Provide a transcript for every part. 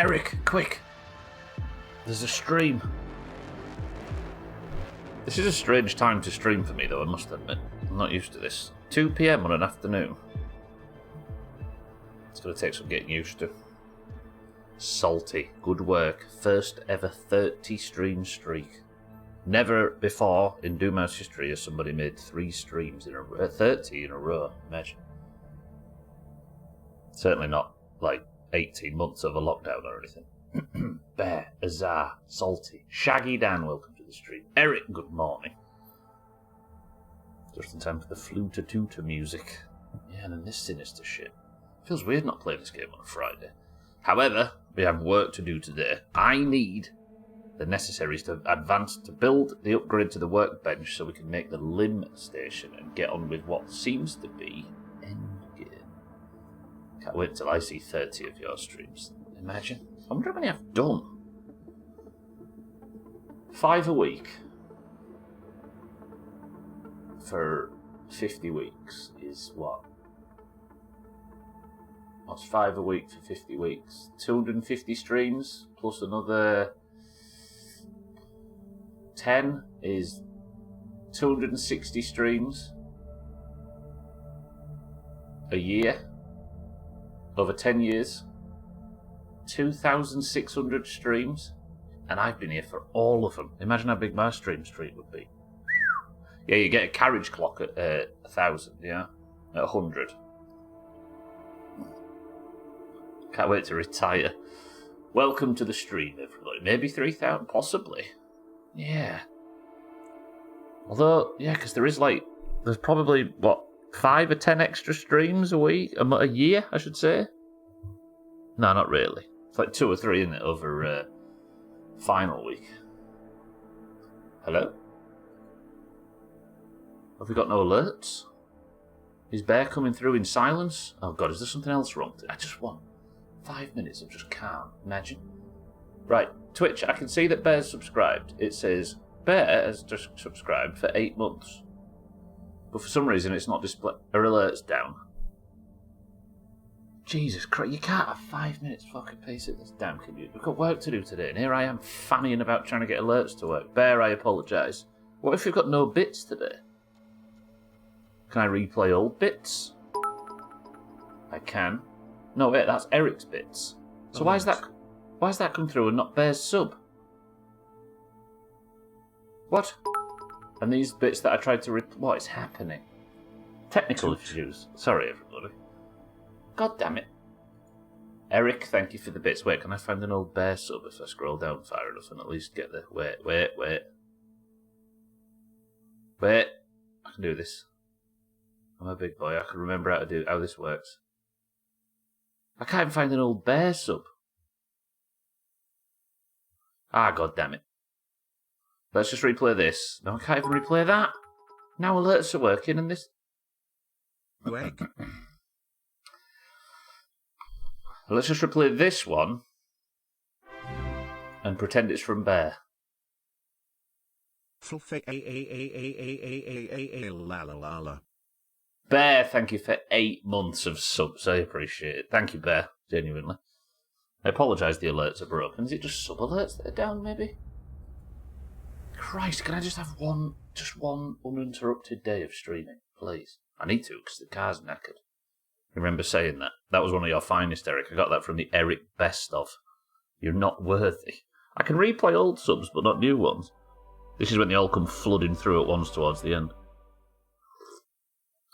Eric, quick! There's a stream. This is a strange time to stream for me, though, I must admit. I'm not used to this. 2 PM on an afternoon. It's going to take some getting used to. Salty. Good work. First ever 30 stream streak. Never before in Doomhaus history has somebody made 3 streams in a row. 30 in a row. Imagine. Certainly not like 18 months of a lockdown or anything. Bear, Azar, Salty, Shaggy Dan, welcome to the stream. Eric, good morning. Just in time for the fluta-tuta music. Yeah, and then this sinister shit. Feels weird not playing this game on a Friday. However, we have work to do today. I need the necessaries to advance to build the upgrade to the workbench so we can make the limb station and get on with what seems to be endgame. Can't wait till I see 30 of your streams. Imagine. I wonder how many I've done. 5 a week for 50 weeks is what? What's 5 a week for 50 weeks? 250 streams plus another 10 is 260 streams a year over 10 years. 2,600 streams, and I've been here for all of them. Imagine how big my stream streak would be. Yeah, you get a carriage clock at 1,000, yeah? At 100. Can't wait to retire. Welcome to the stream, everybody. Maybe 3,000, possibly. Yeah. Although, yeah, because there's probably, 5 or 10 extra streams a week? A year, I should say? No, not really. It's like 2 or 3, isn't it, over final week. Hello? Have we got no alerts? Is Bear coming through in silence? Oh god, is there something else wrong? I just want 5 minutes of just calm. Imagine. Right, Twitch, I can see that Bear's subscribed. It says, Bear has just subscribed for 8 months. But for some reason it's not display. Our alerts down. Jesus Christ, you can't have 5 minutes fucking pace at this damn computer. We've got work to do today, and here I am fannying about trying to get alerts to work. Bear, I apologise. What if we've got no bits today? Can I replay old bits? I can. No, wait, that's Eric's bits. So why is that come through and not Bear's sub? What? And these bits that I tried to what is happening? Technical issues. Sorry, everybody. God damn it. Eric, thank you for the bits. Wait, can I find an old Bear sub if I scroll down far enough and at least get the... Wait. Wait. I can do this. I'm a big boy. I can remember how this works. I can't even find an old Bear sub. Ah, god damn it. Let's just replay this. No, I can't even replay that. Now alerts are working and this... Egg. Let's just replay this one and pretend it's from Bear. Bear, thank you for 8 months of subs. I appreciate it. Thank you, Bear. Genuinely. I apologise the alerts are broken. Is it just sub alerts that are down, maybe? Christ, can I just have one uninterrupted day of streaming, please? I need to, because the car's knackered. Remember saying that. That was one of your finest, Eric. I got that from the Eric Best of. You're not worthy. I can replay old subs, but not new ones. This is when they all come flooding through at once towards the end.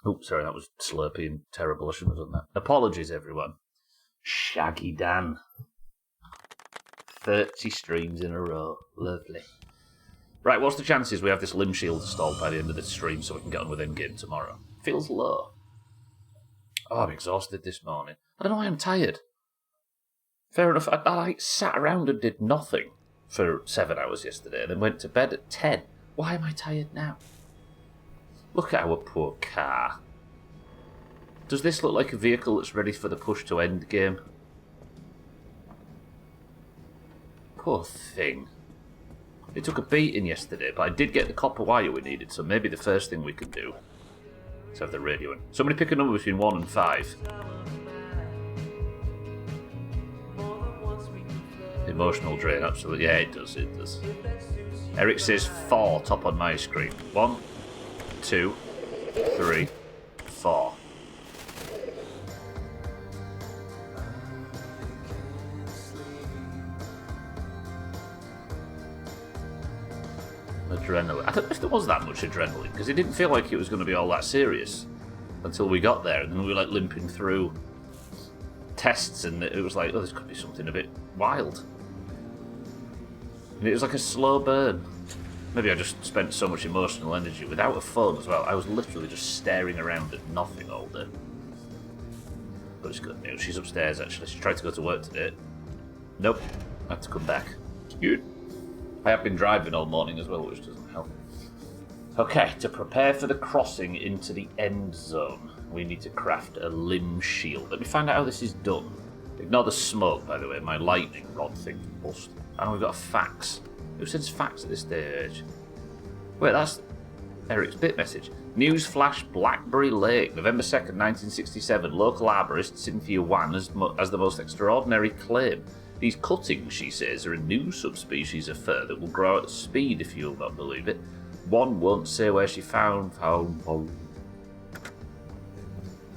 Oops, sorry, that was slurpy and terrible. I shouldn't have done that. Apologies, everyone. Shaggy Dan. 30 streams in a row. Lovely. Right, what's the chances we have this limb shield installed by the end of this stream so we can get on with endgame tomorrow? Feels low. Oh, I'm exhausted this morning. I don't know why I'm tired. Fair enough, I sat around and did nothing for 7 hours yesterday and then went to bed at 10. Why am I tired now? Look at our poor car. Does this look like a vehicle that's ready for the push to end game? Poor thing. It took a beating yesterday, but I did get the copper wire we needed, so maybe the first thing we can do is have the radio in. Somebody pick a number between 1 and 5. Emotional drain, absolutely. Yeah, it does, it does. Eric says 4 top on my screen. 1, 2, 3, 4. Adrenaline. I don't know if there was that much adrenaline, because it didn't feel like it was going to be all that serious until we got there, and then we were like limping through tests, and it was like, oh, this could be something a bit wild. And it was like a slow burn. Maybe I just spent so much emotional energy without a phone as well. I was literally just staring around at nothing all day. But it's good news. She's upstairs actually. She tried to go to work today. Nope. I have to come back. It's good. I have been driving all morning as well, which doesn't help. Okay, to prepare for the crossing into the end zone, we need to craft a limb shield. Let me find out how this is done. Ignore the smoke, by the way. My lightning rod thing's bust. And we've got a fax. Who sends fax at this stage? Wait, that's Eric's bit message. News flash Blackberry Lake, November 2nd, 1967. Local arborist Cynthia Wan has the most extraordinary claim. These cuttings, she says, are a new subspecies of fir that will grow at speed if you'll not believe it. One won't say where she found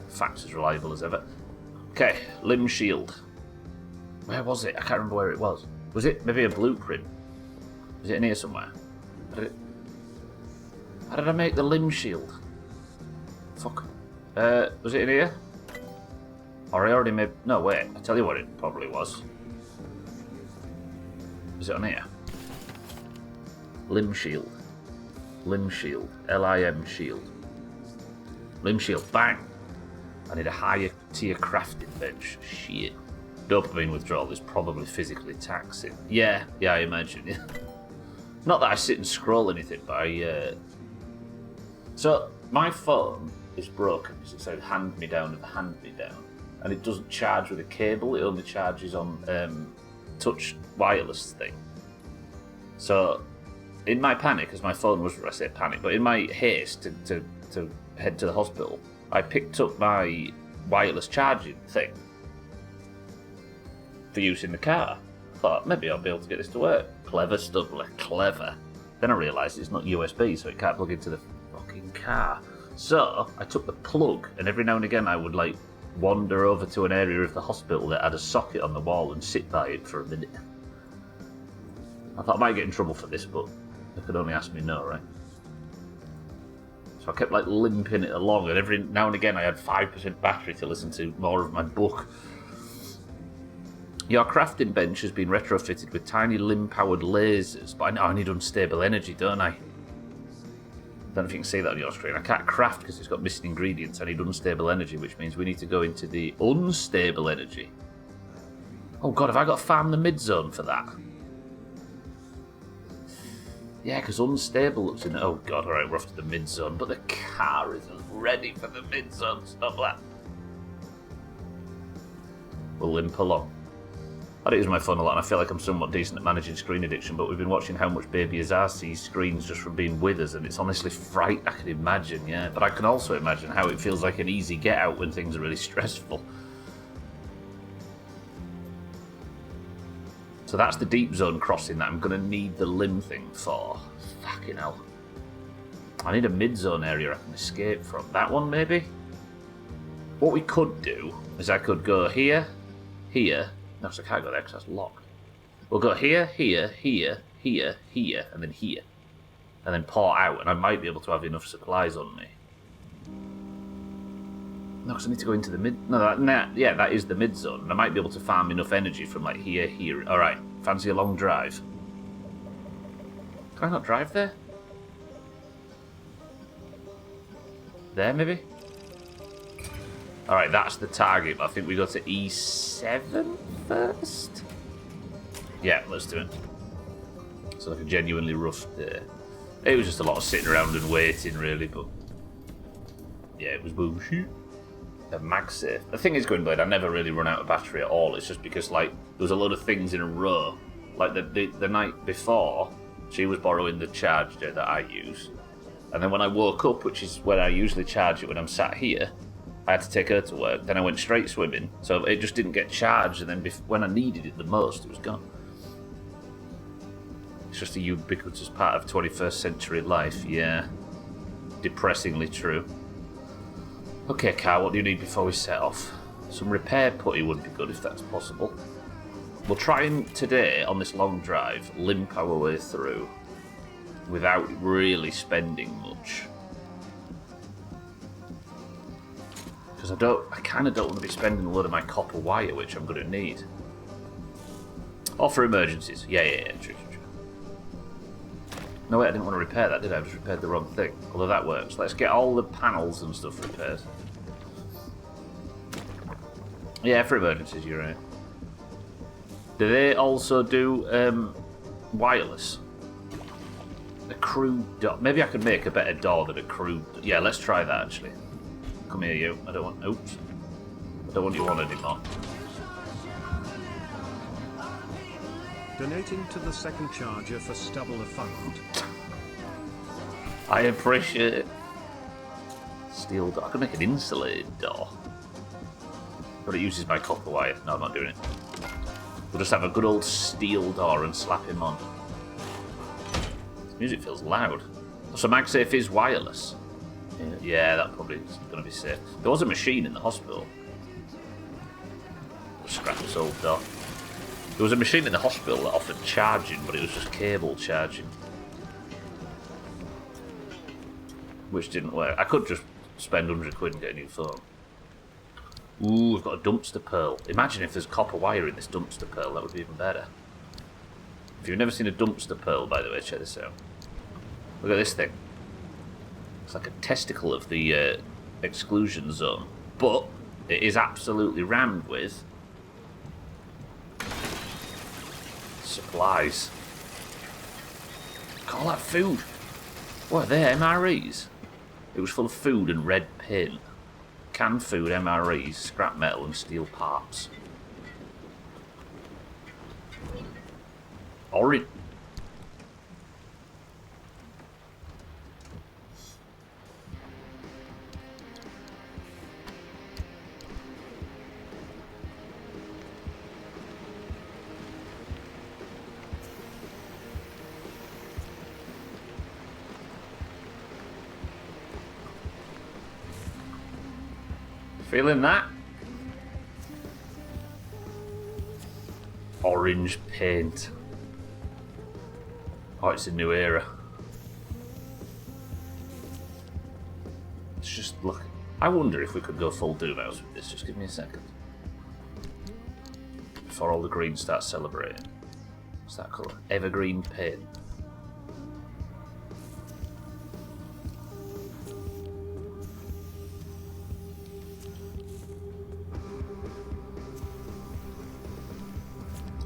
Facts as reliable as ever. Okay, limb shield. Where was it? I can't remember where it was. Was it maybe a blueprint? Is it in here somewhere? How did I make the limb shield? Fuck. Was it in here? Or I already made... No, wait. I'll tell you what it probably was. Is it on here? Limb shield. Limb shield. L-I-M shield. Limb shield. Bang! I need a higher tier crafting bench. Shit. Dopamine withdrawal is probably physically taxing. Yeah, I imagine. Yeah. Not that I sit and scroll anything, but So, my phone is broken because it says hand-me-down of the hand-me-down. And it doesn't charge with a cable, it only charges on touch wireless thing. So, in my panic, as my phone was, I say panic, but in my haste to head to the hospital, I picked up my wireless charging thing for use in the car. I thought, maybe I'll be able to get this to work. Clever stuff, like clever. Then I realised it's not USB, so it can't plug into the fucking car. So, I took the plug, and every now and again I would, like, wander over to an area of the hospital that had a socket on the wall and sit by it for a minute. I thought I might get in trouble for this, but they could only ask me no, right? So I kept, like, limping it along, and every now and again I had 5% battery to listen to more of my book. Your crafting bench has been retrofitted with tiny limb-powered lasers, but I need unstable energy, don't I? I don't know if you can see that on your screen. I can't craft because it's got missing ingredients. I need unstable energy, which means we need to go into the unstable energy. Oh god, have I got to farm the mid-zone for that? Yeah, because unstable looks in... Oh god, alright, we're off to the mid-zone, but the car isn't ready for the mid-zone. Stop that. We'll limp along. I don't use my phone a lot, and I feel like I'm somewhat decent at managing screen addiction, but we've been watching how much Baby Azar sees screens just from being with us, and it's honestly frightening. I can imagine, yeah. But I can also imagine how it feels like an easy get-out when things are really stressful. So that's the deep zone crossing that I'm going to need the limb thing for. Fucking hell. I need a mid-zone area I can escape from. That one, maybe? What we could do is I could go here, here... No, so I can't go there because that's locked. We'll go here, here, here, here, here, and then here. And then pour out, and I might be able to have enough supplies on me. No, because I need to go into the mid... No, yeah, that is the mid-zone. And I might be able to farm enough energy from, like, here, here. Alright, fancy a long drive. Can I not drive there? There, maybe? Alright, that's the target, but I think we go to E7 first? Yeah, let's do it. It's like a genuinely rough day. It was just a lot of sitting around and waiting, really, but... Yeah, it was bullshit. A MagSafe. The thing is, Gwynblade, I never really run out of battery at all. It's just because, like, there was a lot of things in a row. Like, the night before, she was borrowing the charger that I use. And then when I woke up, which is when I usually charge it when I'm sat here, I had to take her to work. Then I went straight swimming, so it just didn't get charged. And then when I needed it the most, it was gone. It's just a ubiquitous part of 21st century life, yeah. Depressingly true. Okay, Car, what do you need before we set off? Some repair putty would be good if that's possible. We'll try and today, on this long drive, limp our way through without really spending much. Because I kind of don't want to be spending a load of my copper wire, which I'm going to need. Or for emergencies. Yeah, true. No, wait, I didn't want to repair that, did I? I just repaired the wrong thing. Although that works. Let's get all the panels and stuff repaired. Yeah, for emergencies, you're right. Do they also do wireless? A crew door. Maybe I could make a better door than a crew. Yeah, let's try that actually. Come here, you. I don't want. Oops. I don't want you on anymore. Donating to the second charger for stubble a fund. I appreciate it. Steel door. I could make an insulated door. But it uses my copper wire. No, I'm not doing it. We'll just have a good old steel door and slap him on. This music feels loud. So MagSafe is wireless. Yeah, that probably is going to be safe. There was a machine in the hospital. Scrap this old door. There was a machine in the hospital that offered charging, but it was just cable charging. Which didn't work. I could just spend 100 quid and get a new phone. Ooh, we've got a dumpster pearl. Imagine if there's copper wire in this dumpster pearl, that would be even better. If you've never seen a dumpster pearl, by the way, check this out. Look at this thing. It's like a testicle of the exclusion zone. But it is absolutely rammed with supplies. Call that food. What are they, MREs? It was full of food and red paint. Canned food, MREs, scrap metal and steel parts. Orange. Feeling that? Orange paint. Oh, it's a new era. Let's just look. I wonder if we could go full Doomhaus with this. Just give me a second. Before all the green starts celebrating. What's that colour? Evergreen paint.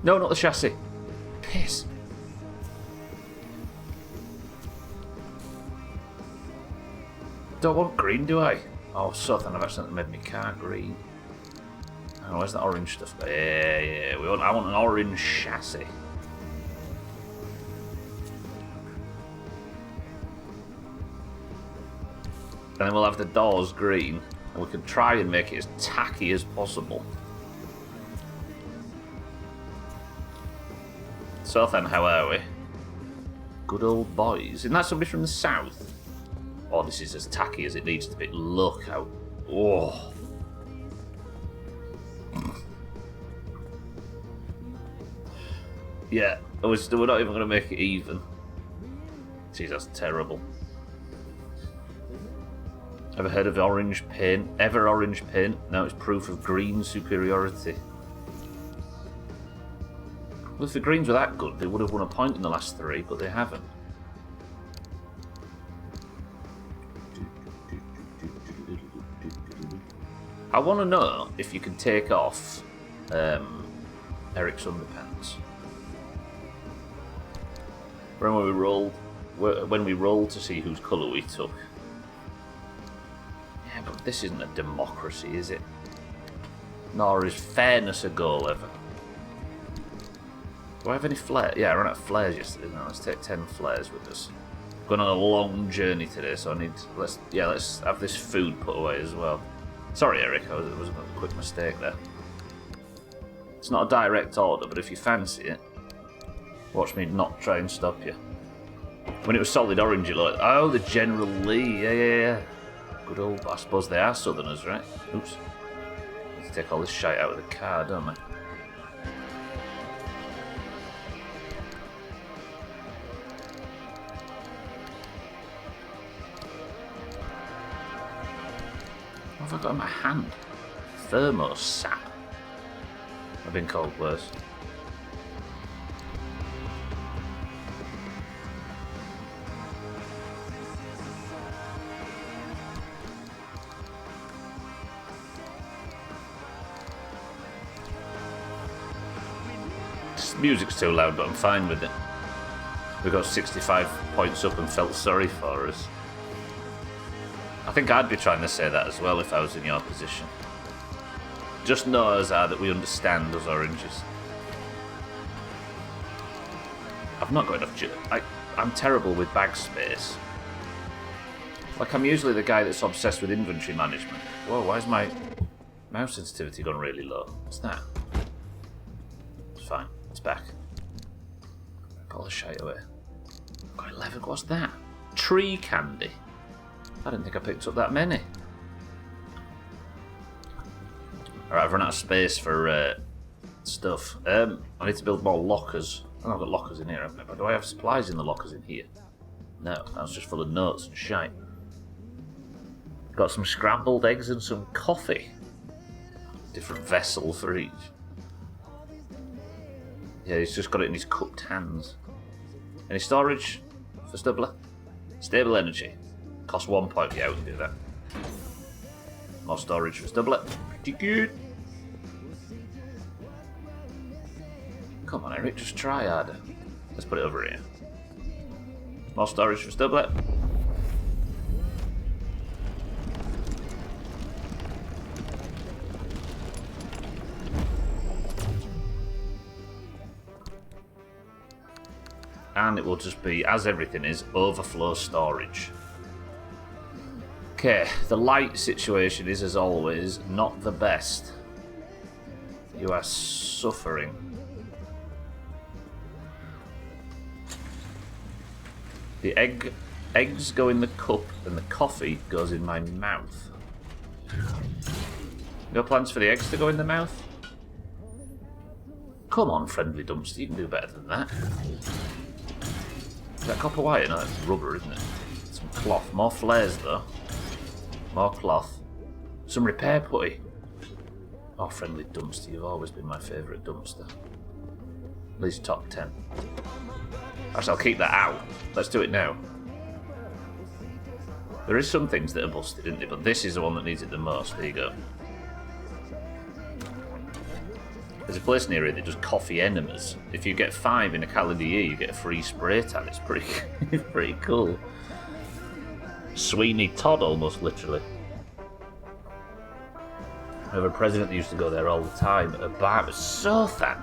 No, not the chassis. Piss. Don't want green, do I? Oh, something. I've accidentally made my car green. Oh, where's that orange stuff? Yeah. I want an orange chassis. And then we'll have the doors green. And we can try and make it as tacky as possible. So then, how are we? Good old boys. Isn't that somebody from the south? Oh, this is as tacky as it needs to be. Look how... Oh. Yeah, we're not even going to make it even. Jeez, that's terrible. Ever heard of orange paint? Ever orange paint? Now it's proof of green superiority. Well, if the Greens were that good, they would have won a point in the last 3, but they haven't. I want to know if you can take off Eric's underpants. When we rolled to see whose colour we took. Yeah, but this isn't a democracy, is it? Nor is fairness a goal ever. Do I have any flares? Yeah, I ran out of flares yesterday. No, let's take 10 flares with us. Going on a long journey today, so I need. Let's have this food put away as well. Sorry, Eric, it was a quick mistake there. It's not a direct order, but if you fancy it, Watch me not try and stop you. When it was solid orange, you like, oh, the General Lee, yeah. Good old, I suppose they are Southerners, right? Oops. Let's take all this shite out of the car, don't we? What have I got in my hand? Thermosap. I've been called worse. This music's too loud, but I'm fine with it. We got 65 points up and felt sorry for us. I think I'd be trying to say that as well if I was in your position. Just know, Azar, that we understand us oranges. I've not got enough... I'm terrible with bag space. Like, I'm usually the guy that's obsessed with inventory management. Whoa, why is my mouse sensitivity gone really low? What's that? It's fine. It's back. Got all the shite away. Got 11. What's that? Tree candy. I didn't think I picked up that many. Alright, I've run out of space for stuff. I need to build more lockers. Oh, I've got lockers in here, but do I have supplies in the lockers in here? No, that's just full of notes and shite. Got some scrambled eggs and some coffee. Different vessel for each. Yeah, he's just got it in his cupped hands. Any storage for Stubbler? Stable energy. Cost 1 point. Yeah, we can do that. More storage for Stubbler. Pretty good. Come on, Eric, just try harder. Let's put it over here. More storage for Stubbler. And it will just be, as everything is, overflow storage. Okay, the light situation is, as always, not the best. You are suffering. The eggs go in the cup and the coffee goes in my mouth. No plans for the eggs to go in the mouth? Come on, friendly dumpster, you can do better than that. Is that copper wire? No, it's rubber, isn't it? Some cloth. More flares, though. More cloth. Some repair putty. Oh, friendly dumpster. You've always been my favourite dumpster. At least top 10. Actually, I'll keep that out. Let's do it now. There is some things that are busted, isn't there? But this is the one that needs it the most. There you go. There's a place near here that does coffee enemas. If you get 5 in a calendar year, you get a free spray tan. It's pretty, pretty cool. Sweeney Todd, almost literally. I have a president that used to go there all the time. A bar was so thin.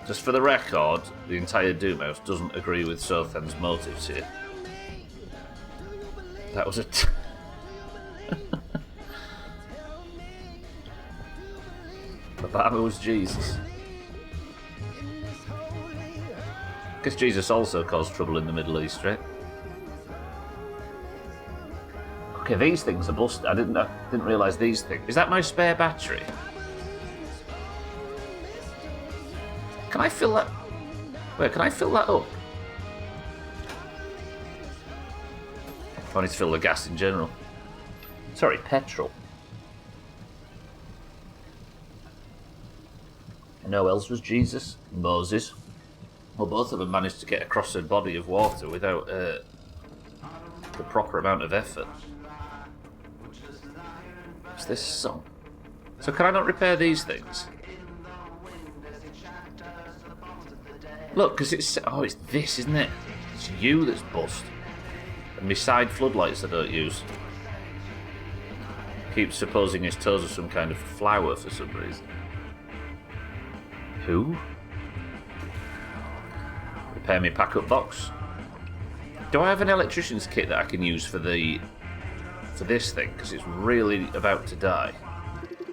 Just for the record, the entire Doomhaus doesn't agree with Sothan's motives here. That was a... Obama was Jesus. Guess Jesus also caused trouble in the Middle East, right? Okay, these things are busted. I didn't realise these things. Is that my spare battery? Can I fill that? Wait, can I fill that up? I need to fill the gas in general. Sorry, petrol. And who else was Jesus? Moses. Well, both of them managed to get across a body of water without the proper amount of effort. What's this song? So can I not repair these things? Look, because it's... Oh, it's this, isn't it? It's you that's bust. And my side floodlights I don't use. Keeps supposing his toes are some kind of flower for some reason. Who? Repair me pack-up box. Do I have an electrician's kit that I can use for this thing? Because it's really about to die.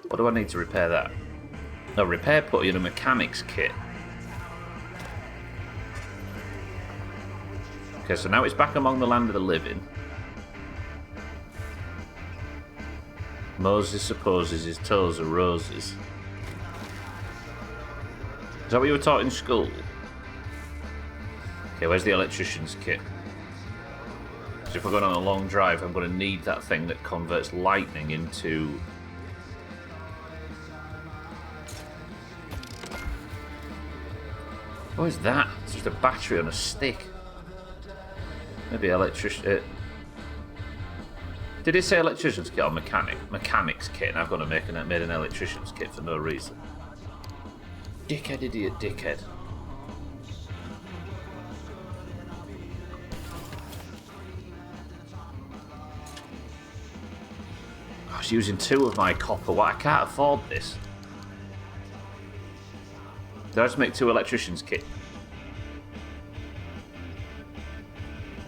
What do I need to repair that? No, repair putty in a mechanics kit. Okay, so now it's back among the land of the living. Moses supposes his toes are roses. Is that what you were taught in school? Okay, where's the electrician's kit? So if we're going on a long drive, I'm going to need that thing that converts lightning into... What is that? It's just a battery on a stick. Maybe electrician... Did it say electrician's kit or mechanics kit? And I've got to made an electrician's kit for no reason. Dickhead, idiot, dickhead. I was using 2 of my copper. What? I can't afford this. Did I just make 2 electrician's kit?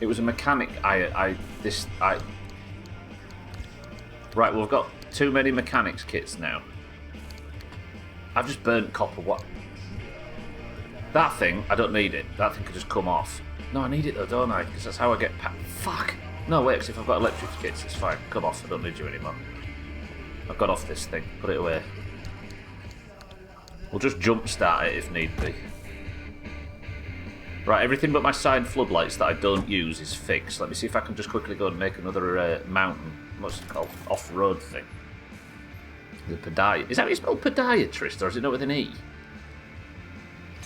It was a mechanic. Right, well, we've got too many mechanics kits now. I've just burnt copper. What? That thing, I don't need it. That thing could just come off. No, I need it though, don't I? Because that's how I get fuck! No, wait, because if I've got electric kits, it's fine. Come off, I don't need you anymore. I've got off this thing. Put it away. We'll just jump start it if need be. Right, everything but my side floodlights that I don't use is fixed. Let me see if I can just quickly go and make another mountain, what's it called? Off-road thing. The podiatrist. Is that how you spell podiatrist, or is it not with an E?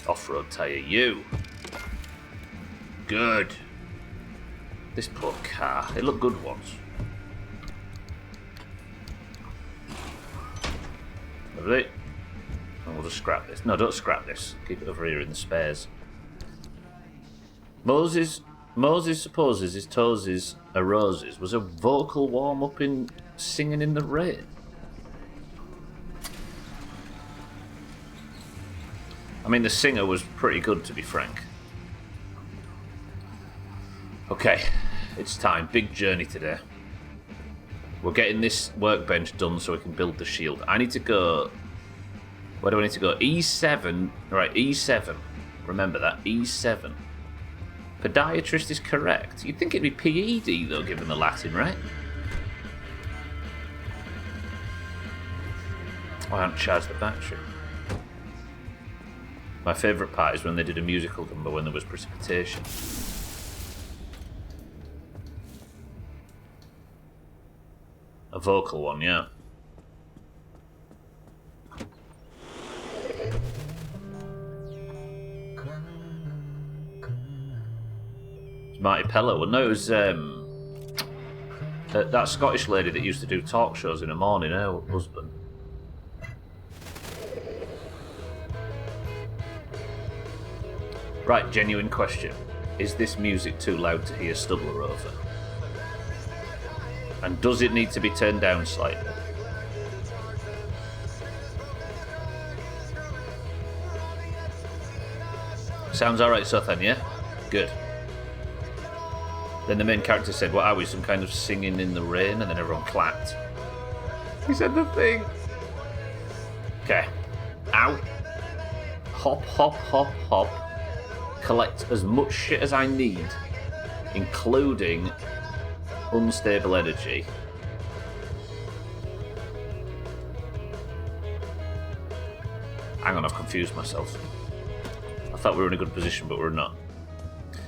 Off-road tyre, you. Good. This poor car. They look good ones. Lovely. And we'll just scrap this. No, don't scrap this. Keep it over here in the spares. Moses supposes his toes are roses was a vocal warm-up in singing in the rain. I mean, the singer was pretty good, to be frank. Okay, it's time. Big journey today. We're getting this workbench done so we can build the shield. I need to go... Where do I need to go? E7. Right, E7. Remember that. E7. Podiatrist is correct. You'd think it'd be PED, though, given the Latin, right? Oh, I haven't charged the battery. My favourite part is when they did a musical number when there was precipitation. A vocal one, yeah. It's Marty Pello. Well, no, it was that Scottish lady that used to do talk shows in the morning, her husband. Right, genuine question. Is this music too loud to hear Stubbler over? And does it need to be turned down slightly? Sounds alright, Sothan, yeah? Good. Then the main character said, what are we, some kind of singing in the rain? And then everyone clapped. He said the thing. Okay. Ow. Hop, hop, hop, hop. Collect as much shit as I need, including unstable energy. Hang on, I've confused myself. I thought we were in a good position, but we're not.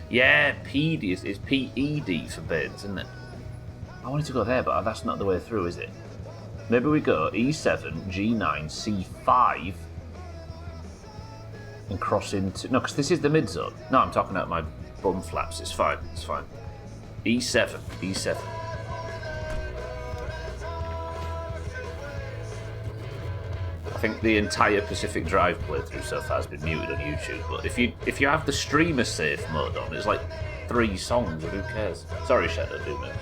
Yeah, PD is PED for beds, isn't it? I wanted to go there, but that's not the way through, is it? Maybe we go E7, G9, C5, and cross into... No, because this is the mid-zone. No, I'm talking about my bum flaps. It's fine, it's fine. E7, E7. I think the entire Pacific Drive playthrough so far has been muted on YouTube, but if you have the streamer safe mode on, it's like 3 songs, who cares? Sorry, Shadow Doomhaus.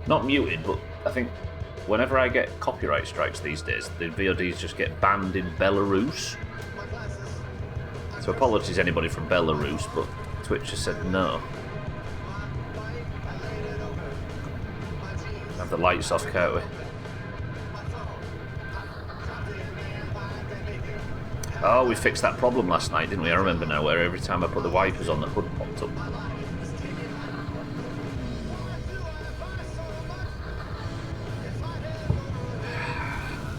Not muted, but I think whenever I get copyright strikes these days, the VODs just get banned in Belarus. So apologies anybody from Belarus, but Twitch has said no. Have the lights off, can't we? Oh, we fixed that problem last night, didn't we? I remember now, where every time I put the wipers on, the hood popped up.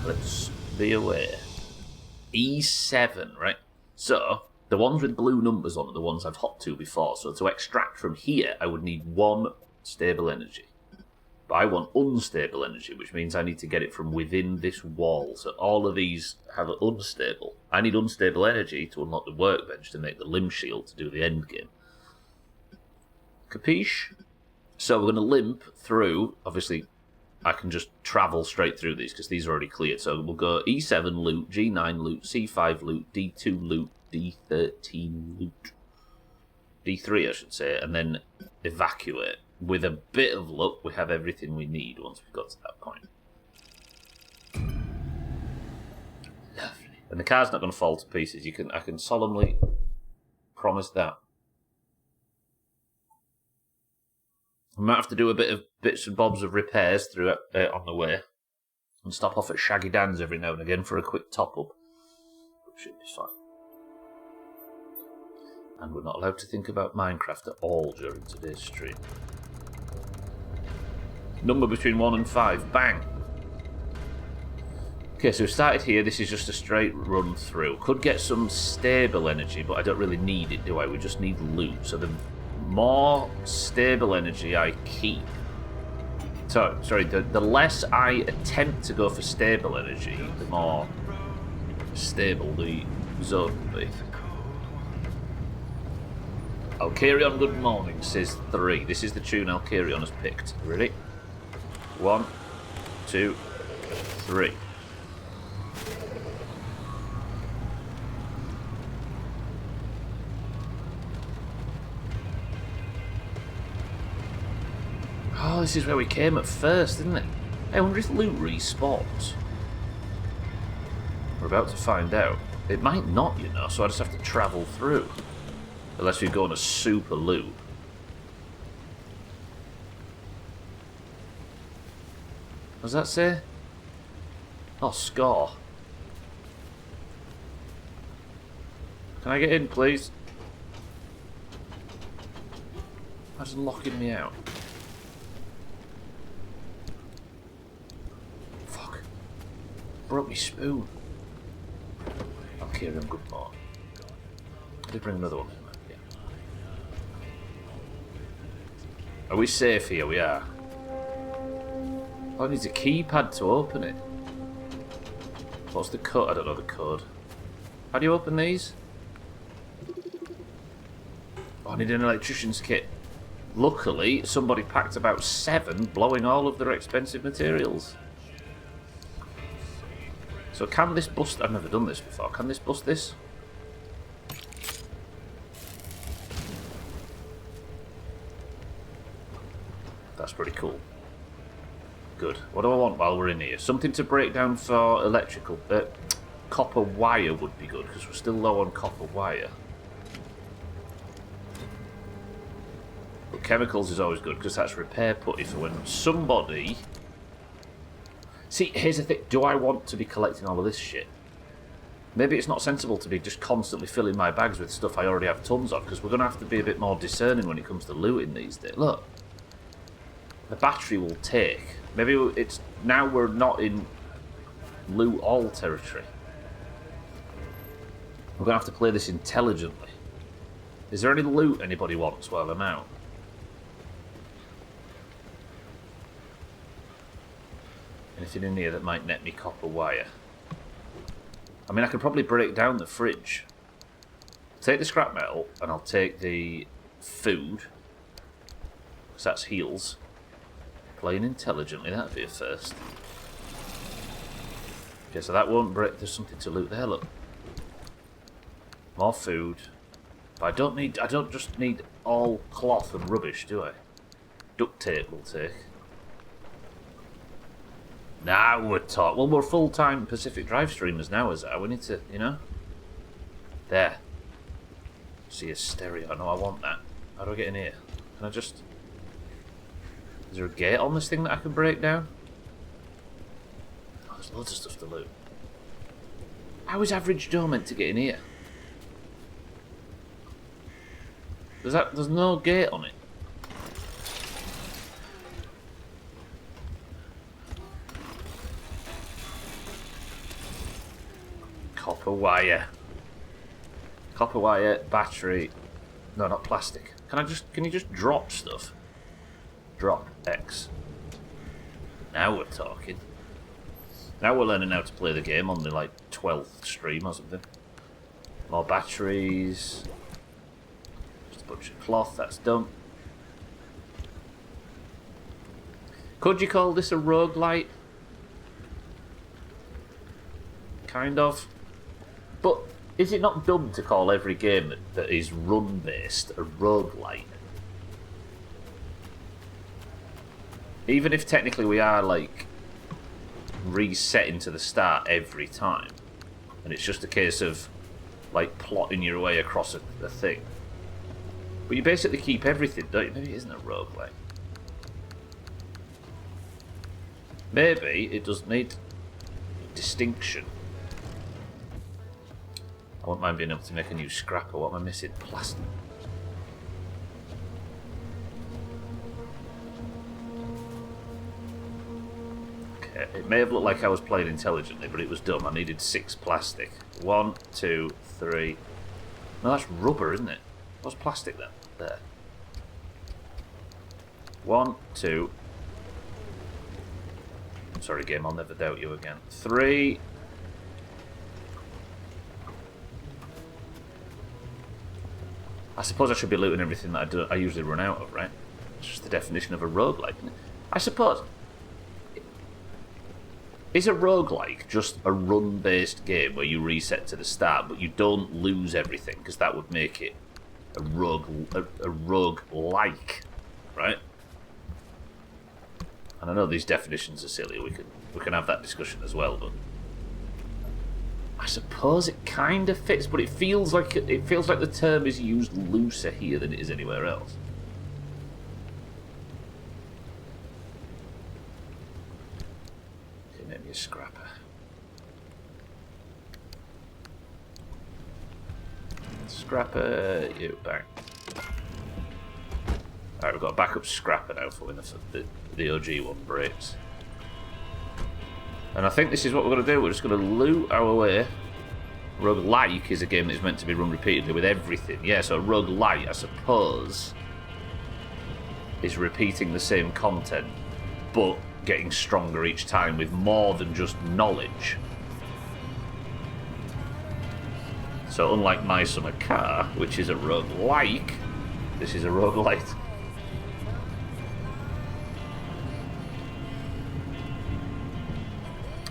Let's be aware. E7, right? So, the ones with blue numbers on are the ones I've hopped to before. So to extract from here, I would need 1 stable energy. But I want unstable energy, which means I need to get it from within this wall. So all of these have unstable. I need unstable energy to unlock the workbench to make the limb shield to do the end game. Capiche? So we're going to limp through. Obviously, I can just travel straight through these because these are already cleared. So we'll go E7 loot, G9 loot, C5 loot, D2 loot, D13 loot. D3, I should say, and then evacuate. With a bit of luck, we have everything we need once we've got to that point. Lovely. And the car's not going to fall to pieces. I can solemnly promise that. I might have to do a bit of bits and bobs of repairs through on the way, and stop off at Shaggy Dan's every now and again for a quick top up. But should be fine. And we're not allowed to think about Minecraft at all during today's stream. Number between 1 and 5. Bang! Okay, so we started here. This is just a straight run through. Could get some stable energy, but I don't really need it, do I? We just need loot. So the more stable energy I keep... Sorry, the less I attempt to go for stable energy, the more stable the zone will be. Alkarion, good morning, says 3. This is the tune Alkarion has picked. Ready? 1, 2, 3. Oh, this is where we came at first, isn't it? I wonder if loot respawns. We're about to find out. It might not, you know, so I just have to travel through. Unless we go on a super loop. What does that say? Oh, score. Can I get in, please? That's locking me out. Fuck. Broke me spoon. Okay, I'm good more. I did bring another one. Yeah. Are we safe here? We are. Oh, it needs a keypad to open it. What's the code? I don't know the code. How do you open these? Oh, I need an electrician's kit. Luckily, somebody packed about 7, blowing all of their expensive materials. So can this bust... I've never done this before. Can this bust this? That's pretty cool. Good. What do I want while we're in here? Something to break down for electrical... copper wire would be good, because we're still low on copper wire. But chemicals is always good, because that's repair putty for when somebody... See, here's the thing. Do I want to be collecting all of this shit? Maybe it's not sensible to be just constantly filling my bags with stuff I already have tons of, because we're going to have to be a bit more discerning when it comes to looting these days. Look. The battery will take. Maybe it's... Now we're not in loot all territory. We're going to have to play this intelligently. Is there any loot anybody wants while I'm out? Anything in here that might net me copper wire? I mean, I could probably break down the fridge. I'll take the scrap metal, and I'll take the food. Because that's heals. Playing intelligently, that'd be a first. Okay, so that won't break. There's something to loot there, look. More food. But I don't just need all cloth and rubbish, do I? Duct tape will take. Now we're talking. Well, we're full-time Pacific Drive streamers now, is that? We need to, you know? There. See a stereo. No, I want that. How do I get in here? Can I just... Is there a gate on this thing that I can break down? Oh, there's loads of stuff to loot. How is average Joe meant to get in here? There's no gate on it. Copper wire. Copper wire, battery. No, not plastic. Can you just drop stuff? Drop X. Now we're talking. Now we're learning how to play the game on the, like, 12th stream or something. More batteries. Just a bunch of cloth, that's done. Could you call this a roguelite? Kind of. But is it not dumb to call every game that is run-based a roguelite? Even if technically we are, like, resetting to the start every time, and it's just a case of, like, plotting your way across a thing. But you basically keep everything, don't you? Maybe it isn't a roguelite. Maybe it doesn't need distinction. I wouldn't mind being able to make a new scrapper. What am I missing? Plastic. Okay, it may have looked like I was playing intelligently, but it was dumb. I needed 6 plastic. 1, 2, 3. No, that's rubber, isn't it? What's plastic then? There. 1, 2. Sorry, game, I'll never doubt you again. 3. I suppose I should be looting everything that I usually run out of, right? It's just the definition of a roguelike, isn't it? I suppose. Is a roguelike just a run-based game where you reset to the start, but you don't lose everything, because that would make it a rogue-like, right? And I know these definitions are silly. We can have that discussion as well, but I suppose it kind of fits. But it feels like the term is used looser here than it is anywhere else. Okay, maybe a scrapper. Scrapper, you bang. Alright, we've got a backup scrapper now for when the OG one breaks. And I think this is what we're going to do. We're just going to loot our way. Roguelike is a game that's meant to be run repeatedly with everything. Yeah, so roguelite, I suppose, is repeating the same content, but getting stronger each time with more than just knowledge. So unlike My Summer Car, which is a roguelike, this is a roguelite.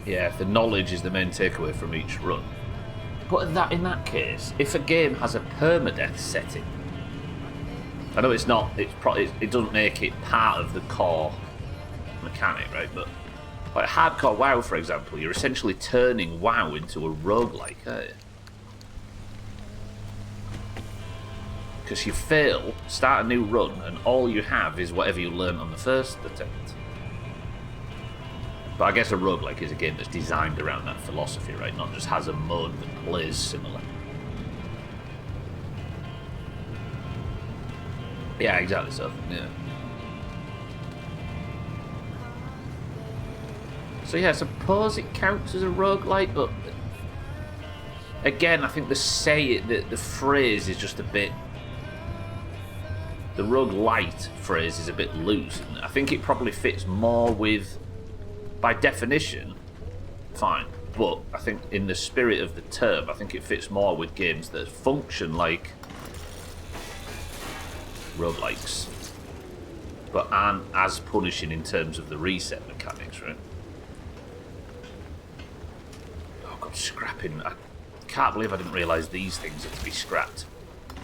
Yeah, if the knowledge is the main takeaway from each run. But in that case, if a game has a permadeath setting, I know it's not, it doesn't make it part of the core mechanic, right? But like hardcore WoW, for example, you're essentially turning WoW into a roguelike, aren't you? Because you fail, start a new run, and all you have is whatever you learned on the first attempt. But I guess a roguelike is a game that's designed around that philosophy, right? Not just has a mode that plays similar. Yeah, exactly so. Yeah. So yeah, I suppose it counts as a roguelike, but again, I think the phrase is just a bit. The roguelite phrase is a bit loose. I think it probably fits more with. By definition, fine. But I think in the spirit of the term, I think it fits more with games that function like roguelikes, but aren't as punishing in terms of the reset mechanics, right? Oh god, scrapping. I can't believe I didn't realise these things had to be scrapped. I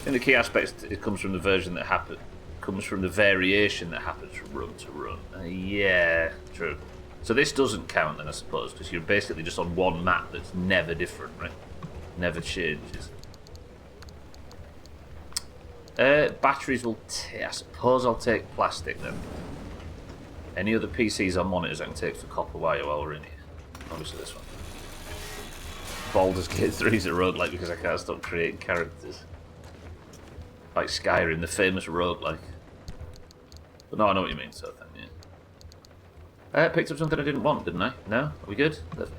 think the key aspect it comes from the version that happened. Comes from the variation that happens from run to run. Yeah, true. So this doesn't count then, I suppose, because you're basically just on one map that's never different, right? Never changes. Batteries will... I suppose I'll take plastic then. Any other PCs or monitors I can take for copper wire while we're in here? Obviously this one. Baldur's Gate 3 is a roguelike because I can't stop creating characters. Like Skyrim, the famous roguelike. But no, I know what you mean, so then, yeah. I picked up something I didn't want, didn't I? No? Are we good? Lovely.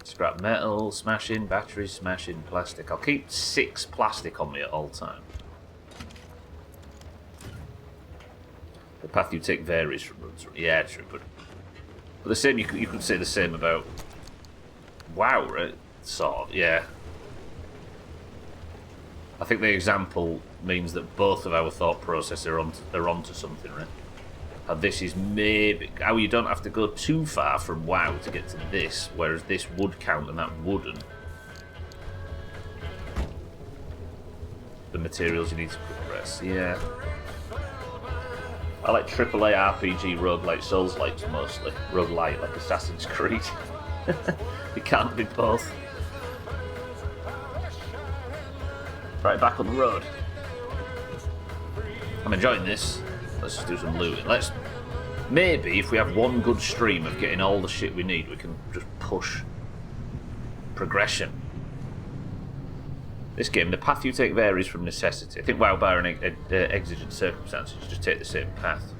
Scrap metal, smashing, batteries, smashing, plastic. I'll keep 6 plastic on me at all time. The path you take varies from run to run. Yeah, true, but the same, you could say the same about WoW, right? Sort of, yeah. I think the example means that both of our thought processes are onto something, right? And this is maybe how you don't have to go too far from WoW to get to this, whereas this would count and that wouldn't. The materials you need to progress, yeah. I like AAA RPG roguelike Souls-likes mostly. Roguelite like Assassin's Creed. It can't be both. Right, back on the road. I'm enjoying this. Let's just do some looting. Maybe if we have one good stream of getting all the shit we need, we can just push progression. This game, the path you take varies from necessity. I think WoW bar and exigent circumstances, you just take the same path.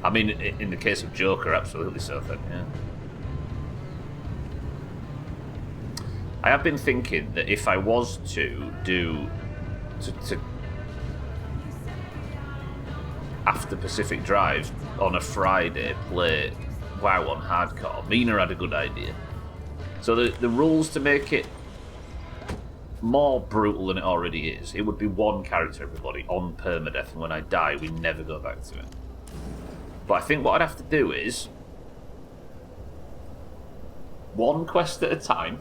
I mean, in the case of Joker, absolutely so then, yeah. I have been thinking that if I was to do... to after Pacific Drive on a Friday play WoW on hardcore, Mina had a good idea. So the rules to make it more brutal than it already is, it would be one character, everybody, on permadeath, and when I die, we never go back to it. But I think what I'd have to do is one quest at a time.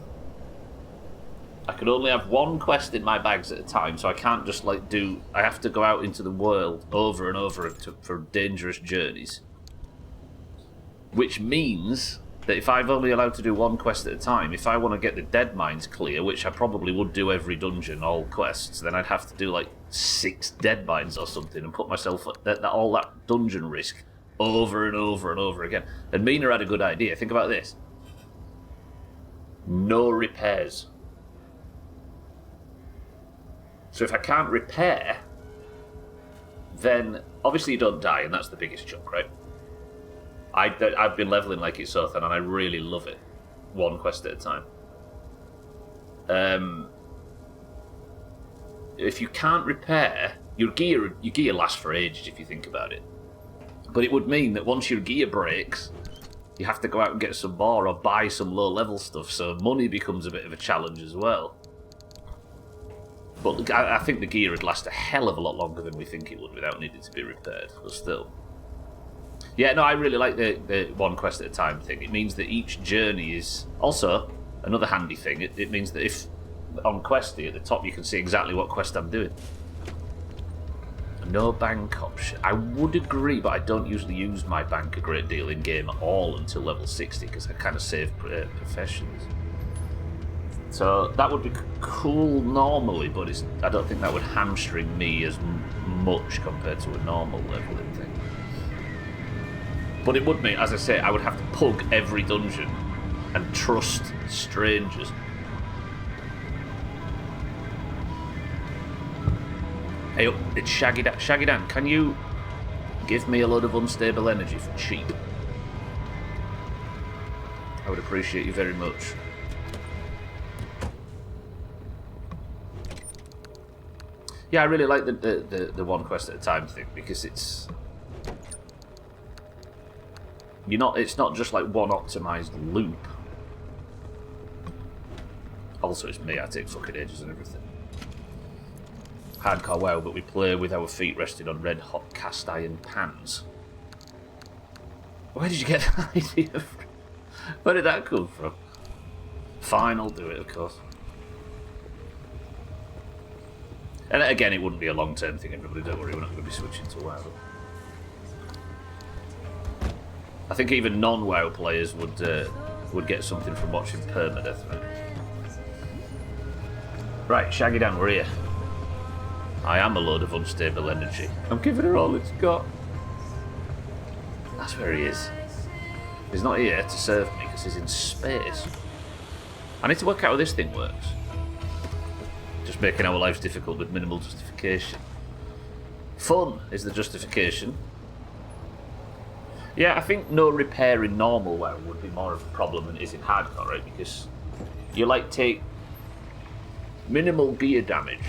I could only have one quest in my bags at a time, so I can't just like do... I have to go out into the world over and over for dangerous journeys. Which means that if I'm only allowed to do one quest at a time, if I want to get the dead mines clear, which I probably would do every dungeon, all quests, then I'd have to do like 6 dead mines or something and put myself at all that dungeon risk over and over and over again. And Mina had a good idea. Think about this. No repairs. So if I can't repair, then obviously you don't die, and that's the biggest chunk, right? I've been leveling like it's Sothan, and I really love it. One quest at a time. If you can't repair, your gear lasts for ages if you think about it. But it would mean that once your gear breaks, you have to go out and get some more or buy some low-level stuff, so money becomes a bit of a challenge as well. But I think the gear would last a hell of a lot longer than we think it would without needing to be repaired, but still. Yeah, no, I really like the one quest at a time thing. It means that each journey is... Also, another handy thing, it means that if on Questy at the top you can see exactly what quest I'm doing. No bank option. I would agree, but I don't usually use my bank a great deal in-game at all until level 60, because I kind of save professions. So that would be cool normally, but I don't think that would hamstring me as much compared to a normal leveling thing. But it would mean, as I say, I would have to pug every dungeon and trust strangers. Hey, it's Shaggy Dan. Shaggy Dan, can you give me a load of unstable energy for cheap? I would appreciate you very much. Yeah, I really like the one quest at a time thing, because it's not just like one optimized loop. Also, it's me, I take fucking ages and everything. Hardcore WoW, but we play with our feet resting on red hot cast iron pans. Where did you get that idea from? Where did that come from? Fine, I'll do it, of course. And again, it wouldn't be a long-term thing, everybody, don't worry, we're not going to be switching to WoW. I think even non-WoW players would get something from watching permadeath, right? Right, Shaggy Dan, we're here. I am a load of unstable energy. I'm giving her all it's got. That's where he is. He's not here to serve me because he's in space. I need to work out how this thing works. Just making our lives difficult with minimal justification. Fun is the justification. Yeah, I think no repair in normal WoW would be more of a problem than it is in hardcore, right? Because you like take minimal gear damage,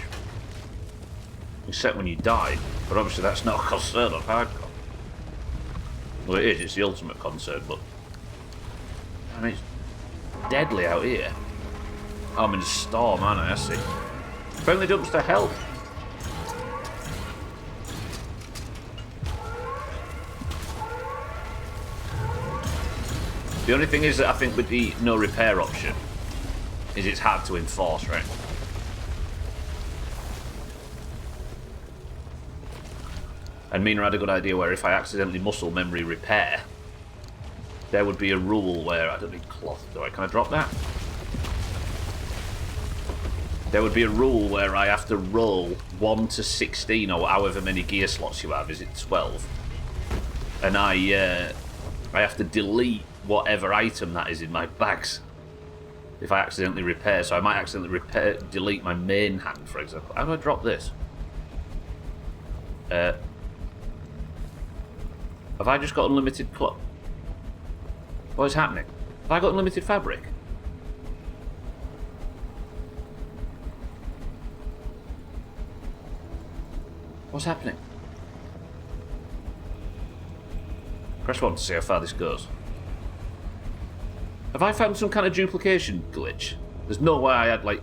except when you die. But obviously that's not a concern on hardcore. Well, it is. It's the ultimate concern, but I mean, it's deadly out here. Oh, I'm in a storm, aren't I? I see. Friendly dumpster, help! The only thing is that I think with the no repair option is it's hard to enforce, right? And Mina had a good idea where if I accidentally muscle memory repair, there would be a rule where I don't need cloth, do I? Can I drop that? There would be a rule where I have to roll 1 to 16 or however many gear slots you have. Is it 12? And I have to delete whatever item that is in my bags if I accidentally repair. So I might accidentally delete my main hand, for example. How do I drop this? Have I just got unlimited cloth? What is happening? Have I got unlimited fabric? What's happening? Press 1 to see how far this goes. Have I found some kind of duplication glitch? There's no way I had, like...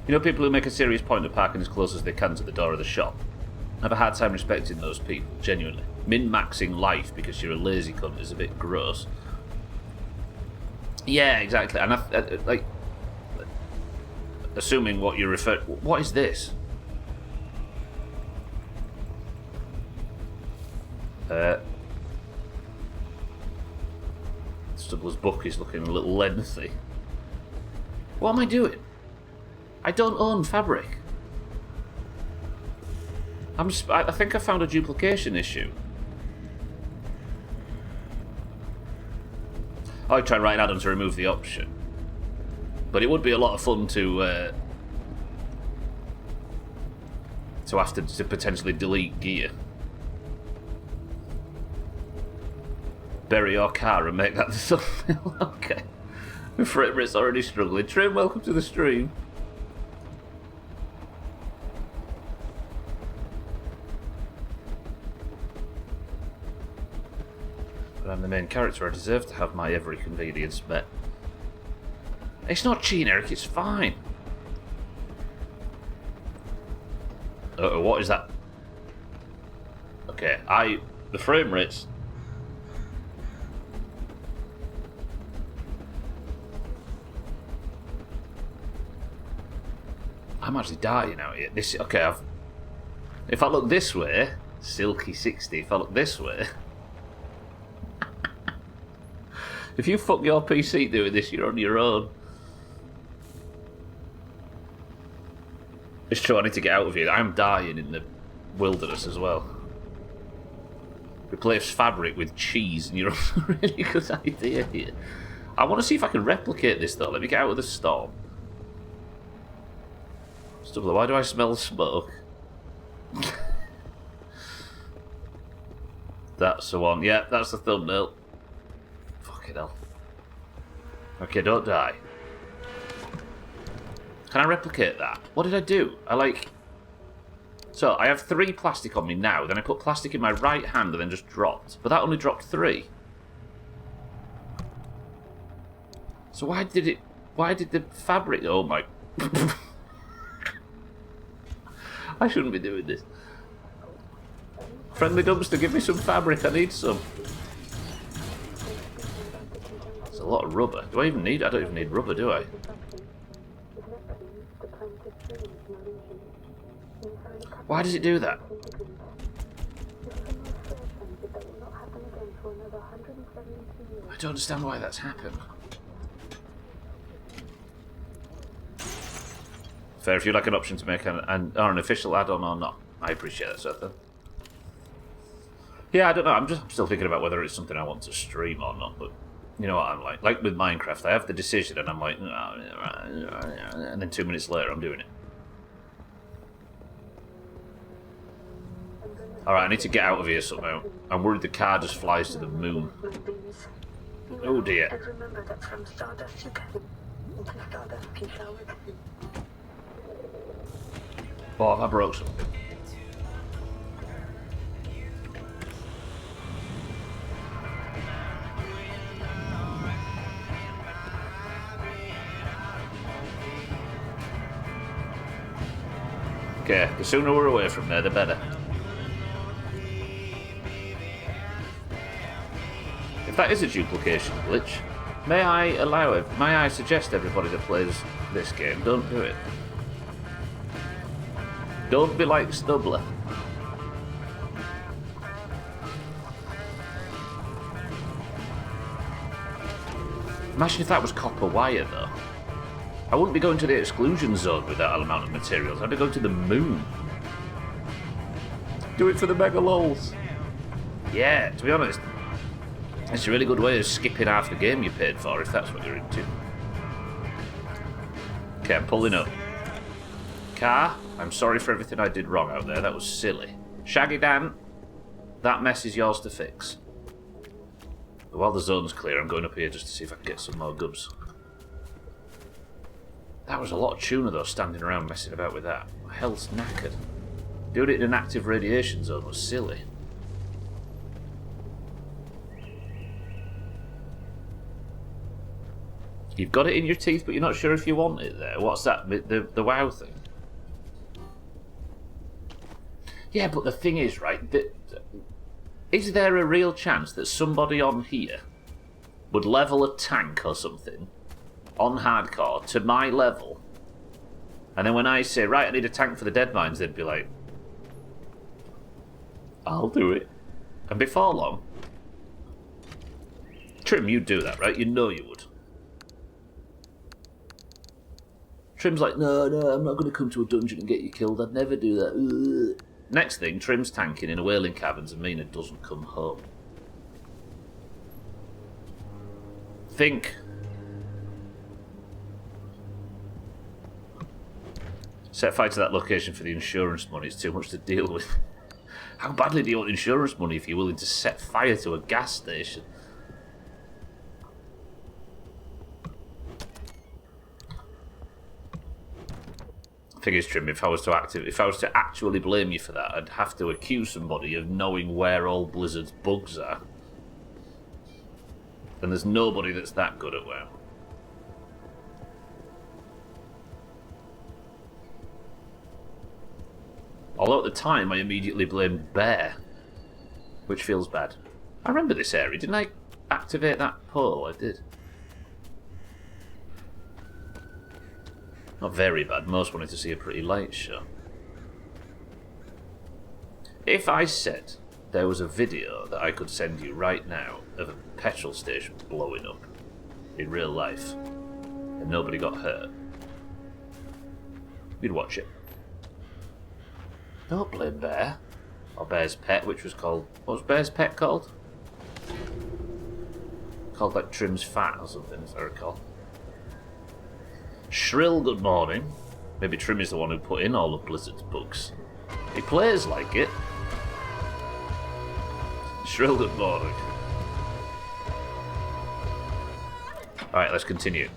You know, people who make a serious point of parking as close as they can to the door of the shop? I have a hard time respecting those people, genuinely. Min-maxing life because you're a lazy cunt is a bit gross. Yeah, exactly. And like... Assuming what you refer... What is this? Stubble's book is looking a little lengthy. What am I doing? I don't own fabric. I think I found a duplication issue. I'd try and write Adam to remove the option. But it would be a lot of fun to have to potentially delete gear. Bury your car and make that the thumbnail. Okay. My frame rate's already struggling. Trim, welcome to the stream. But I'm the main character. I deserve to have my every convenience met. It's not cheating, Eric. It's fine. Uh-oh, what is that? Okay, the frame rates. I'm actually dying out here. Okay, if I look this way, Silky 60. If I look this way, if you fuck your PC doing this, you're on your own. It's true, I need to get out of here. I'm dying in the wilderness as well. Replace fabric with cheese, and you're on a really good idea here. I want to see if I can replicate this, though. Let me get out of the storm. Stubbler, why do I smell smoke? That's the one. Yeah, that's the thumbnail. Fucking hell. Okay, don't die. Can I replicate that? What did I do? So, I have 3 plastic on me now, then I put plastic in my right hand and then just dropped. But that only dropped 3. So why did the fabric... Oh my... I shouldn't be doing this. Friendly dumpster, give me some fabric, I need some. It's a lot of rubber. Do I even need... I don't even need rubber, do I? Why does it do that? I don't understand why that's happened. Fair, if you like an option to make an official add-on or not. I appreciate that, sort of thing. Yeah, I don't know. I'm still thinking about whether it's something I want to stream or not. But you know what I'm like. Like with Minecraft, I have the decision, and I'm like, and then 2 minutes later, I'm doing it. All right, I need to get out of here somehow. I'm worried the car just flies to the moon. Oh dear. And remember that from Stardust you can share with me. Oh, I broke something. Okay, the sooner we're away from there, the better. If that is a duplication glitch, may I suggest everybody that plays this game, don't do it. Don't be like Stubbler. Imagine if that was copper wire, though. I wouldn't be going to the exclusion zone with that amount of materials. I'd be going to the moon. Do it for the mega lols. Yeah, to be honest, it's a really good way of skipping half the game you paid for, if that's what you're into. Okay, I'm pulling up. Car, I'm sorry for everything I did wrong out there. That was silly. Shaggy Dan, that mess is yours to fix. But while the zone's clear, I'm going up here just to see if I can get some more gubs. That was a lot of tuna, though, standing around messing about with that. My health's knackered. Doing it in an active radiation zone was silly. You've got it in your teeth, but you're not sure if you want it there. What's that? The WoW thing? Yeah, but the thing is, right, is there a real chance that somebody on here would level a tank or something on hardcore to my level, and then when I say, right, I need a tank for the dead mines, they'd be like, I'll do it. And before long, Trim, you'd do that, right? You know you would. Trim's like, no, I'm not going to come to a dungeon and get you killed. I'd never do that. Ugh. Next thing, Trim's tanking in a whaling caverns and Mina doesn't come home. Think. Set fire to that location for the insurance money. It's too much to deal with. How badly do you want insurance money if you're willing to set fire to a gas station? Thing is, Trim, if I was to actually blame you for that, I'd have to accuse somebody of knowing where all Blizzard's bugs are. And there's nobody that's that good at WoW. Although at the time I immediately blamed Bear, which feels bad. I remember this area. Didn't I activate that pole? I did. Not very bad. Most wanted to see a pretty light show. If I said there was a video that I could send you right now of a petrol station blowing up in real life and nobody got hurt, you'd watch it. Don't blame Bear. Or Bear's Pet, which was called... What was Bear's Pet called? Called like Trim's Fat or something, if I recall. Shrill, good morning. Maybe Trim is the one who put in all of Blizzard's bugs. He plays like it. Shrill, good morning. Alright, let's continue.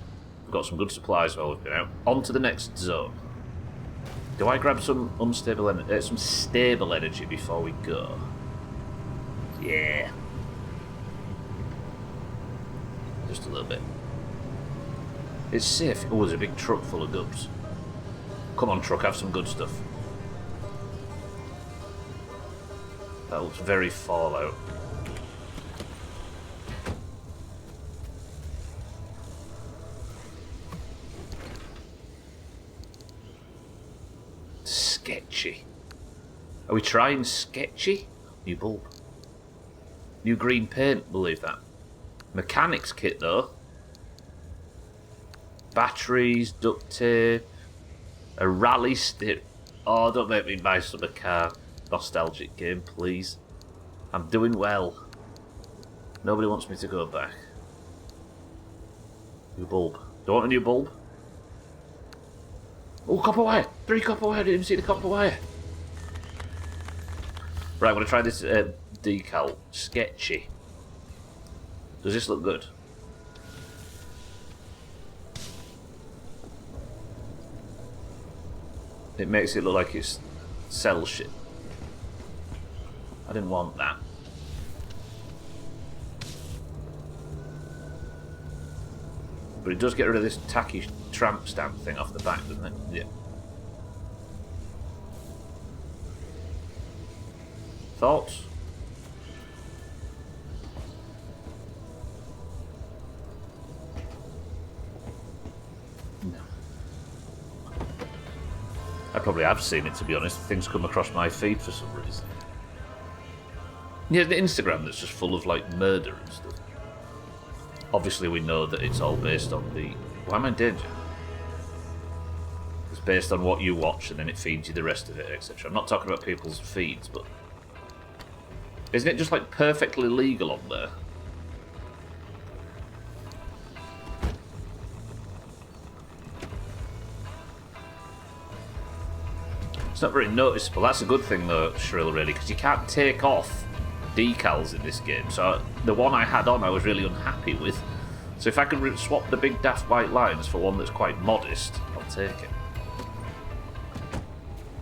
We've got some good supplies while we've been out. On to the next zone. Do I grab some some stable energy before we go? Yeah. Just a little bit. It's safe. Oh, there's a big truck full of goods. Come on, truck, have some good stuff. That looks very Fallout. Sketchy. Are we trying sketchy? New bulb. New green paint, believe that. Mechanics kit, though. Batteries, duct tape, a rally stick. Oh, don't make me buy some car nostalgic game, please. I'm doing well. Nobody wants me to go back. New bulb. Do you want a new bulb? Oh, copper wire! 3 copper wire! I didn't even see the copper wire. Right, I'm going to try this decal. Sketchy. Does this look good? It makes it look like it's cell shit. I didn't want that. But it does get rid of this tacky tramp stamp thing off the back, doesn't it? Yeah. Thoughts? No. I probably have seen it, to be honest. Things come across my feed for some reason. Yeah, the Instagram that's just full of, like, murder and stuff. Obviously, we know that it's all based on the... Why am I in danger? It's based on what you watch, and then it feeds you the rest of it, etc. I'm not talking about people's feeds, but... Isn't it just, like, perfectly legal on there? It's not very noticeable. That's a good thing, though, Shrill, really, because you can't take off decals in this game. So the one I had on I was really unhappy with. So if I can swap the big daft white lines for one that's quite modest, I'll take it.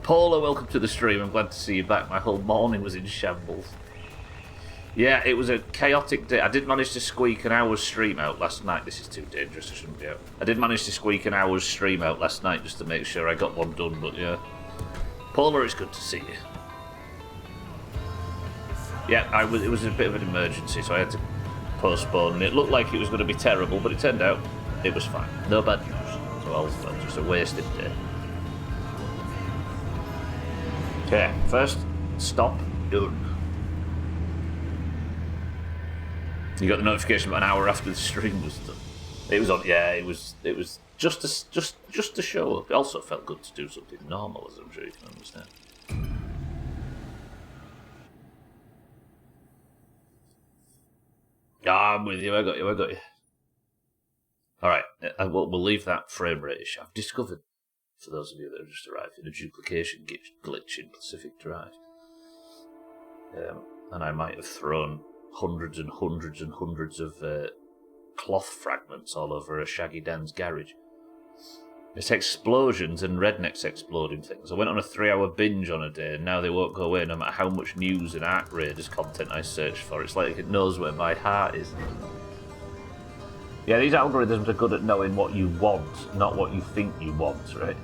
Paula, welcome to the stream. I'm glad to see you back. My whole morning was in shambles. Yeah, it was a chaotic day. I did manage to squeak an hour's stream out last night. This is too dangerous, I shouldn't be out. I did manage to squeak an hour's stream out last night just to make sure I got one done, but yeah. Paula, it's good to see you. Yeah, it was a bit of an emergency, so I had to postpone. And it looked like it was going to be terrible, but it turned out it was fine. No bad news. So all's well, just a wasted day. Okay, first stop, done. You got the notification about an hour after the stream was done. It was on. Yeah, it was just to show up. It also felt good to do something normal, as I'm sure you can understand. I'm with you. I got you. All right, we'll leave that frame rate issue. I've discovered, for those of you that have just arrived, a duplication glitch in Pacific Drive, and I might have thrown hundreds and hundreds and hundreds of cloth fragments all over a Shaggy Dan's garage. It's explosions and rednecks exploding things. I went on a 3-hour binge on a day, and now they won't go away no matter how much news and Ark Raiders content I search for. It's like it knows where my heart is. Yeah, these algorithms are good at knowing what you want, not what you think you want, right?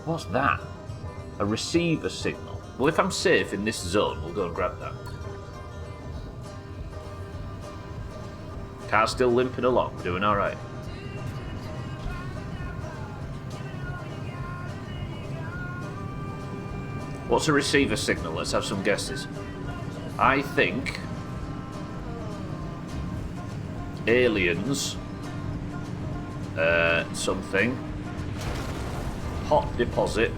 What's that? A receiver signal. Well, if I'm safe in this zone, we'll go and grab that. Car's still limping along. We're doing all right. What's a receiver signal? Let's have some guesses. I think aliens, something, hot deposit,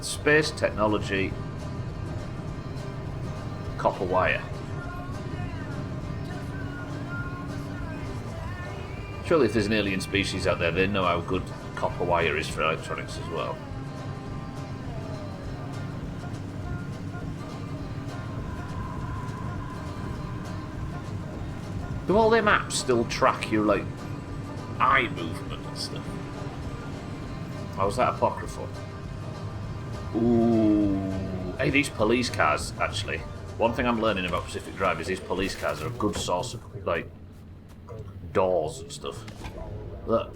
space technology, copper wire. Surely if there's an alien species out there, they know how good copper wire is for electronics as well. Do all their maps still track your, like, eye movement and stuff? How was that apocryphal? Ooh. Hey, these police cars, actually. One thing I'm learning about Pacific Drive is these police cars are a good source of, like, doors and stuff. Look.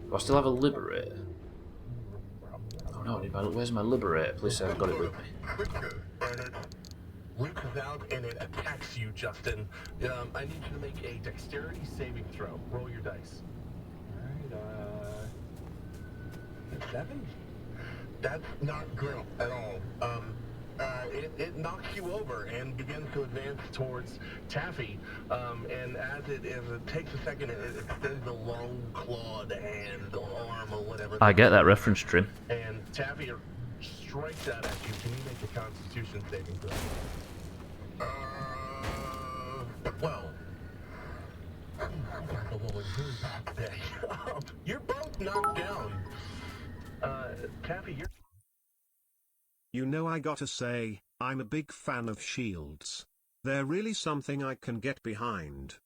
Do I still have a Liberator? Oh no, where's my Liberator? Please say I've got it with me. Reaches out and it attacks you, Justin. I need you to make a dexterity saving throw. Roll your dice. Alright, 7? That's not great at all. It knocks you over and begins to advance towards Taffy. And as it takes a second, it extends a long clawed hand or arm or whatever. I get that reference, Trim. And Taffy strike that at you, can you make a Constitution saving throw? Well, that's a little really bad today. You're both knocked down. Taffy, you're... You know, I gotta say, I'm a big fan of shields. They're really something I can get behind.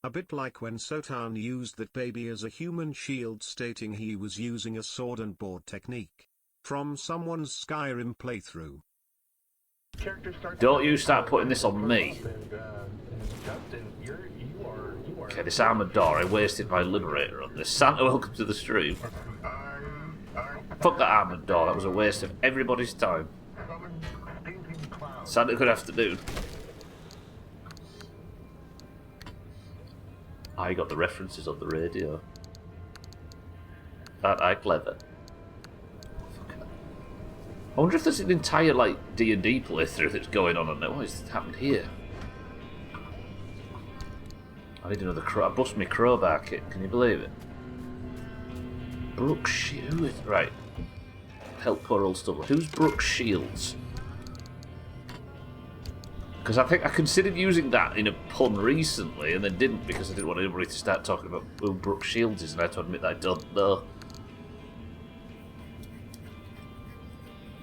A bit like when Sotan used that baby as a human shield, stating he was using a sword and board technique from someone's Skyrim playthrough. Don't you start putting this on me. Okay, this armoured door, I wasted my Liberator on this. Santa, welcome to the stream. Fuck that armoured door, that was a waste of everybody's time. Santa, good afternoon. I got the references on the radio. Aren't I clever? I wonder if there's an entire, like, D&D playthrough that's going on there. What has happened here? I need another I bust my crowbar kit, can you believe it? Brooke Shields. Right. Help poor old Stubble. Who's Brooke Shields? Because I think I considered using that in a pun recently and then didn't because I didn't want anybody to start talking about who Brooke Shields is, and I had to admit that I don't know.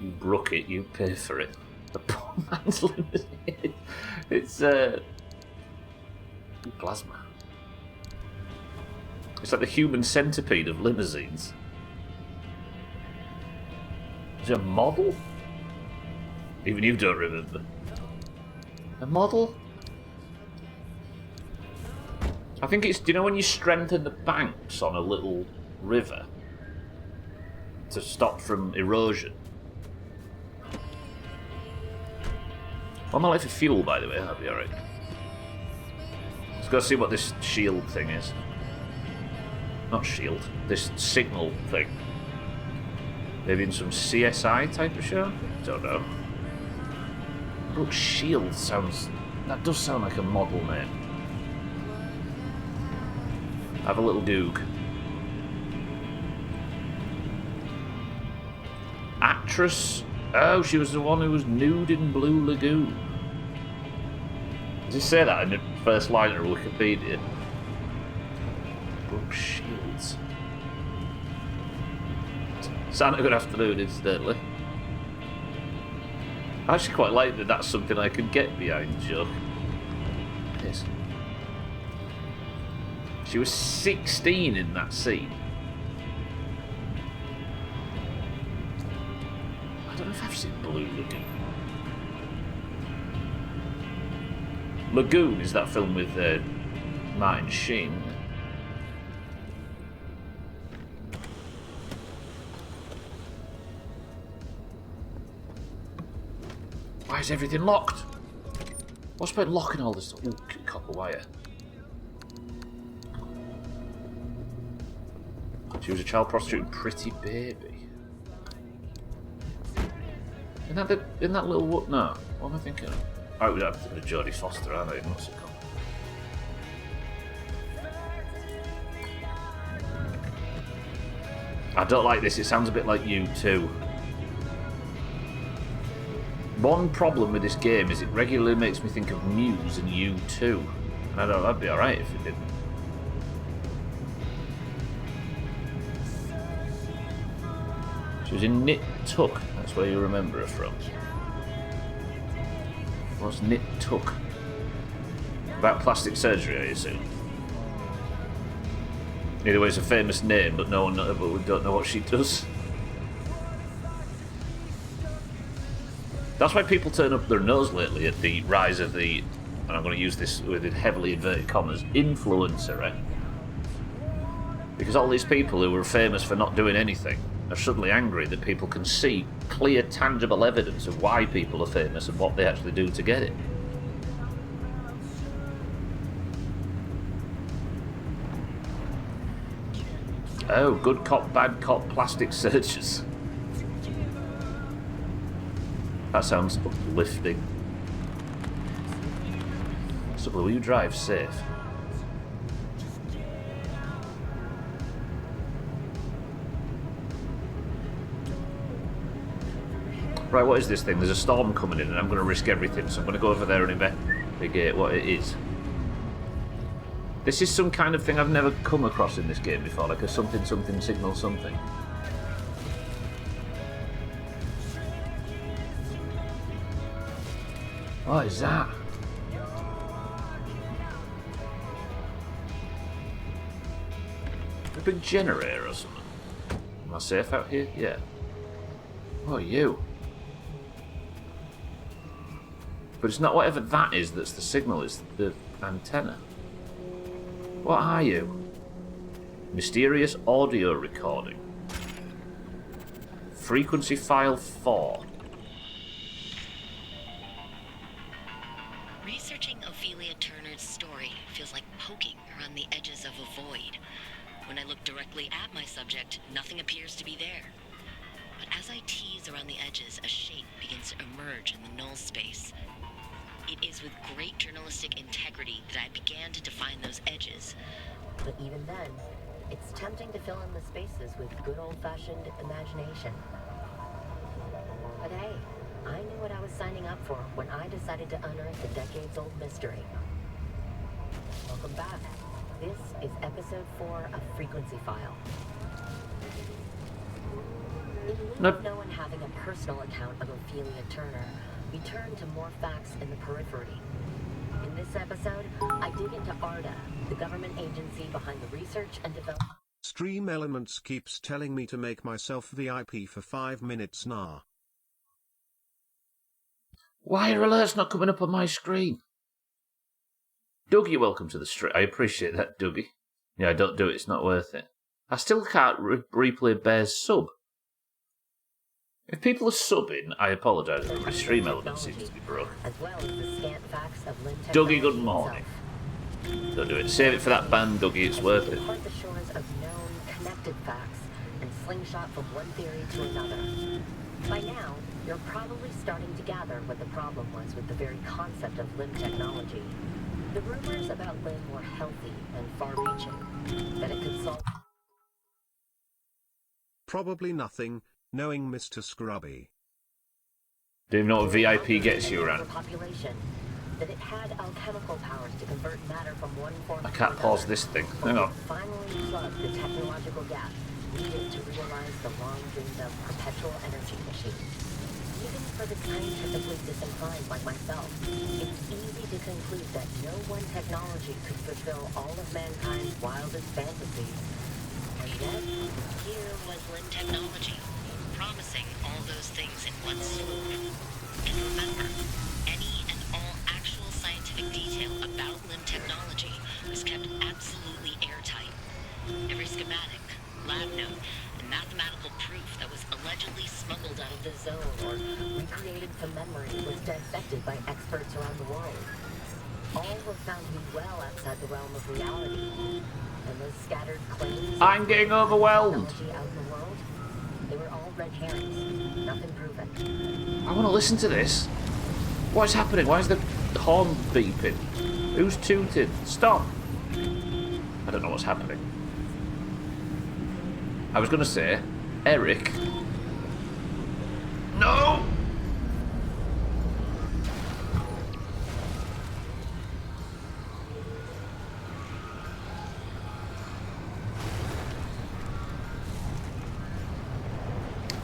You brook it, you pay for it. The poor man's limousine. It's plasma. It's like the human centipede of limousines. Is it a model? Even you don't remember. A model? I think it's, do you know when you strengthen the banks on a little river to stop from erosion? Well, I'm alive for fuel, by the way, that'll be alright. Let's go see what this shield thing is. Not shield, this signal thing. Maybe in some CSI type of show? Don't know. Brooke Shields sounds... That does sound like a model name. Have a little goog. Actress? Oh, she was the one who was nude in Blue Lagoon. Does it say that in the first line of Wikipedia? Brooke Shields. Santa, good afternoon, incidentally. I actually quite like that that's something I could get behind, Joe. Yes. She was 16 in that scene. I don't know if I've seen Blue Lagoon. Lagoon is that film with Martin Sheen. Why is everything locked? What's about locking all this stuff? Ooh, copper wire. She was a child prostitute, Pretty Baby. Isn't that little what? No. What am I thinking of? Oh, we're thinking of Jodie Foster, aren't I? What's it called? I don't like this. It sounds a bit like U2. One problem with this game is it regularly makes me think of Muse and U2. And I don't know, that'd be alright if it didn't. She was in Knit Tuck, that's where you remember her from. What's Knit Tuck? About plastic surgery, I assume. Either way, it's a famous name, but no one knows, but we don't know what she does. That's why people turn up their nose lately at the rise of the, and I'm going to use this with heavily inverted commas, influencer, right? Because all these people who were famous for not doing anything are suddenly angry that people can see clear, tangible evidence of why people are famous and what they actually do to get it. Oh, good cop, bad cop, plastic surgeons. That sounds uplifting. So, will you drive safe? Right, what is this thing? There's a storm coming in and I'm going to risk everything, so I'm going to go over there and investigate what it is. This is some kind of thing I've never come across in this game before, like a something signal something. What is that? A big generator or something. Am I safe out here? Yeah. What are you? But it's not whatever that is that's the signal, it's the antenna. What are you? Mysterious audio recording. Frequency file 4. Researching Ophelia Turner's story feels like poking around the edges of a void. When I look directly at my subject, nothing appears to be there. But as I tease around the edges, a shape begins to emerge in the null space. It is with great journalistic integrity that I began to define those edges. But even then, it's tempting to fill in the spaces with good old-fashioned imagination. But hey, I knew what I was signing up for when I decided to unearth the decades-old mystery. Welcome back. This is episode 4 of Frequency File. In lieu of no one having a personal account of Ophelia Turner, we turn to more facts in the periphery. In this episode, I dig into ARDA, the government agency behind the research and development. Stream Elements keeps telling me to make myself VIP for 5 minutes now. Why are alerts not coming up on my screen? Dougie, welcome to the stream. I appreciate that, Dougie. Yeah, don't do it, it's not worth it. I still can't replay Bear's sub. If people are subbing, I apologise, everybody. Stream Element seems to be broke. As well as the scant facts of Lim Dougie, good technology morning. itself. Don't do it. Save it for that band, Dougie, it's worth it. Depart the shores of known, connected facts and slingshot from one theory to another. By now, you're probably starting to gather what the problem was with the very concept of limb technology. The rumors about limb were healthy and far-reaching, that it could solve... Probably nothing, knowing Mr. Scrubby. Do you know what VIP gets you around? Population, that it had alchemical powers to convert matter from one form I to can't pause another. this thing. Hang on. Finally plugged the technological gap needed to realize the long dreamed of perpetual energy machine. Even for the scientifically disinclined like myself, it's easy to conclude that no one technology could fulfill all of mankind's wildest fantasies. And yet, Here was Lim technology, promising all those things in one swoop. And remember, any and all actual scientific detail about Lim technology was kept absolutely airtight. Every schematic, lab note, and mathematical proof that was allegedly smuggled out of the zone or recreated from memory was dissected by experts around the world. All were found to be well outside the realm of reality. And those scattered claims I'm getting overwhelmed. technology out in the world, they were all red herrings, nothing proven. I want to listen to this. What is happening? Why is the horn beeping? Who's tooted? Stop! I don't know what's happening. I was going to say, Eric. No!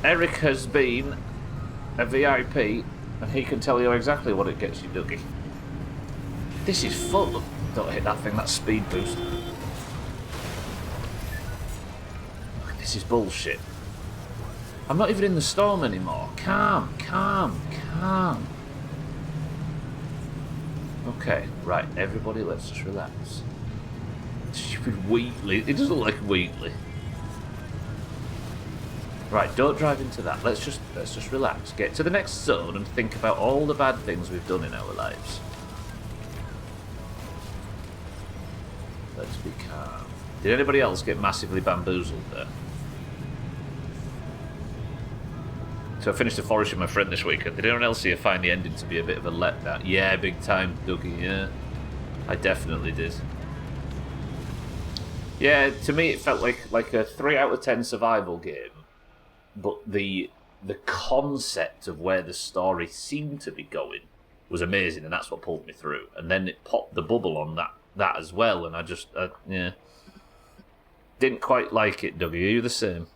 Eric has been a VIP, and he can tell you exactly what it gets you, Dougie. This is fun. Don't hit that thing, that's speed boost. This is bullshit. I'm not even in the storm anymore. Calm, calm, calm. Okay, right, everybody, let's just relax. Stupid Wheatley. It doesn't look like Wheatley. Right, don't drive into that. Let's just relax. Get to the next zone and think about all the bad things we've done in our lives. Let's be calm. Did anybody else get massively bamboozled there? So I finished the forest with my friend this weekend. Did anyone else here find the ending to be a bit of a letdown? Yeah, big time, Dougie, yeah. I definitely did. Yeah, to me it felt like a 3 out of 10 survival game. But the the concept of where the story seemed to be going was amazing, and that's what pulled me through. And then it popped the bubble on that as well, and I just, yeah. Didn't quite like it, Dougie. Are you the same?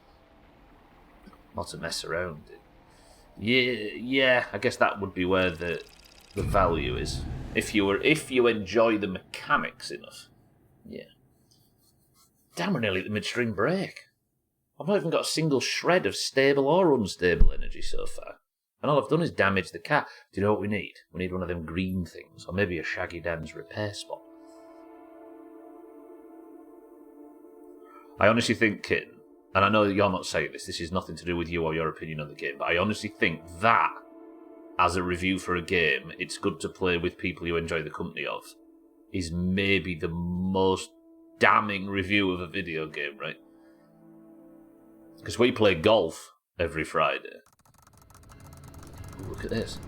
Not to mess around. Yeah, I guess that would be where the value is. If you enjoy the mechanics enough. Yeah. Damn, we're nearly at the midstream break. I've not even got a single shred of stable or unstable energy so far. And all I've done is damage the car. Do you know what we need? We need one of them green things, or maybe a Shaggy Dan's repair spot. I honestly think, Kitten, and I know that you're not saying this is nothing to do with you or your opinion on the game, but I honestly think that, as a review for a game, it's good to play with people you enjoy the company of, is maybe the most damning review of a video game, right? Because we play golf every Friday. Ooh, look at this.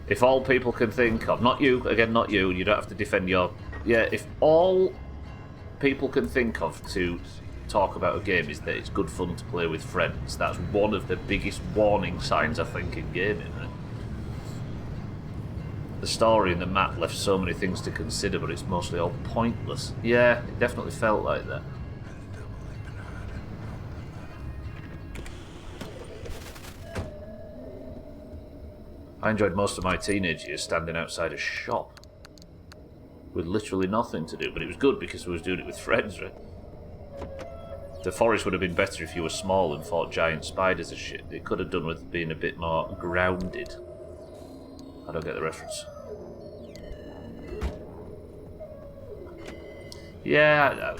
If all people can think of, not you, again, not you, you don't have to defend your... Yeah, if all people can think of to talk about a game is that it's good fun to play with friends, that's one of the biggest warning signs, I think, in gaming. Right? The story and the map left so many things to consider, but it's mostly all pointless. Yeah, it definitely felt like that. I enjoyed most of my teenage years standing outside a shop with literally nothing to do, but it was good because I was doing it with friends, right? The forest would have been better if you were small and fought giant spiders and shit. It could have done with being a bit more grounded. I don't get the reference. Yeah,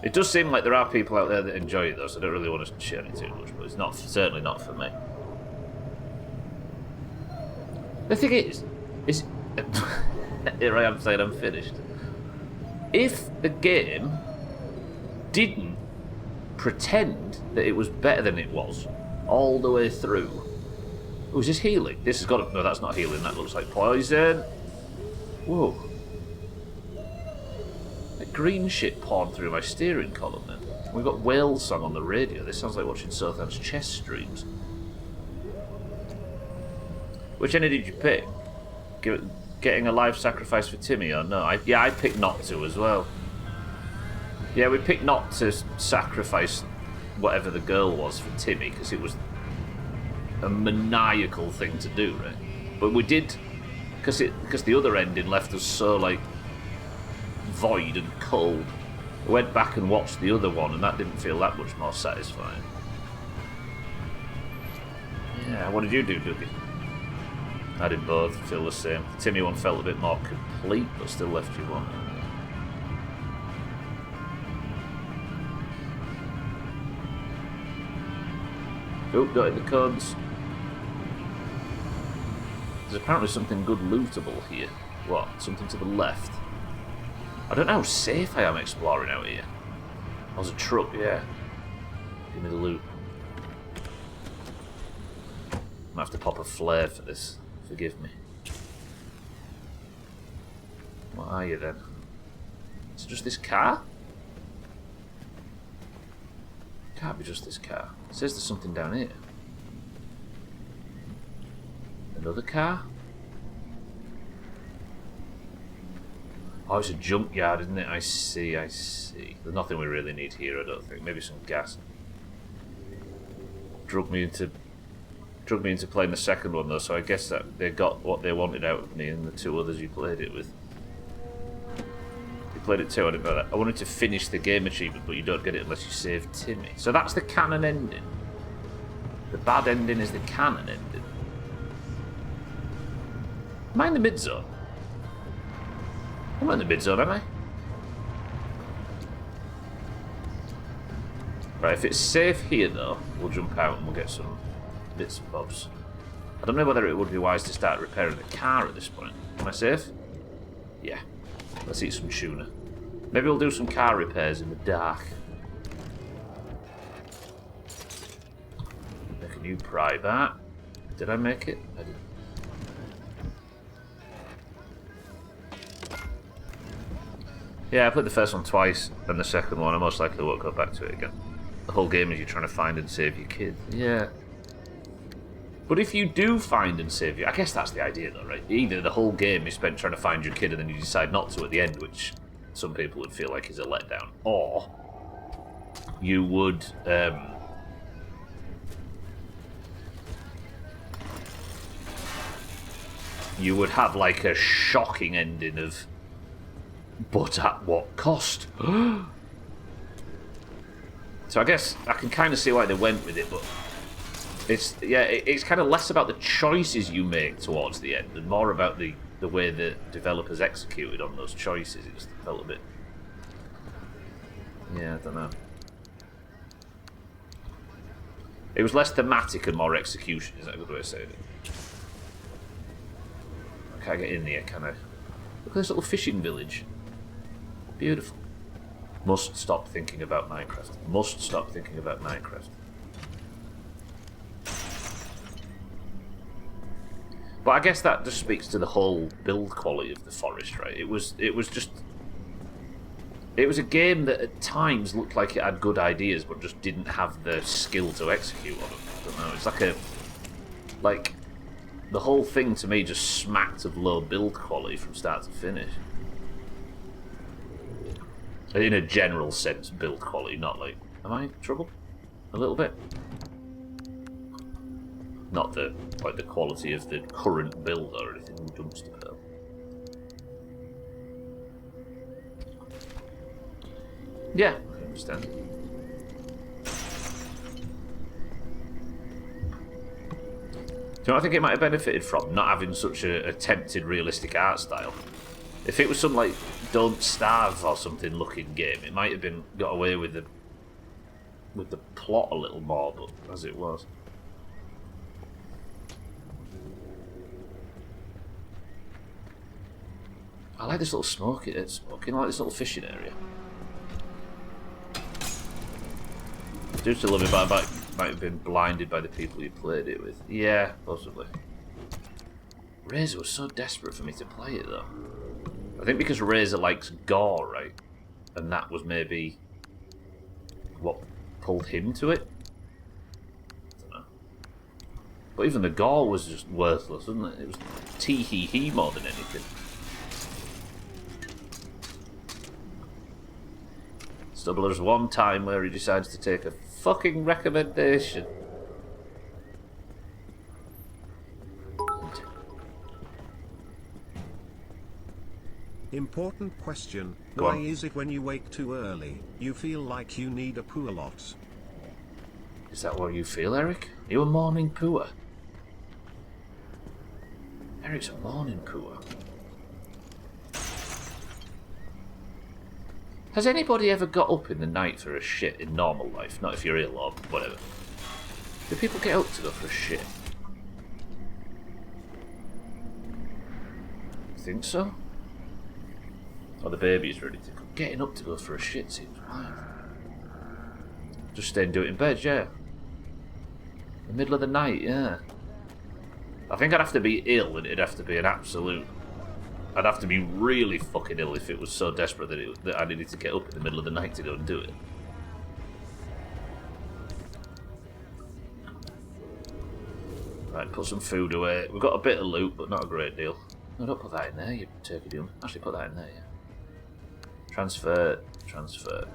it does seem like there are people out there that enjoy it though, so I don't really want to share it too much, but it's not, certainly not for me. The thing is here I am saying I'm finished. If the game didn't pretend that it was better than it was all the way through... Oh, is this healing? This has got to... No, that's not healing. That looks like poison. Whoa. That green shit poured through my steering column then. We've got Whale Song on the radio. This sounds like watching Sothan's chess streams. Which ending did you pick? Getting a live sacrifice for Timmy or no? I picked not to as well. Yeah, we picked not to sacrifice whatever the girl was for Timmy because it was a maniacal thing to do, right? But we did, because the other ending left us so like void and cold. We went back and watched the other one, and that didn't feel that much more satisfying. Yeah, what did you do, Dougie? I did both, feel the same. The Timmy one felt a bit more complete, but still left you wanting. Oh, got in the codes. There's apparently something good lootable here. What? Something to the left? I don't know how safe I am exploring out here. There's a truck, yeah. Give me the loot. I'm gonna have to pop a flare for this. Forgive me. What are you then? Is it just this car? Can't be just this car. It says there's something down here. Another car? Oh, it's a junkyard, isn't it? I see, I see. There's nothing we really need here, I don't think. Maybe some gas. Drug me into playing the second one though, so I guess that they got what they wanted out of me and the two others you played it with. You played it too, I didn't know that. I wanted to finish the game achievement, but you don't get it unless you save Timmy. So that's the canon ending. The bad ending is the canon ending. Am I in the mid-zone? I'm not in the mid-zone, am I? Right, if it's safe here though, we'll jump out and we'll get some bits and bobs. I don't know whether it would be wise to start repairing the car at this point. Am I safe? Yeah. Let's eat some tuna. Maybe we'll do some car repairs in the dark. Make a new pry bar. Did I make it? I didn't. Yeah, I played the first one twice, and the second one I most likely won't go back to it again. The whole game is you're trying to find and save your kid. Yeah. But if you do find and save I guess that's the idea though, right? Either the whole game is spent trying to find your kid and then you decide not to at the end, which some people would feel like is a letdown. Or you would have like a shocking ending of, but at what cost? So I guess I can kind of see why they went with it, but it's kind of less about the choices you make towards the end and more about the way that developers executed on those choices. It just felt a bit, yeah, I don't know. It was less thematic and more execution. Is that a good way of saying it? I can't get in here, can I? Look at this little fishing village. Beautiful. Must stop thinking about Minecraft. Must stop thinking about Minecraft. But I guess that just speaks to the whole build quality of the forest, right? It was a game that at times looked like it had good ideas, but just didn't have the skill to execute on them. I don't know. It's like the whole thing to me just smacked of low build quality from start to finish. In a general sense, build quality, not like, am I in trouble? A little bit. Not the quality of the current build or anything dumpster pearl. Yeah, I understand. Do you know what I think it might have benefited from? Not having such a attempted realistic art style. If it was some like Don't Starve or something looking game, it might have been got away with the plot a little more, but as it was. I like this little smoking, I like this little fishing area. I do still love it, but I might have been blinded by the people you played it with. Yeah, possibly. Razor was so desperate for me to play it, though. I think because Razor likes gore, right? And that was maybe what pulled him to it? I don't know. But even the gore was just worthless, wasn't it? It was tee-hee-hee more than anything. Stubbler's one time where he decides to take a fucking recommendation. Important question. Go Why on. is it when you wake too early, you feel like you need a poo a lot? Is that what you feel, Eric? Are you a morning pooer? Eric's a morning pooer. Has anybody ever got up in the night for a shit in normal life? Not if you're ill or whatever. Do people get up to go for a shit? Think so? Or the baby's ready to go. Getting up to go for a shit seems wild. Just stay and do it in bed, yeah. In the middle of the night, yeah. I think I'd have to be ill and it'd have to be an absolute... I'd have to be really fucking ill if it was so desperate that I needed to get up in the middle of the night to go and do it. Right, put some food away. We've got a bit of loot, but not a great deal. No, don't put that in there, you turkey doom. Actually, put that in there, yeah. Transfer, transfer.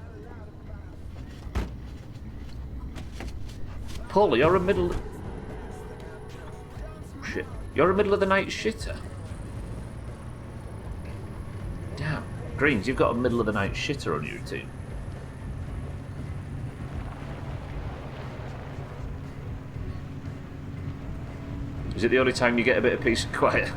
Paula, you're a middle... Shit. You're a middle of the night shitter. Damn. Greens, you've got a middle of the night shitter on your routine. Is it the only time you get a bit of peace and quiet?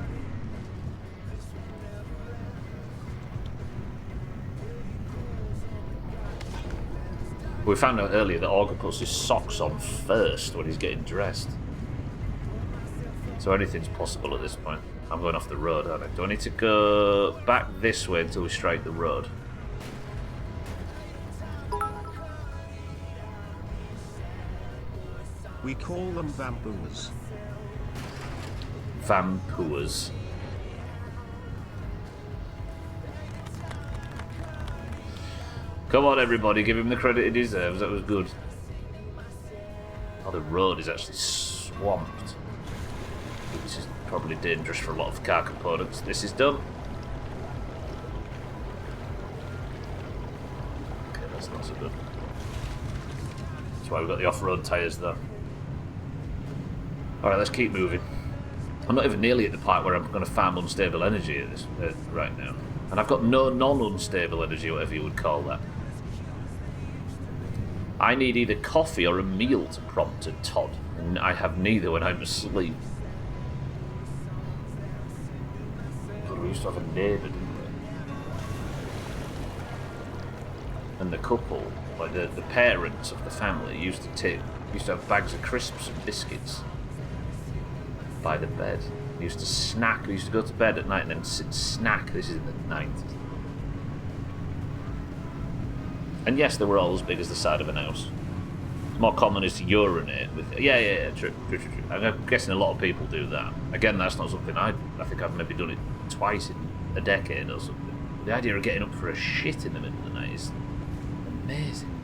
We found out earlier that Augur puts his socks on first when he's getting dressed. So anything's possible at this point. I'm going off the road, aren't I? Do I need to go back this way until we strike the road? We call them vampires. Vampires. Come on, everybody, give him the credit he deserves. That was good. Oh, the road is actually swamped. This is probably dangerous for a lot of car components. This is done. Okay, that's not so good. That's why we've got the off-road tyres though. Alright, let's keep moving. I'm not even nearly at the point where I'm going to farm unstable energy at this right now. And I've got no non-unstable energy, whatever you would call that. I need either coffee or a meal to prompt a Todd, and I have neither when I'm asleep. We used to have a neighbour, didn't we? And the couple, like the parents of the family, used to have bags of crisps and biscuits by the bed. We used to snack. We used to go to bed at night and then snack. This is in the 90s. And yes, they were all as big as the side of an house. It's more common is to urinate with. Yeah, true. I'm guessing a lot of people do that. Again, that's not something I think I've maybe done it twice in a decade or something. The idea of getting up for a shit in the middle of the night is amazing.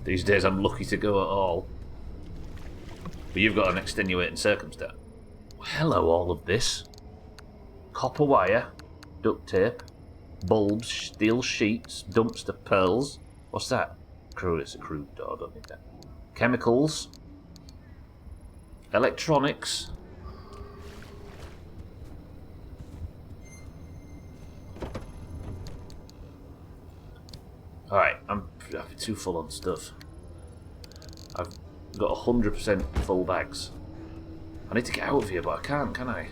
These days I'm lucky to go at all. But you've got an extenuating circumstance. Hello, all of this. Copper wire, duct tape, bulbs, steel sheets, dumpster pearls. What's that? It's a crude door, I don't need that. Chemicals. Electronics. Alright, I'm too full on stuff. I've got 100% full bags. I need to get out of here, but I can't, can I?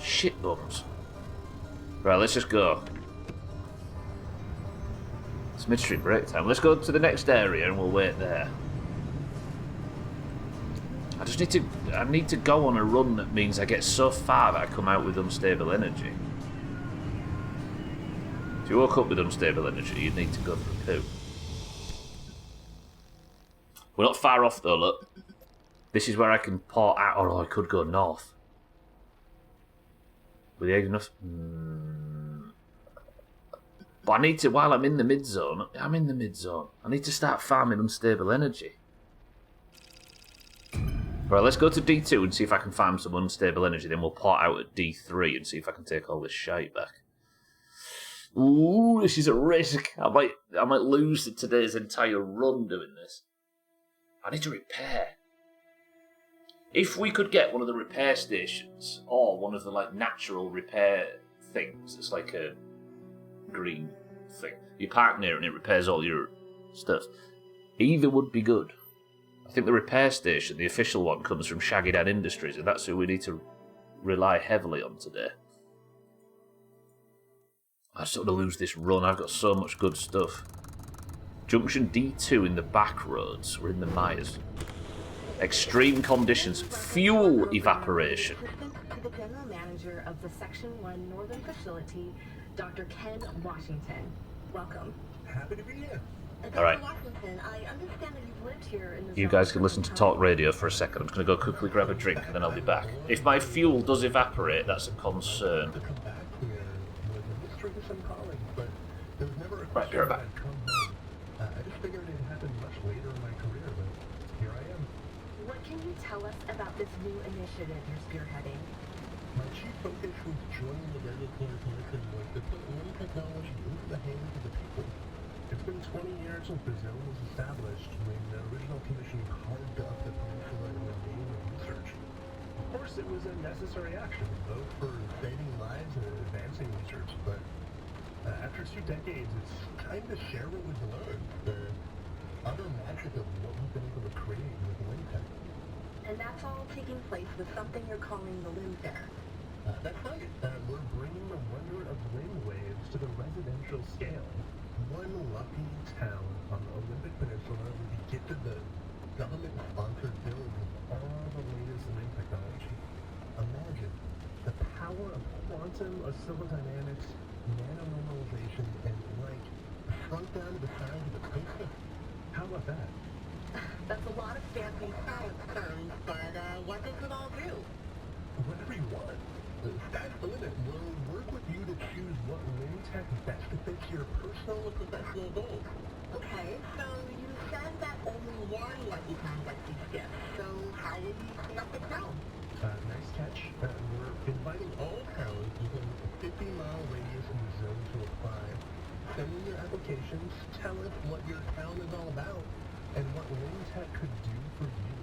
Shit bums. Right, let's just go. It's midstream break time. Let's go to the next area and we'll wait there. I need to go on a run that means I get so far that I come out with unstable energy. If you woke up with unstable energy, you'd need to go for a poo. We're not far off though, look. This is where I can port out, or I could go north. With the egg enough? But I need to, while I'm in the mid-zone, I need to start farming unstable energy. Right, let's go to D2 and see if I can farm some unstable energy, then we'll port out at D3 and see if I can take all this shite back. Ooh, this is a risk. I might lose today's entire run doing this. I need to repair. If we could get one of the repair stations, or one of the natural repair things, it's like a green thing. You park near it and it repairs all your stuff. Either would be good. I think the repair station, the official one, comes from Shaggy Dad Industries, and that's who we need to rely heavily on today. I just don't want to lose this run. I've got so much good stuff. Junction D2 in the back roads. We're in the mires. Extreme conditions. Fuel evaporation. Assistant to the General Manager of the Section 1 Northern Facility, Dr. Ken Washington. Welcome. Happy to be here. All right. Washington, I understand that you've lived here in the You guys can listen to talk radio for a second. I'm just going to go quickly grab a drink and then I'll be back. If my fuel does evaporate, that's a concern. To come back here was a mystery to some colleagues, but there was never a Right, be right back. I'd come home. I just figured it happened much later in my career, but here I am. What can you tell us about this new initiative you're spearheading? My chief focus was joining the regulatory commission was to put new technology into the hands of the people. It's been 20 years since the zone was established when the original commission carved up the peninsula in the name of research. Of course, it was a necessary action, both for saving lives and advancing research, but after 2 decades, it's time to share what we've learned, the other magic of what we've been able to create with LimTech. And that's all taking place with something you're calling the Lim Fair. That's right. We're bringing the wonder of wind waves to the residential scale. One lucky town on the Olympic Peninsula will be gifted the government-sponsored build with all the latest wind technology. Imagine the power of quantum oscillatory dynamics, nanonormalization, and light shrunk down to the size of a toaster. How about that? That's a lot of fancy Science terms, but what does it all do? Whatever you want. The sky's the limit. We'll work with you to best to fit your personal and professional goals. Okay, so you said that only one lucky town gets these gifts. So how will you clean up the crowd? Nice catch. We're inviting all towns within a 50-mile radius in the zone to apply. Send in your applications, tell us what your town is all about, and what LimTech could do for you.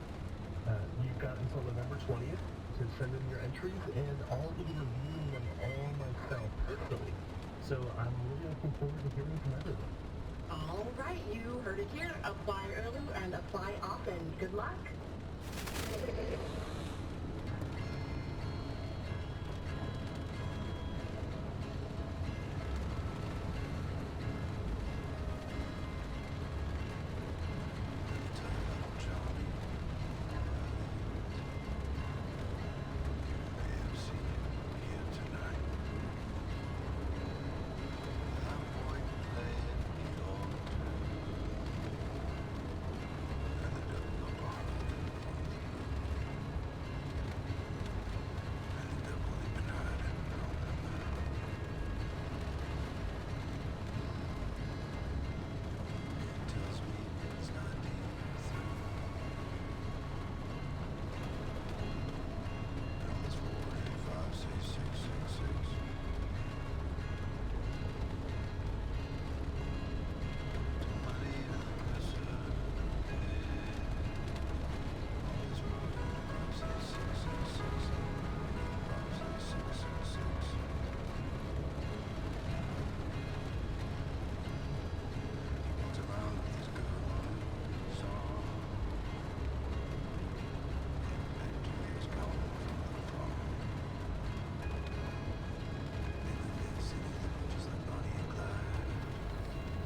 You've got until November 20th to send in your entries, and I'll be reviewing them all myself personally. So I'm really looking forward to hearing from everyone. All right, you heard it here. Apply early and apply often. Good luck.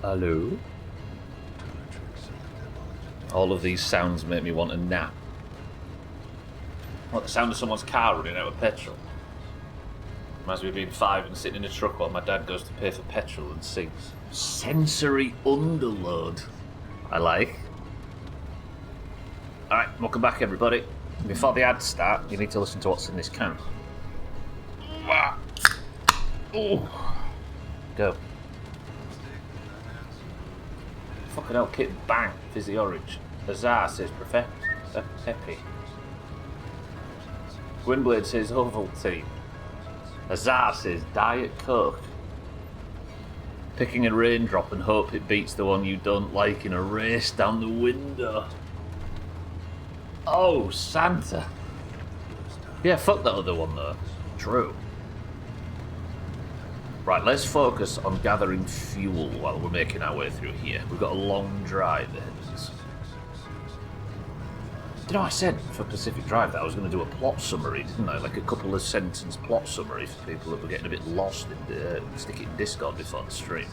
Hello? All of these sounds make me want a nap. What, the sound of someone's car running out of petrol? Reminds me of being 5 and sitting in a truck while my dad goes to pay for petrol and sings. Sensory underload. I like. Alright, welcome back everybody. Before the ads start, you need to listen to what's in this can. Ooh. Go. Fucking hell, kit bang, fizzy orange. Azar says Pepe. Gwynblade says Ovaltine. Azar says Diet Coke. Picking a raindrop and hope it beats the one you don't like in a race down the window. Oh, Santa. Yeah, fuck that other one though. True. Right, let's focus on gathering fuel while we're making our way through here. We've got a long drive ahead of us. You know, I said for Pacific Drive that I was going to do a plot summary, didn't I? Like a couple of sentence plot summary for people that were getting a bit lost and stick it in Discord before the stream.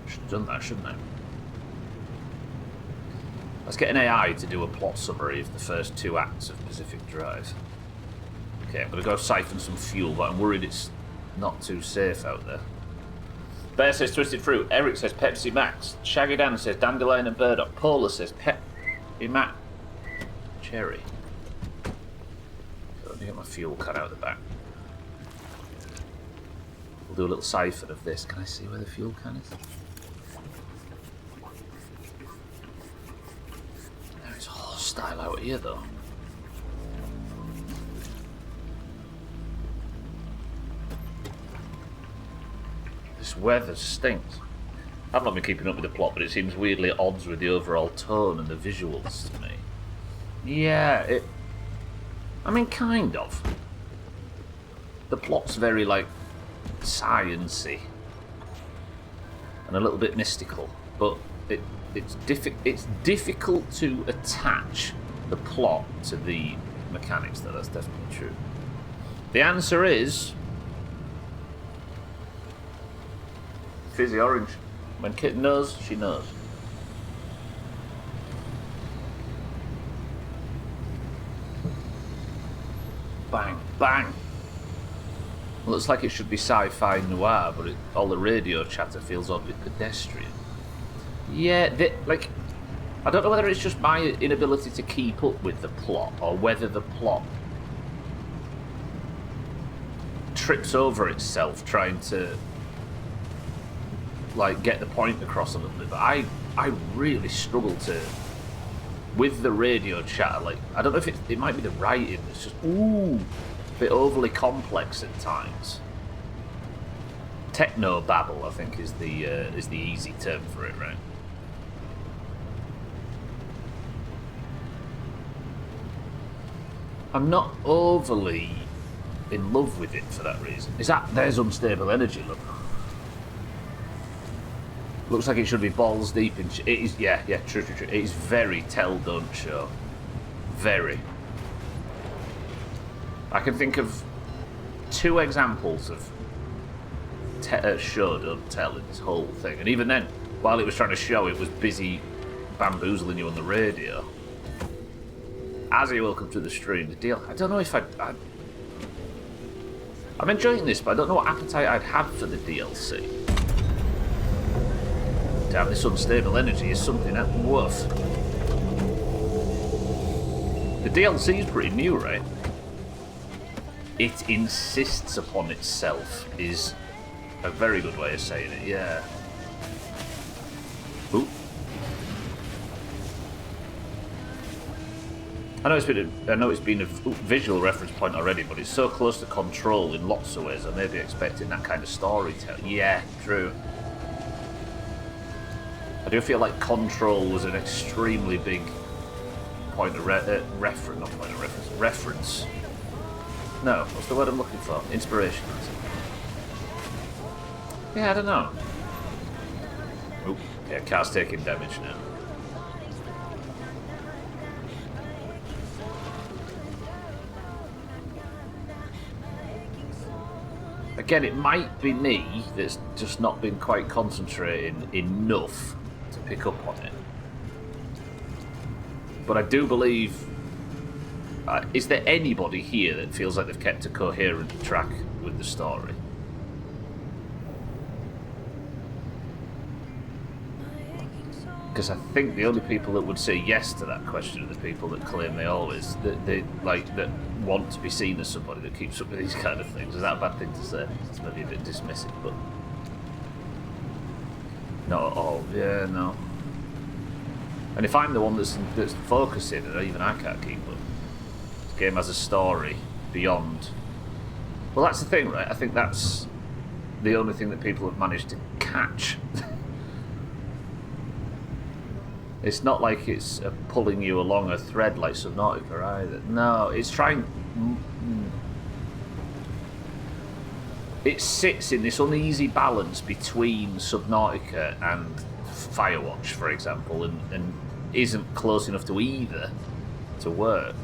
Should have done that, shouldn't I? Let's get an AI to do a plot summary of the first 2 acts of Pacific Drive. Okay, I'm going to go siphon some fuel, but I'm worried it's not too safe out there. Bear says Twisted Fruit. Eric says Pepsi Max. Shaggy Dan says Dandelion and Burdock. Paula says Pepsi Max. Cherry. So let me get my fuel can out the back. We'll do a little siphon of this. Can I see where the fuel can is? There is hostile out here though. This weather stinks. I've not been keeping up with the plot, but it seems weirdly at odds with the overall tone and the visuals to me. Yeah, I mean, kind of. The plot's very, like, science-y. And a little bit mystical. But it's difficult to attach the plot to the mechanics, though. That's definitely true. The answer is... fizzy orange. When Kit knows, she knows. Bang, bang. Looks like it should be sci-fi noir, but all the radio chatter feels oddly pedestrian. Yeah, I don't know whether it's just my inability to keep up with the plot, or whether the plot trips over itself trying to like get the point across a little bit. But I really struggle to with the radio chatter. Like I don't know if it might be the writing. It's just a bit overly complex at times. Techno babble, I think, is the easy term for it, right? I'm not overly in love with it for that reason. There's unstable energy, look. Looks like it should be balls deep in... It is, yeah, true. It is very tell, don't show. Very. I can think of 2 examples of show, don't tell in this whole thing. And even then, while it was trying to show, it was busy bamboozling you on the radio. Azzy, welcome to the stream. The deal... I don't know if I'm enjoying this, but I don't know what appetite I'd have for the DLC. Damn, this unstable energy is something else. Woof. The DLC is pretty new, right? It insists upon itself is a very good way of saying it, yeah. Ooh. I know it's been a visual reference point already, but it's so close to Control in lots of ways. I may be expecting that kind of storytelling. Yeah, true. I do feel like Control was an extremely big point of reference. Not point of reference. Reference. No, what's the word I'm looking for? Inspiration. Yeah, I don't know. Oop. Yeah, car's taking damage now. Again, it might be me that's just not been quite concentrating enough to pick up on it. But I do believe... is there anybody here that feels like they've kept a coherent track with the story? Because I think the only people that would say yes to that question are the people that claim they always that want to be seen as somebody that keeps up with these kind of things. Is that a bad thing to say? It's maybe a bit dismissive, but not at all. Yeah, no. And if I'm the one that's focusing, and even I can't keep up, the game has a story beyond. Well, that's the thing, right? I think that's the only thing that people have managed to catch. It's not like it's pulling you along a thread like Subnautica either. No, it's trying... It sits in this uneasy balance between Subnautica and Firewatch, for example, and isn't close enough to either to work.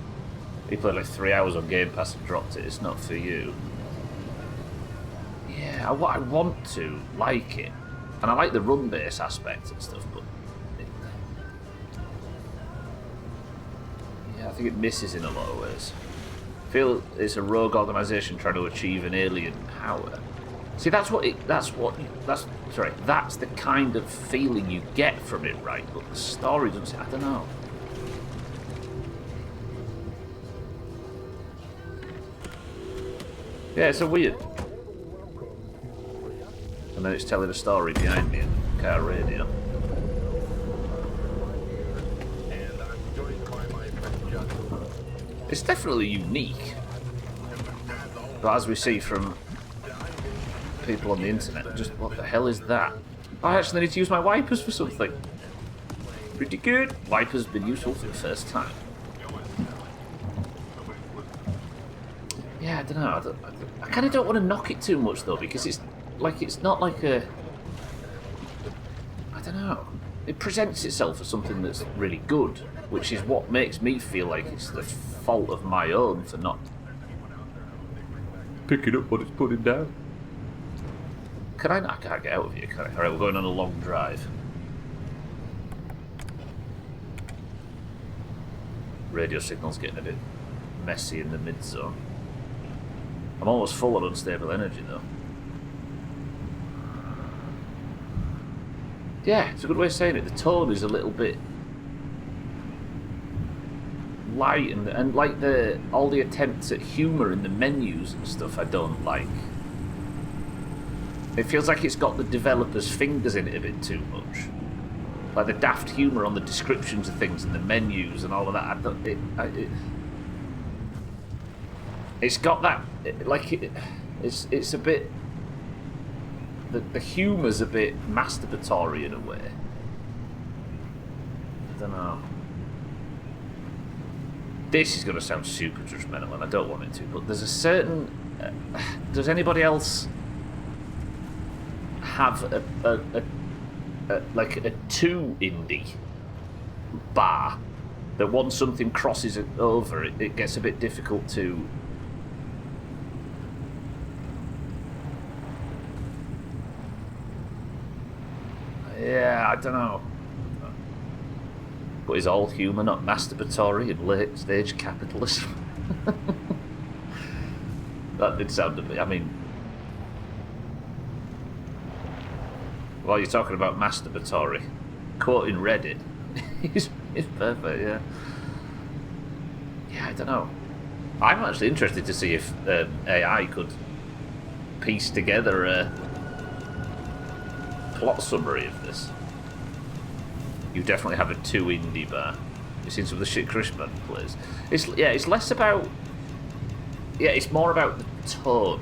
You played like 3 hours on Game Pass and dropped it. It's not for you. Yeah, I want to like it. And I like the run-based aspect and stuff, but... I think it misses in a lot of ways. I feel it's a rogue organisation trying to achieve an alien power. See, that's the kind of feeling you get from it, right? But the story doesn't. I don't know. Yeah, it's a weird. And then it's telling a story behind me in the car radio. It's definitely unique, but as we see from people on the internet, just what the hell is that? I actually need to use my wipers for something. Pretty good. Wipers been useful for the first time. Yeah, I don't know. I kind of don't want to knock it too much though, because it's not like a. I don't know. It presents itself as something that's really good, which is what makes me feel like it's the fault of my own for not picking up what it's putting down. I can't get out of here, can I? Alright, we're going on a long drive. Radio signal's getting a bit messy in the mid-zone. I'm almost full of unstable energy though. Yeah, it's a good way of saying it. The tone is a little bit light and like all the attempts at humour in the menus and stuff I don't like. It feels like it's got the developers' fingers in it a bit too much. Like the daft humour on the descriptions of things and the menus and all of that. It's got that it's a bit. The humour's a bit masturbatory in a way. I don't know. This is going to sound super judgmental, and I don't want it to, but there's a certain... does anybody else have a 2 indie bar that once something crosses it over, it gets a bit difficult to... Yeah, I don't know. But is all humour not masturbatory in late-stage capitalism? That did sound a bit... I mean... While you're talking about masturbatory, quoting Reddit, it's perfect, yeah. Yeah, I don't know. I'm actually interested to see if AI could piece together a plot summary of this. You definitely have a 2 indie bar. You've seen some of the shit Chrisman plays. It's less about... Yeah, it's more about the tone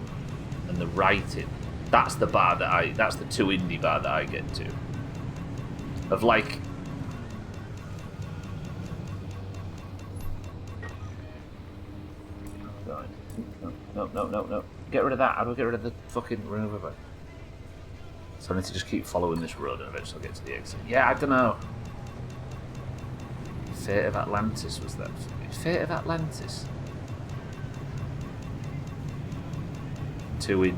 and the writing. That's the bar that that's the 2 indie bar that I get to. Of like... No. Get rid of that. How do I get rid of the fucking remover bar? So I need to just keep following this road and eventually I'll get to the exit. Yeah, I don't know. Fate of Atlantis was that. Fate of Atlantis. 2 in.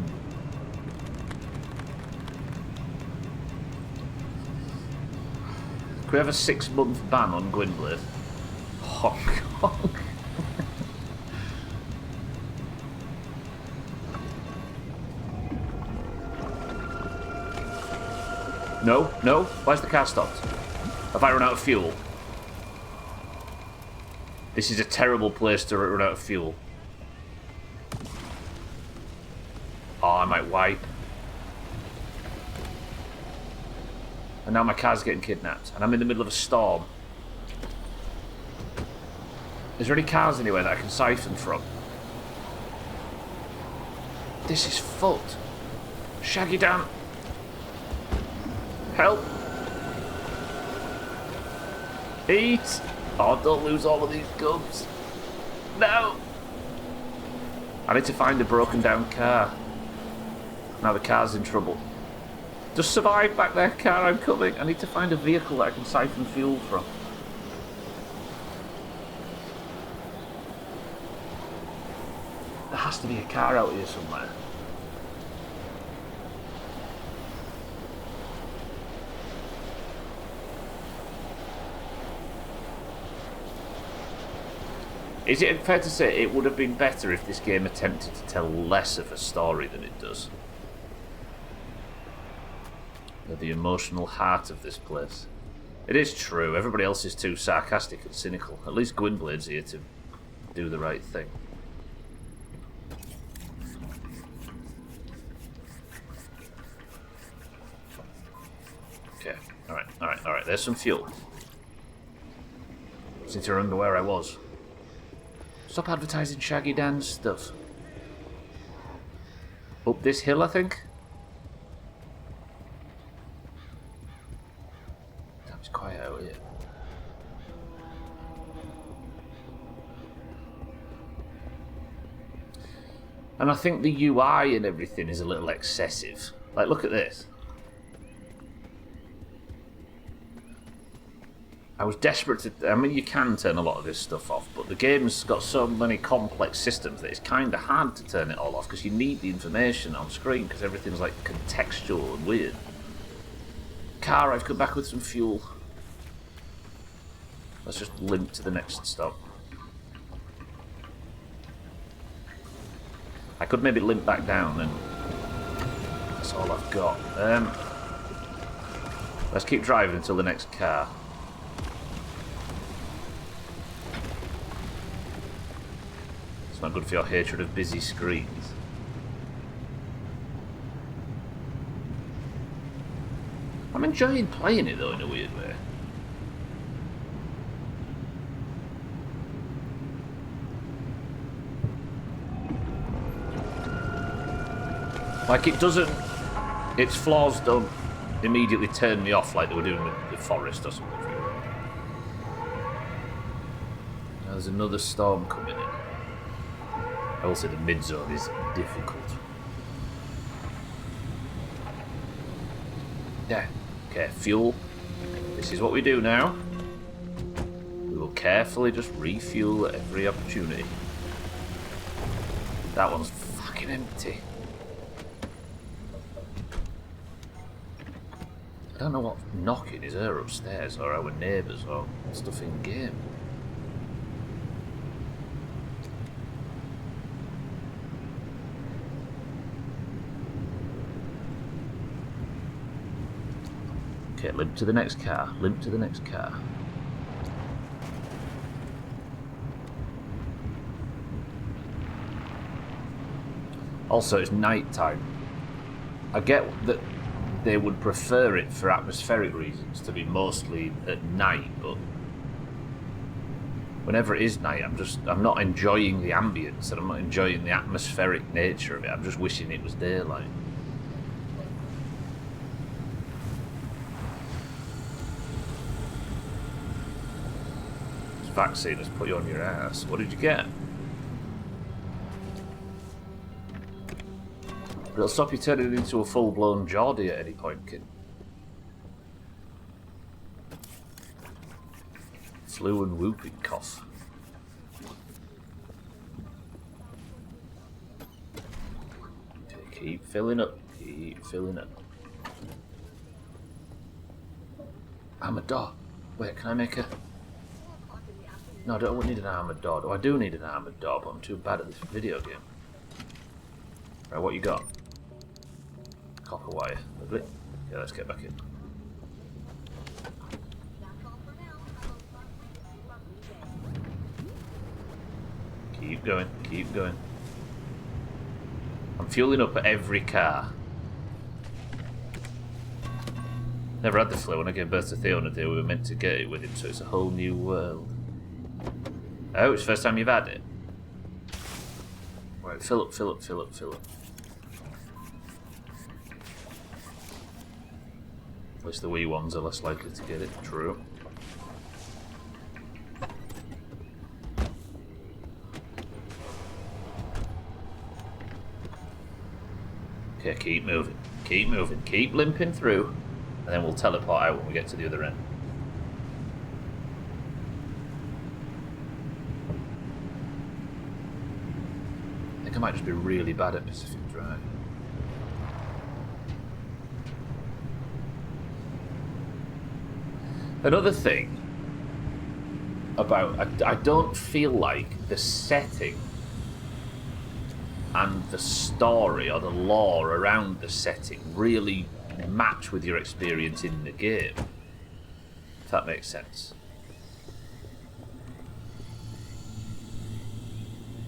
Can we have a 6-month ban on Gwynblade? Honk honk. No. Why's the car stopped? Have I run out of fuel? This is a terrible place to run out of fuel. Oh, I might wipe. And now my car's getting kidnapped. And I'm in the middle of a storm. Is there any cars anywhere that I can siphon from? This is fucked. Shaggy Dan. Help. Eat. Oh, don't lose all of these gums. No. I need to find a broken down car. Now the car's in trouble. Just survive back there, car, I'm coming. I need to find a vehicle that I can siphon fuel from. There has to be a car out here somewhere. Is it fair to say it would have been better if this game attempted to tell less of a story than it does? They're the emotional heart of this place. It is true, everybody else is too sarcastic and cynical. At least Gwynblade's here to do the right thing. Okay, alright, there's some fuel. Just need to remember where I was. Stop advertising Shaggy Dan's stuff. Up this hill, I think? Damn, it's quiet out here. And I think the UI and everything is a little excessive. Like, look at this. I was desperate to... I mean, you can turn a lot of this stuff off, but the game's got so many complex systems that it's kind of hard to turn it all off because you need the information on screen because everything's like contextual and weird. Car, I've come back with some fuel. Let's just limp to the next stop. I could maybe limp back down and that's all I've got. Let's keep driving until the next car. It's not good for your hatred of busy screens. I'm enjoying playing it though in a weird way. Like it doesn't... Its flaws don't immediately turn me off like they were doing with the forest or something. Now there's another storm coming in. I will say the mid-zone is difficult. Yeah. Okay, fuel. This is what we do now. We will carefully just refuel at every opportunity. That one's fucking empty. I don't know what's knocking. Is her upstairs or our neighbours or stuff in game? Okay, limp to the next car. Limp to the next car. Also, it's night time. I get that they would prefer it for atmospheric reasons to be mostly at night, but whenever it is night, I'm not enjoying the ambience and I'm not enjoying the atmospheric nature of it. I'm just wishing it was daylight. This vaccine has put you on your ass. What did you get? It'll stop you turning into a full-blown Geordie at any point, kid. Flu and whooping cough. Keep filling up. Keep filling up. Armored door. Wait, can I make a... No, I don't need an armored door. I do need an armored door, but I'm too bad at this video game. Right, what you got? Copper wire. Lovely. Yeah, let's get back in. Keep going, keep going. I'm fueling up at every car. Never had the flu. When I gave birth to Theo on a day we were meant to get it with him, so it's a whole new world. Oh, it's the first time you've had it? Right, fill up, fill up, fill up, fill up. At least the wee ones are less likely to get it. True. Okay, keep moving. Keep moving. Keep limping through. And then we'll teleport out when we get to the other end. I think I might just be really bad at Pacific Drive. Another thing about... I don't feel like the setting and the story or the lore around the setting really match with your experience in the game. If that makes sense.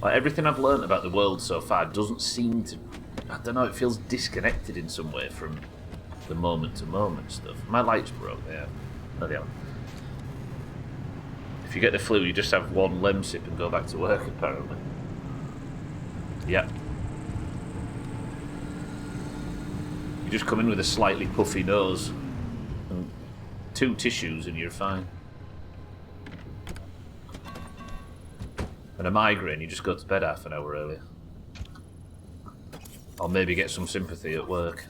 Like, everything I've learnt about the world so far doesn't seem to... I don't know, it feels disconnected in some way from the moment-to-moment stuff. My lights broke, yeah. Oh, they are. If you get the flu, you just have one lemsip and go back to work, apparently. Yep. You just come in with a slightly puffy nose and 2 tissues and you're fine. And a migraine, you just go to bed half an hour earlier. Or maybe get some sympathy at work.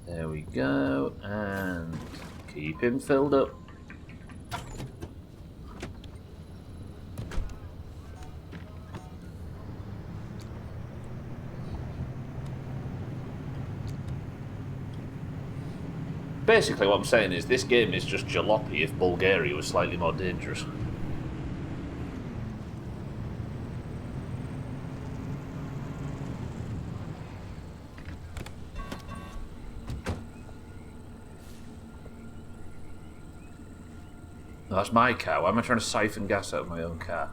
There we go, and keep him filled up. Basically what I'm saying is this game is just jalopy if Bulgaria was slightly more dangerous. No, that's my car. Why am I trying to siphon gas out of my own car?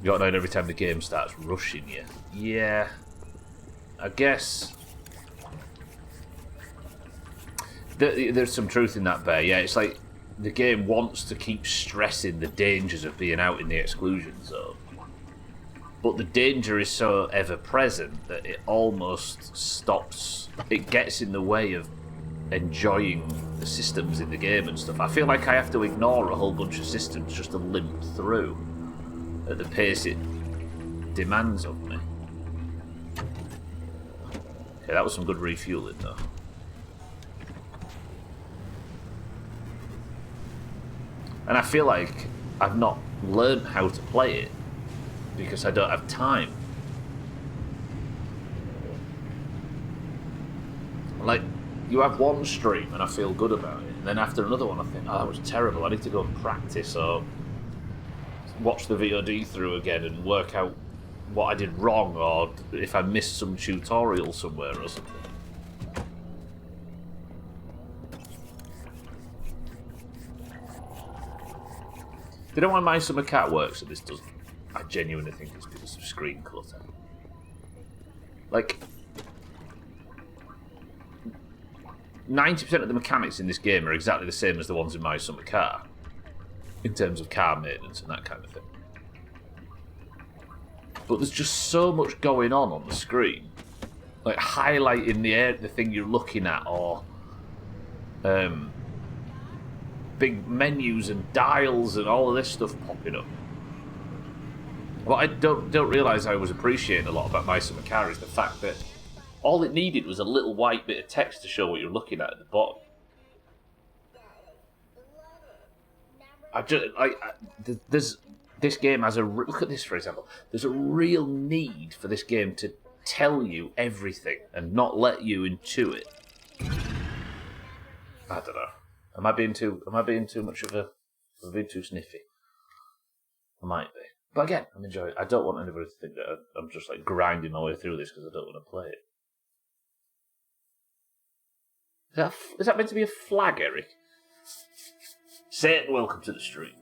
You got annoyed every time the game starts rushing you. Yeah. I guess... There's some truth in that, Bear. Yeah, it's like the game wants to keep stressing the dangers of being out in the exclusion zone. But the danger is so ever-present that it almost stops... It gets in the way of enjoying the systems in the game and stuff. I feel like I have to ignore a whole bunch of systems just to limp through at the pace it demands of me. Okay, that was some good refueling, though. And I feel like I've not learned how to play it because I don't have time. Like, you have one stream and I feel good about it, and then after another one I think, oh, that was terrible, I need to go and practice or watch the VOD through again and work out what I did wrong or if I missed some tutorial somewhere or something. They don't want My Summer Cat works, and this doesn't. I genuinely think it's because of screen clutter. Like, 90% of the mechanics in this game are exactly the same as the ones in My Summer Car, in terms of car maintenance and that kind of thing. But there's just so much going on the screen, like highlighting the thing you're looking at, or big menus and dials and all of this stuff popping up. What I don't realise I was appreciating a lot about My Summer Car is the fact that all it needed was a little white bit of text to show what you're looking at the bottom. There's this game has a look at this, for example. There's a real need for this game to tell you everything and not let you intuit. I don't know. Am I being too much of a... Am I being too sniffy? I might be. But again, I'm enjoying it. I don't want anybody to think that I'm just like grinding my way through this because I don't want to play it. Is that meant to be a flag, Eric? Satan, welcome to the stream.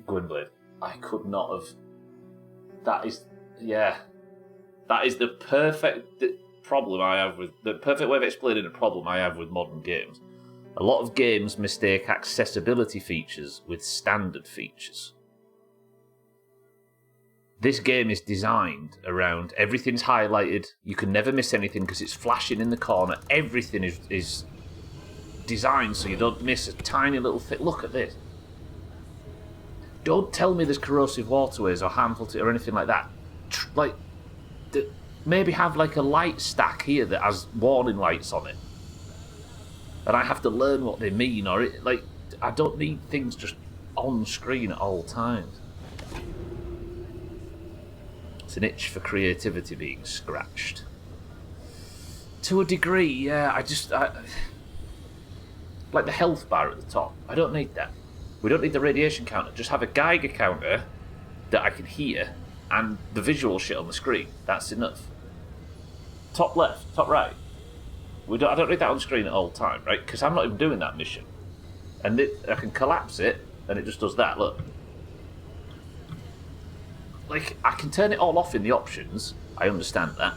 Gwynblade. I could not have... That is... Yeah. That is the perfect... problem I have with the perfect way of explaining a problem I have with modern games. A lot of games mistake accessibility features with standard features. This game is designed around everything's highlighted. You can never miss anything because it's flashing in the corner. Everything is designed so you don't miss a tiny little thing. Look at this. Don't tell me there's corrosive waterways or harmful to or anything like that. Maybe have like a light stack here that has warning lights on it, and I have to learn what they mean. Or I don't need things just on screen at all times. It's an itch for creativity being scratched. To a degree, yeah. Like the health bar at the top. I don't need that. We don't need the radiation counter. Just have a Geiger counter that I can hear and the visual shit on the screen. That's enough. Top left, top right. I don't need that on screen at all time, right? Because I'm not even doing that mission. And I can collapse it, and it just does that, look. Like, I can turn it all off in the options. I understand that.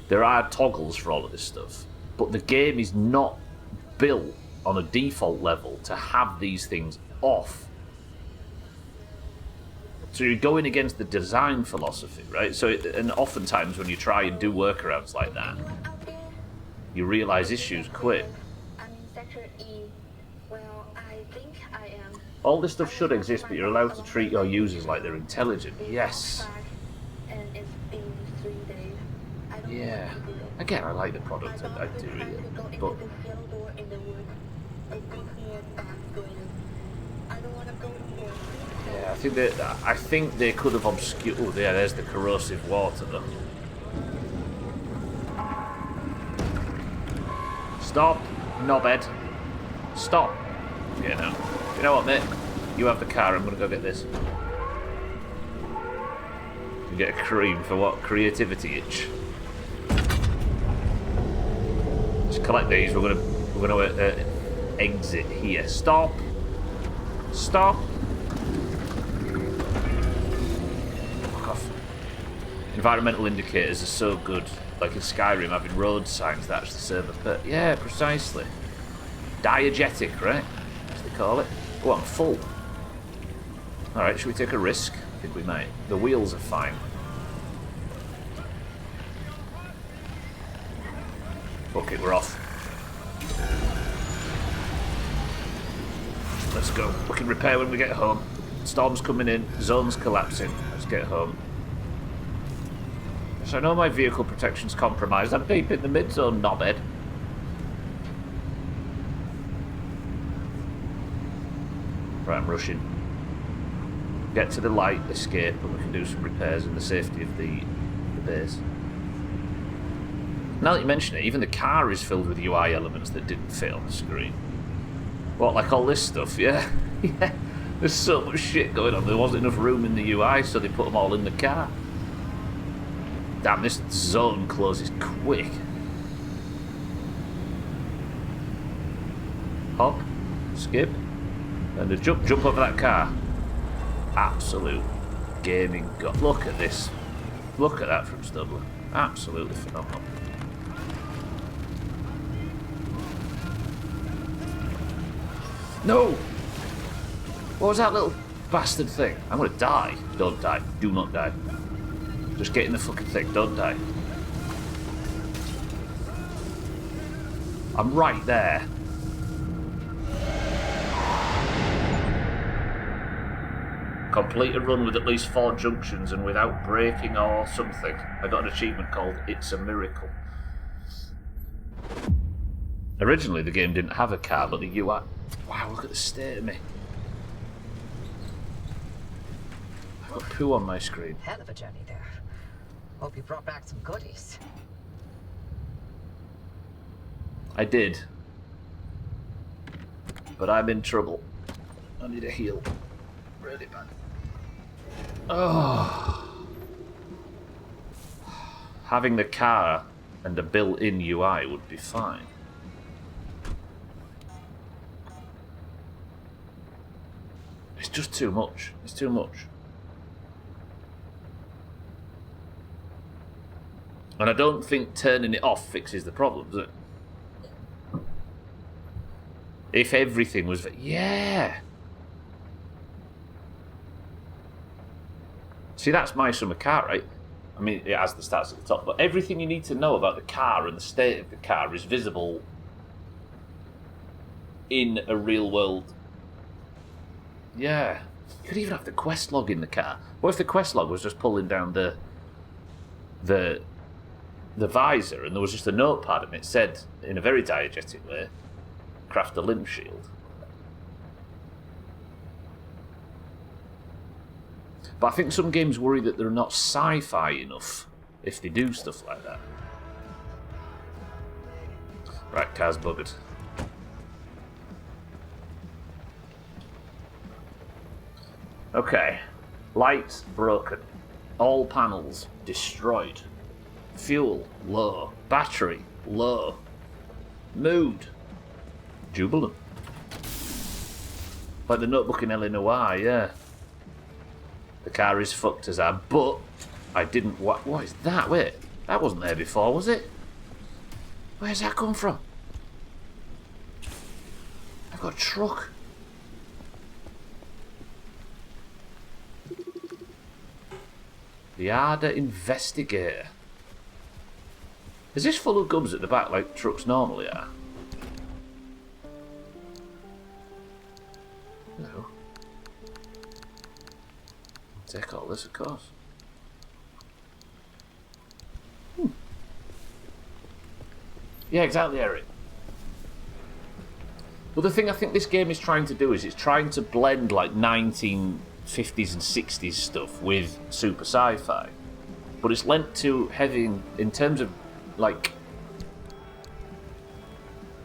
There are toggles for all of this stuff. But the game is not built on a default level to have these things off. So you're going against the design philosophy, right? And oftentimes when you try and do workarounds like that, you realise issues quick. I'm in Sector E. Well, I think I am. All this stuff should exist, but you're allowed to treat your users like they're intelligent. Yes. And it's been 3 days. I don't Yeah. want to do it. Again, I like the product. I do really. But yeah, I think they could have obscured. Oh, yeah, there's the corrosive water though. Stop, knobhead. Stop. Yeah, no. You know what, mate? You have the car. I'm gonna go get this. You get a cream for what? Creativity itch. Just collect these. We're gonna exit here. Stop. Stop. Fuck off. Environmental indicators are so good. Like in Skyrim, having road signs that actually serve a purpose. Yeah, precisely. Diegetic, right? As they call it. Oh, I'm full. Alright, should we take a risk? I think we might. The wheels are fine. Fuck it, we're off. Let's go. We can repair when we get home. Storm's coming in. Zone's collapsing. Let's get home. So I know my vehicle protection's compromised. I'm deep in the mid-zone, knobhead. Right, I'm rushing. Get to the light, escape, and we can do some repairs in the safety of the base. Now that you mention it, even the car is filled with UI elements that didn't fit on the screen. What, like all this stuff? Yeah. Yeah. There's so much shit going on. There wasn't enough room in the UI, so they put them all in the car. Damn, this zone closes quick. Hop, skip, and a jump over that car. Absolute gaming god. Look at this. Look at that from Stubler. Absolutely phenomenal. No! What was that little bastard thing? I'm gonna die. Don't die. Do not die. Just get in the fucking thing. Don't die. I'm right there. Complete a run with at least 4 junctions and without braking or something. I got an achievement called It's a Miracle. Originally the game didn't have a car, but the UI... Wow, look at the state of me. I've got poo on my screen. Hell of a journey there. Hope you brought back some goodies. I did. But I'm in trouble. I need a heal. Really bad. Oh. Having the car and a built-in UI would be fine. It's just too much. It's too much. And I don't think turning it off fixes the problem, does it? If everything was... Yeah! See, that's my summer car, right? I mean, it has the stats at the top, but everything you need to know about the car and the state of the car is visible in a real-world... Yeah. You could even have the quest log in the car. What if the quest log was just pulling down the visor and there was just a notepad and it said, in a very diegetic way, craft a limb shield. But I think some games worry that they're not sci-fi enough if they do stuff like that. Right, car's buggered. Okay. Lights broken. All panels destroyed. Fuel low. Battery low. Mood jubilant. Like the notebook in L.A. Noire, yeah. The car is fucked as I, but I didn't... What is that? Wait, that wasn't there before, was it? Where's that come from? I've got a truck. The Arda Investigator. Is this full of gubs at the back like trucks normally are? No. Take all this, of course. Yeah, exactly, Eric. Well, the thing I think this game is trying to do is it's trying to blend like 1950s and 60s stuff with super sci-fi. But it's lent too heavy in terms of, like...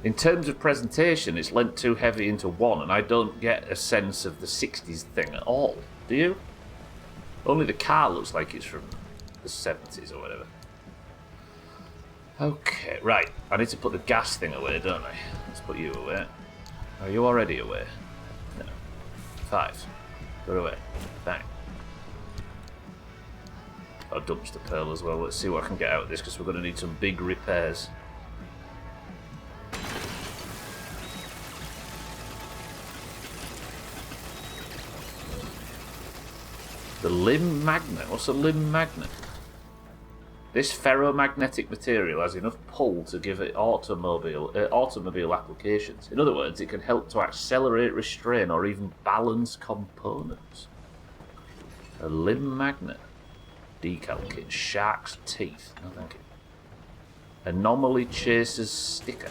In terms of presentation, it's lent too heavy into one, and I don't get a sense of the 60s thing at all. Do you? Only the car looks like it's from the 70s or whatever. Okay, right. I need to put the gas thing away, don't I? Let's put you away. Are you already away? No. 5. Go away. Bang. Got a dumpster pearl as well. Let's see what I can get out of this, because we're going to need some big repairs. The limb magnet? What's a limb magnet? This ferromagnetic material has enough pull to give it automobile applications. In other words, it can help to accelerate, restrain, or even balance components. A limb magnet. Decal kit. Shark's teeth. No, thank you. Anomaly chaser's sticker.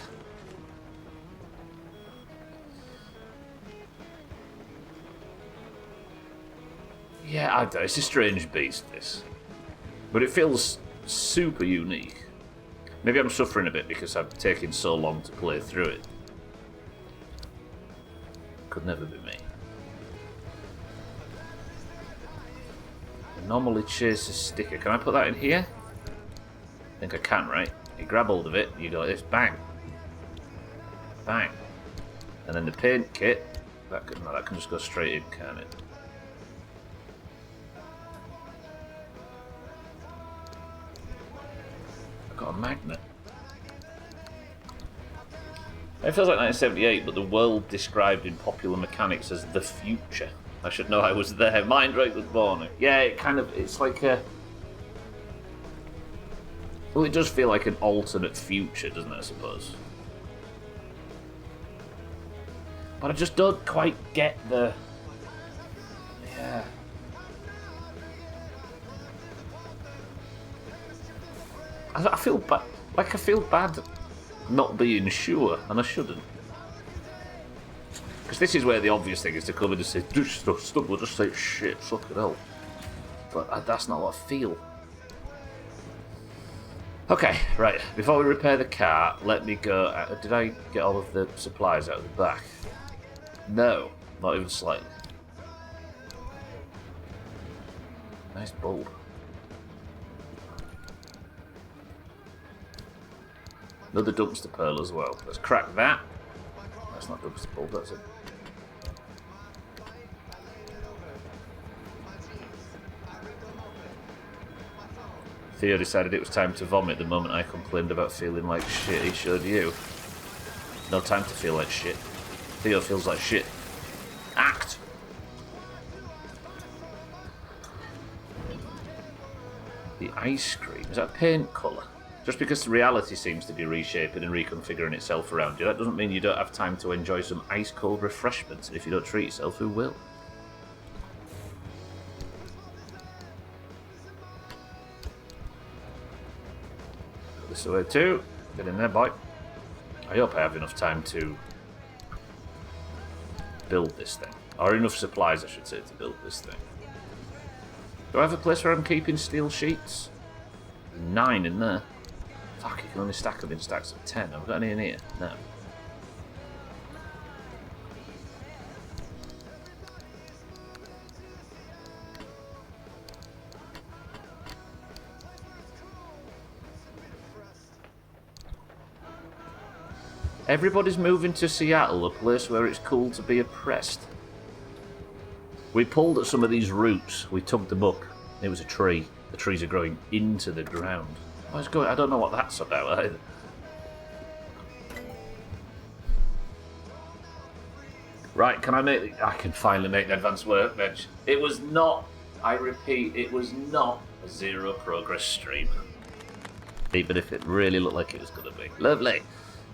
Yeah, I don't know. It's a strange beast, this. But it feels super unique. Maybe I'm suffering a bit because I've taken so long to play through it. Could never be me. Anomaly chaser sticker. Can I put that in here? I think I can, right? You grab hold of it, you go like this, bang. Bang. And then the paint kit, that can just go straight in, can't it? I've got a magnet. It feels like 1978, but the world described in popular mechanics as the future. I should know I was there. Mindrake was born. Yeah, it's like a... Well, it does feel like an alternate future, doesn't it, I suppose? But I just don't quite get the... Yeah. I feel bad. Like, I feel bad not being sure, and I shouldn't. Because this is where the obvious thing is to come in and say, just stop, we'll just say shit, fuck it all. But that's not what I feel. Okay, right, before we repair the car, let me go... did I get all of the supplies out of the back? No, not even slightly. Nice bulb. Another dumpster pearl as well. Let's crack that. That's not dumpster bulb, that's it. Theo decided it was time to vomit the moment I complained about feeling like shit. He showed you. No time to feel like shit. Theo feels like shit. Act! The ice cream. Is that a paint colour? Just because reality seems to be reshaping and reconfiguring itself around you, that doesn't mean you don't have time to enjoy some ice-cold refreshments. And if you don't treat yourself, who will? Put this away too. Get in there, boy. I hope I have enough time to build this thing. Or enough supplies, I should say, to build this thing. Do I have a place where I'm keeping steel sheets? 9 in there. Fuck, you can only stack them in stacks of 10. Have I got any in here? No. Everybody's moving to Seattle, a place where it's cool to be oppressed. We pulled at some of these roots. We tugged them up. It was a tree. The trees are growing into the ground. I don't know what that's about either. Right, I can finally make the advanced workbench. It was not, I repeat, it was not a zero progress stream. Even if it really looked like it was going to be. Lovely.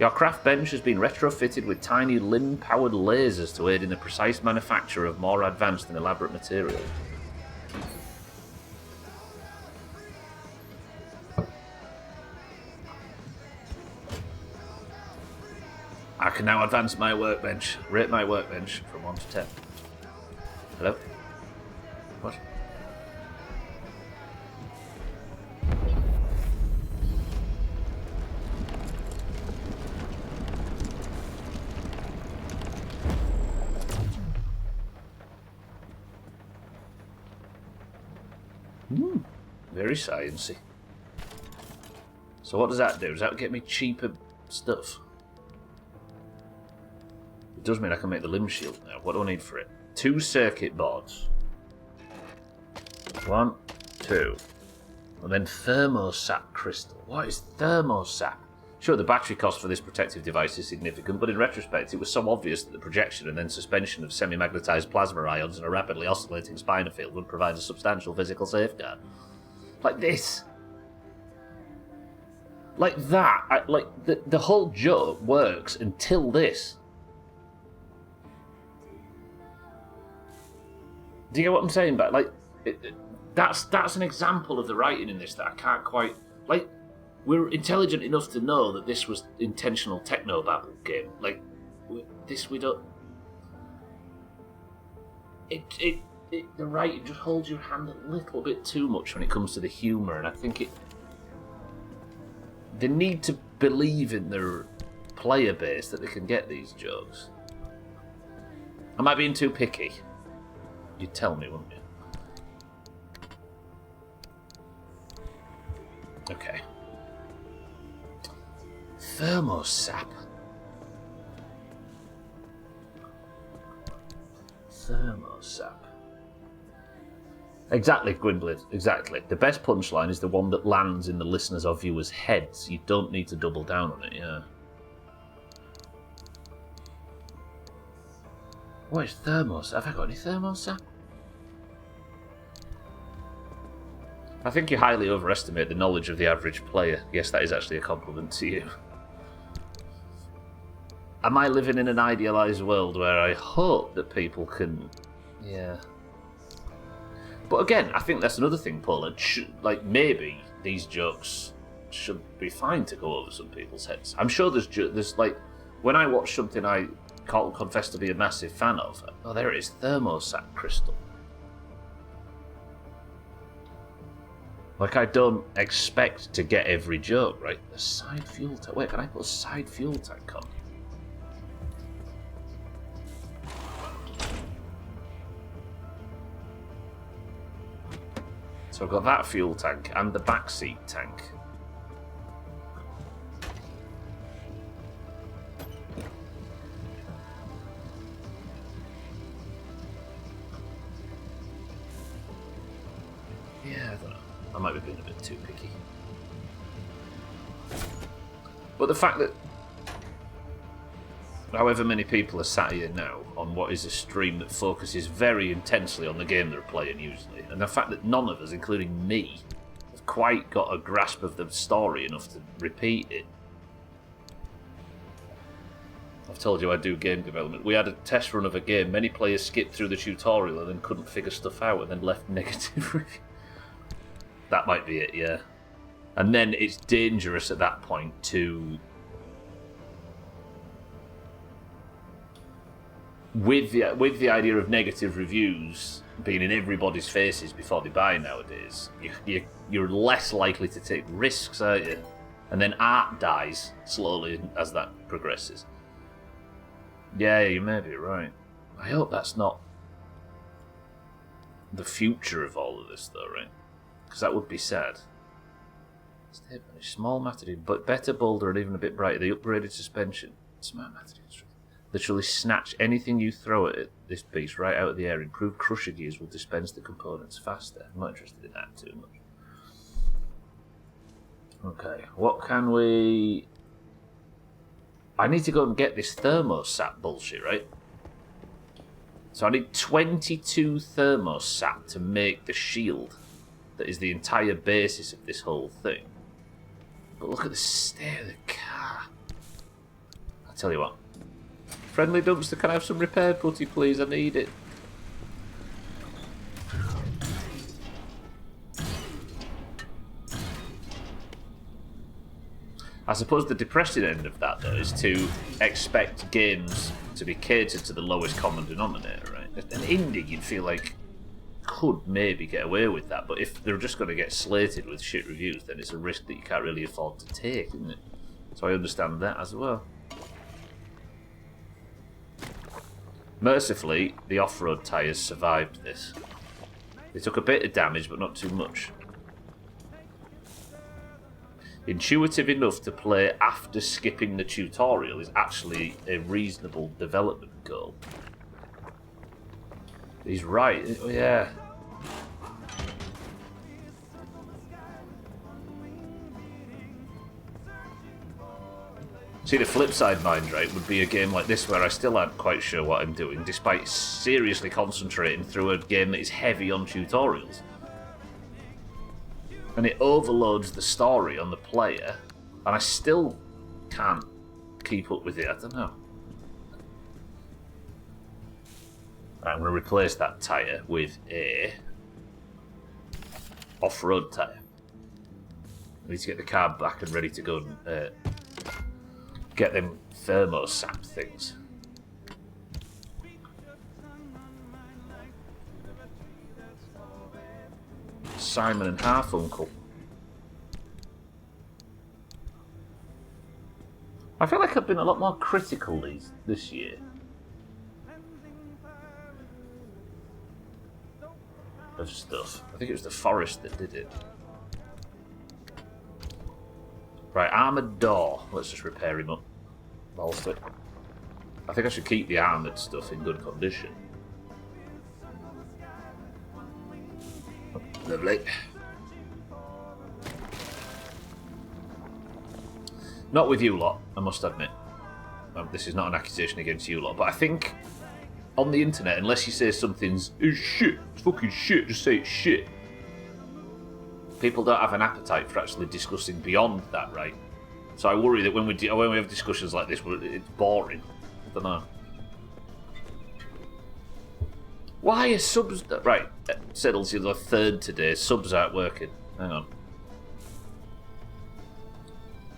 Your craft bench has been retrofitted with tiny limb-powered lasers to aid in the precise manufacture of more advanced and elaborate materials. I can now advance my workbench. Rate my workbench from 1 to 10. Hello? What? Very sciencey. So what does that do? Does that get me cheaper stuff? It does mean I can make the limb shield now. What do I need for it? 2 circuit boards. 1, 2. And then thermosap crystal. What is thermosap? Sure, the battery cost for this protective device is significant, but in retrospect, it was so obvious that the projection and then suspension of semi-magnetized plasma ions in a rapidly oscillating spinor field would provide a substantial physical safeguard. Like this. Like that. The whole joke works until this. Do you get what I'm saying? But that's an example of the writing in this that I can't quite like. We're intelligent enough to know that this was intentional technobabble game. Like this, we don't. The writing just holds your hand a little bit too much when it comes to the humour, and I think they need to believe in their player base that they can get these jokes. Am I being too picky? You'd tell me, wouldn't you? Okay. Thermosap. Thermosap. Exactly, Gwynblade. Exactly. The best punchline is the one that lands in the listeners' or viewers' heads. You don't need to double down on it, yeah. What is thermos? Have I got any thermosap? I think you highly overestimate the knowledge of the average player. Yes, that is actually a compliment to you. Am I living in an idealised world where I hope that people can... Yeah. But again, I think that's another thing, Paul. Like, maybe these jokes should be fine to go over some people's heads. I'm sure there's like... When I watch something I confess to be a massive fan of, oh, there it is, thermosap crystal. Like, I don't expect to get every joke, right? A side fuel tank. Wait, can I put a side fuel tank on? So I've got that fuel tank and the backseat tank. Yeah, I don't know. I might be being a bit too picky. But the fact that however many people are sat here now on what is a stream that focuses very intensely on the game they're playing usually, and the fact that none of us, including me, have quite got a grasp of the story enough to repeat it. I've told you I do game development. We had a test run of a game. Many players skipped through the tutorial and then couldn't figure stuff out and then left negative reviews. That might be it, yeah. And then it's dangerous at that point to... With the idea of negative reviews being in everybody's faces before they buy nowadays, you're less likely to take risks, aren't you? And then art dies slowly as that progresses. Yeah, you may be right. I hope that's not the future of all of this, though, right? Because that would be sad. Small matter, but better, bolder, and even a bit brighter. The upgraded suspension. Smart matter. Literally snatch anything you throw at it, this piece right out of the air. Improved crusher gears will dispense the components faster. I'm not interested in that too much. Okay, what can we... I need to go and get this thermosap bullshit, right? So I need 22 thermosap to make the shield that is the entire basis of this whole thing. But look at the state of the car. I'll tell you what. Friendly dumpster, can I have some repair putty, please? I need it. I suppose the depressing end of that, though, is to expect games to be catered to the lowest common denominator, right? An indie, you'd feel like, could maybe get away with that, but if they're just going to get slated with shit reviews, then it's a risk that you can't really afford to take, isn't it? So I understand that as well. Mercifully, the off-road tyres survived this. They took a bit of damage, but not too much. Intuitive enough to play after skipping the tutorial is actually a reasonable development goal. He's right, yeah. See, the flip side, mind, right, would be a game like this where I still aren't quite sure what I'm doing, despite seriously concentrating through a game that is heavy on tutorials. And it overloads the story on the player, and I still can't keep up with it. I don't know. Right, I'm going to replace that tyre with a off-road tyre. I need to get the car back and ready to go and get them thermosap things. Simon and Halfuncle. I feel like I've been a lot more critical this year. Of stuff. I think it was the forest that did it. Right, armoured door. Let's just repair him up. Bolster. I think I should keep the armoured stuff in good condition. Lovely. Not with you lot, I must admit. This is not an accusation against you lot, but I think on the internet, unless you say something's shit, it's fucking shit, just say it's shit. People don't have an appetite for actually discussing beyond that, right? So I worry that when we have discussions like this, it's boring. I don't know. Why are subs... Right, Settles, you're the third today. Subs aren't working. Hang on.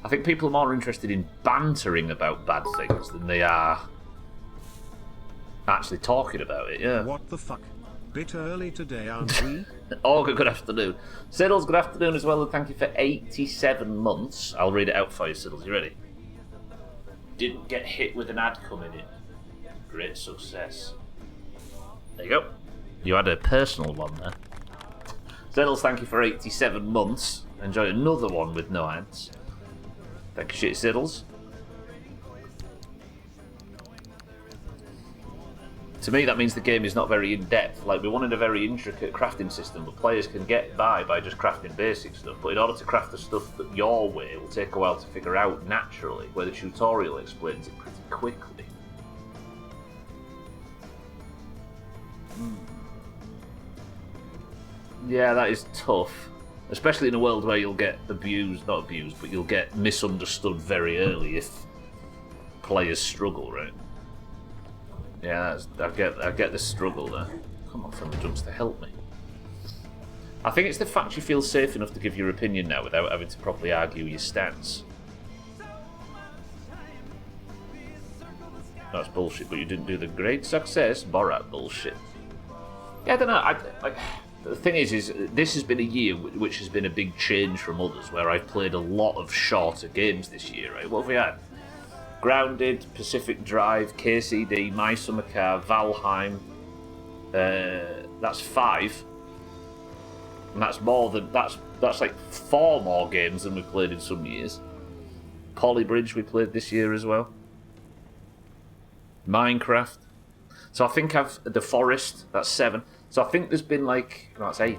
I think people are more interested in bantering about bad things than they are actually talking about it, yeah. What the fuck? Bit early today, aren't we? Olga, good afternoon. Siddles, good afternoon as well, and thank you for 87 months. I'll read it out for you, Siddles. You ready? Didn't get hit with an ad coming in. Great success. There you go. You had a personal one there. Siddles, thank you for 87 months. Enjoy another one with no ads. Thank you, shit, Siddles. To me, that means the game is not very in-depth. Like, we wanted a very intricate crafting system, but players can get by just crafting basic stuff. But in order to craft the stuff that your way, it will take a while to figure out naturally, where the tutorial explains it pretty quickly. Yeah, that is tough. Especially in a world where you'll get abused, not abused, but you'll get misunderstood very early if players struggle, right? Yeah, I get the struggle there. Come on, from the jumps to help me. I think it's the fact you feel safe enough to give your opinion now without having to properly argue your stance. That's bullshit, but you didn't do the great success Borat bullshit. Yeah, I don't know. The thing is this has been a year which has been a big change from others, where I've played a lot of shorter games this year, right? What have we had? Grounded, Pacific Drive, KCD, My Summer Car, Valheim. That's 5. And that's more than that's like 4 more games than we've played in some years. Polybridge we played this year as well. Minecraft. So I think The Forest, that's 7. So I think there's been that's 8.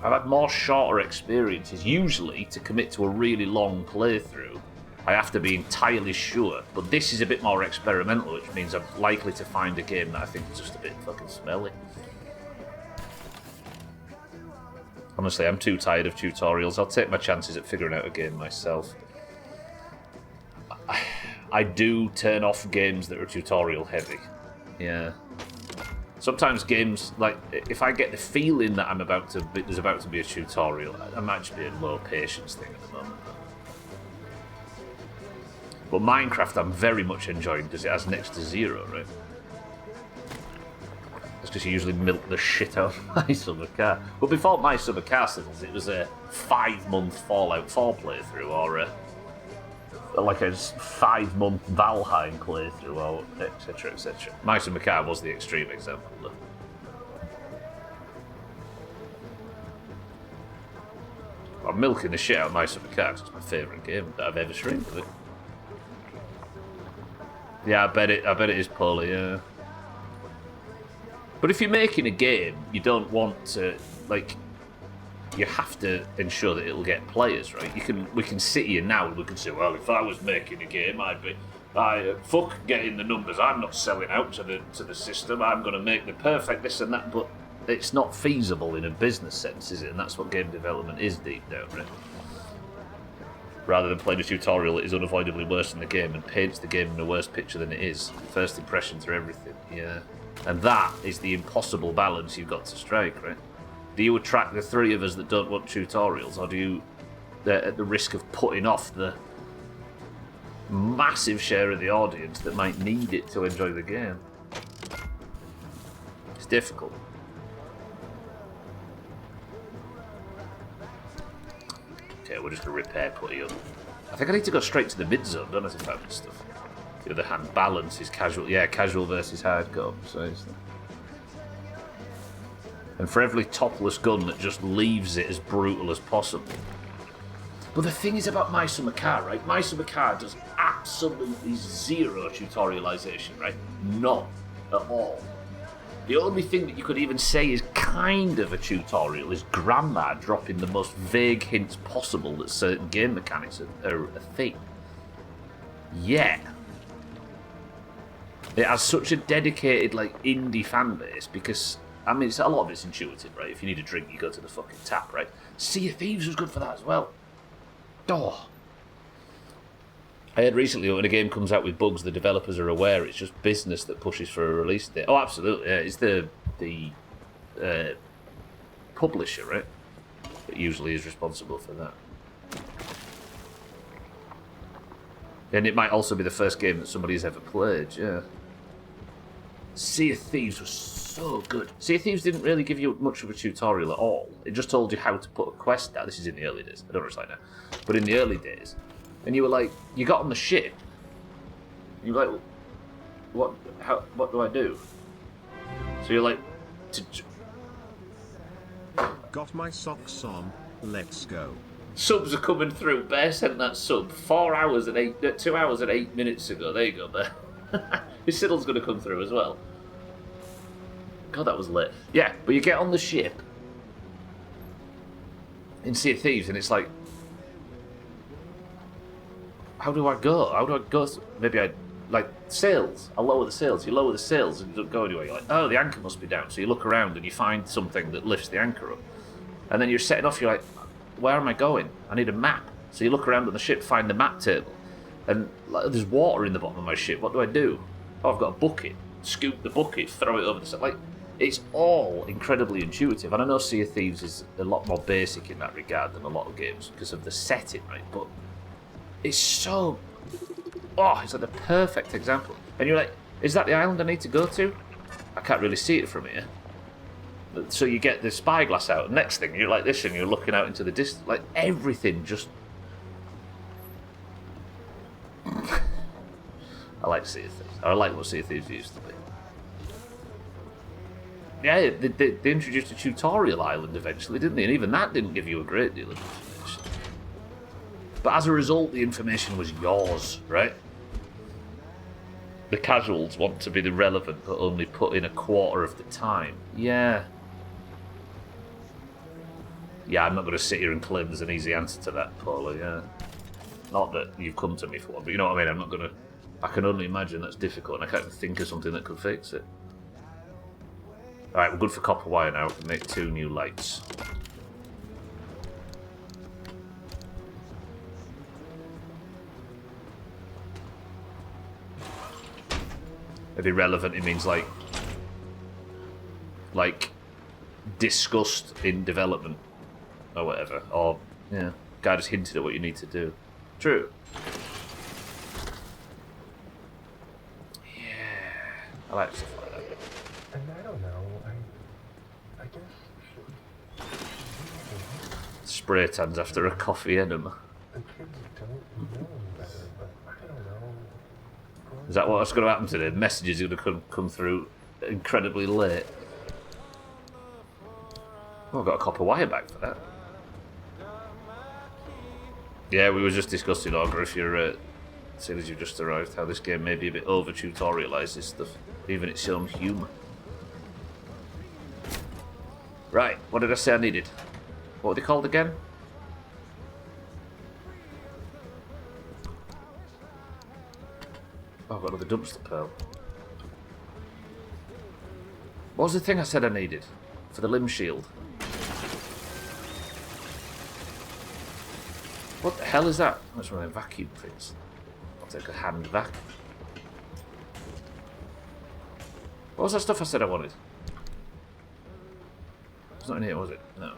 I've had more shorter experiences. Usually, to commit to a really long playthrough, I have to be entirely sure. But this is a bit more experimental, which means I'm likely to find a game that I think is just a bit fucking smelly. Honestly, I'm too tired of tutorials. I'll take my chances at figuring out a game myself. I do turn off games that are tutorial heavy. Yeah. Sometimes games, like, if I get the feeling that there's about to be a tutorial, I might just be a low patience thing at the moment. But Minecraft I'm very much enjoying because it has next to 0, right? That's because you usually milk the shit out of My Summer Car. But before My Summer Car Sizzles, it was a 5-month Fallout 4 playthrough, or like a 5-month Valheim playthrough, or etc, etc. My Summer Car was the extreme example, though. I'm milking the shit out of My Summer Car because it's my favourite game that I've ever streamed with it. Yeah, I bet it is poorly, yeah. But if you're making a game, you don't want to, like... you have to ensure that it'll get players, right? We can sit here now and we can say, well, if I was making a game, fuck getting the numbers. I'm not selling out to the system. I'm going to make the perfect this and that, but it's not feasible in a business sense, is it? And that's what game development is deep down, right? Rather than playing a tutorial that is unavoidably worse than the game and paints the game in a worse picture than it is. First impressions are everything, yeah. And that is the impossible balance you've got to strike, right? Do you attract the three of us that don't want tutorials, or do you, at the risk of putting off the massive share of the audience that might need it to enjoy the game? It's difficult. Okay, we're just going to repair putty up. I think I need to go straight to the mid-zone, don't I, to find this stuff. The other hand, balance is casual. Yeah, casual versus hardcore. So it's... And for every topless gun that just leaves it as brutal as possible. But the thing is about My Summer Car, right? My Summer Car does absolutely zero tutorialization, right? None at all. The only thing that you could even say is kind of a tutorial is Grandma dropping the most vague hints possible that certain game mechanics are a thing. Yeah. It has such a dedicated, like, indie fan base because, I mean, a lot of it's intuitive, right? If you need a drink, you go to the fucking tap, right? Sea of Thieves was good for that as well. Oh. I heard recently when a game comes out with bugs, the developers are aware it's just business that pushes for a release date. Oh, absolutely. Yeah. It's the publisher, right? That usually is responsible for that. And it might also be the first game that somebody's ever played, yeah. Sea of Thieves was so good. Sea of Thieves didn't really give you much of a tutorial at all. It just told you how to put a quest down. This is in the early days. I don't know what it's like now. But in the early days, and you were like, you got on the ship. You were like, what do I do? So you're like, got my socks on, let's go. Subs are coming through. Bear sent that sub 2 hours and 8 minutes ago. There you go, Bear. His Siddle's going to come through as well. God, that was lit. Yeah, but you get on the ship in Sea of Thieves, and it's like, how do I go? How do I go? Maybe I, like, sails. I'll lower the sails. You lower the sails and don't go anywhere. You're like, oh, the anchor must be down. So you look around and you find something that lifts the anchor up. And then you're setting off, you're like, where am I going? I need a map. So you look around on the ship, find the map table. And like, there's water in the bottom of my ship. What do I do? Oh, I've got a bucket. Scoop the bucket, throw it over the side. Like, it's all incredibly intuitive. And I know Sea of Thieves is a lot more basic in that regard than a lot of games because of the setting, right? But it's so... Oh, it's like the perfect example. And you're like, is that the island I need to go to? I can't really see it from here. So you get the spyglass out. Next thing, you're like this and you're looking out into the distance. Like, everything just... I like Sea of Thieves. I like what Sea of Thieves used to be. Yeah, they introduced a tutorial island eventually, didn't they? And even that didn't give you a great deal of information. But as a result, the information was yours, right? The casuals want to be the relevant, but only put in a quarter of the time. Yeah. Yeah, I'm not going to sit here and claim there's an easy answer to that, Paula, yeah. Not that you've come to me for one, but you know what I mean? I'm not going to... I can only imagine that's difficult, and I can't think of something that could fix it. Alright, we're good for copper wire now. We can make 2 new lights. Maybe relevant, it means like discussed in development or whatever. Or, yeah, guy just hinted at what you need to do. True. Yeah, I like stuff like that. And I don't know, I guess... Spray tans after a coffee enema. The kids don't know better, but I don't know. Is that what's going to happen today? Messages are going to come through incredibly late. Oh, I've got a copper wire back for that. Yeah, we were just discussing, Augur, if you're, as soon as you've just arrived, how this game may be a bit over-tutorialised stuff, even its own humour. Right, what did I say I needed? What were they called again? Oh, I've got another dumpster pearl. What was the thing I said I needed for the limb shield? What the hell is that? That's one of them vacuum things. I'll take a hand vac. What was that stuff I said I wanted? It's not in here, was it? No.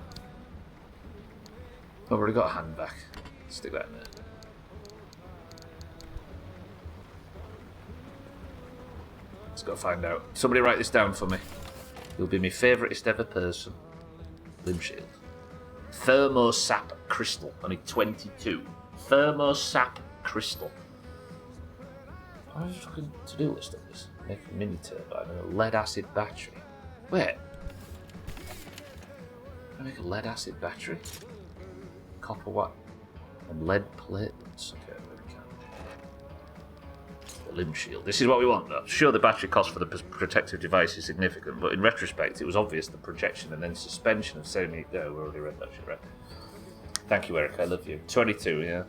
I've already got a hand vac. Stick that in there. Let's go find out. Somebody write this down for me. You'll be my favouriteest ever person. Limb shield. Thermosap crystal. Only 22. Thermosap crystal. How is fucking to-do list of this? Make a mini turbine and a lead acid battery. Wait. Can I make a lead acid battery? Copper what? And lead plates. Okay, we can. The limb shield. This is what we want though. Sure, the battery cost for the protective device is significant, but in retrospect, it was obvious the projection and then suspension of semi. Oh, we already read that shit, right? Thank you, Eric. I love you. 22, yeah.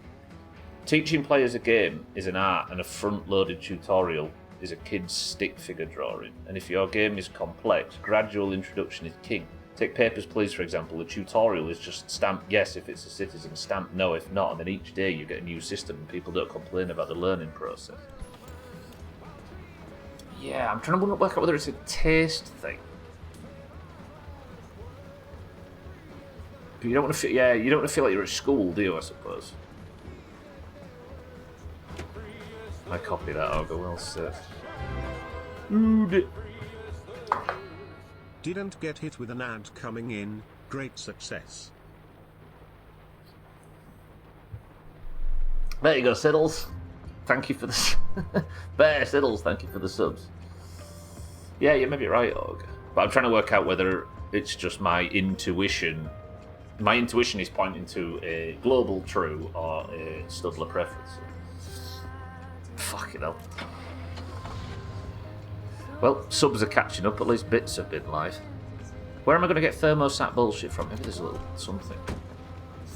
Teaching players a game is an art, and a front-loaded tutorial is a kid's stick figure drawing. And if your game is complex, gradual introduction is king. Take Papers, Please, for example. The tutorial is just stamp yes if it's a citizen, stamp no if not, and then each day you get a new system and people don't complain about the learning process. Yeah, I'm trying to work out whether it's a taste thing. But you don't want to feel, yeah, you don't want to feel like you're at school, do you, I suppose? I copy that, I'll go well said. Didn't get hit with an ad coming in, great success. There you go, Siddles. Thank you for the... Bear, Siddles, thank you for the subs. Yeah, you may be right, Og. But I'm trying to work out whether it's just my intuition. My intuition is pointing to a global true or a Studler preference. Fucking hell. Well, subs are catching up, at least bits have been live. Where am I going to get thermosap bullshit from? Maybe there's a little something.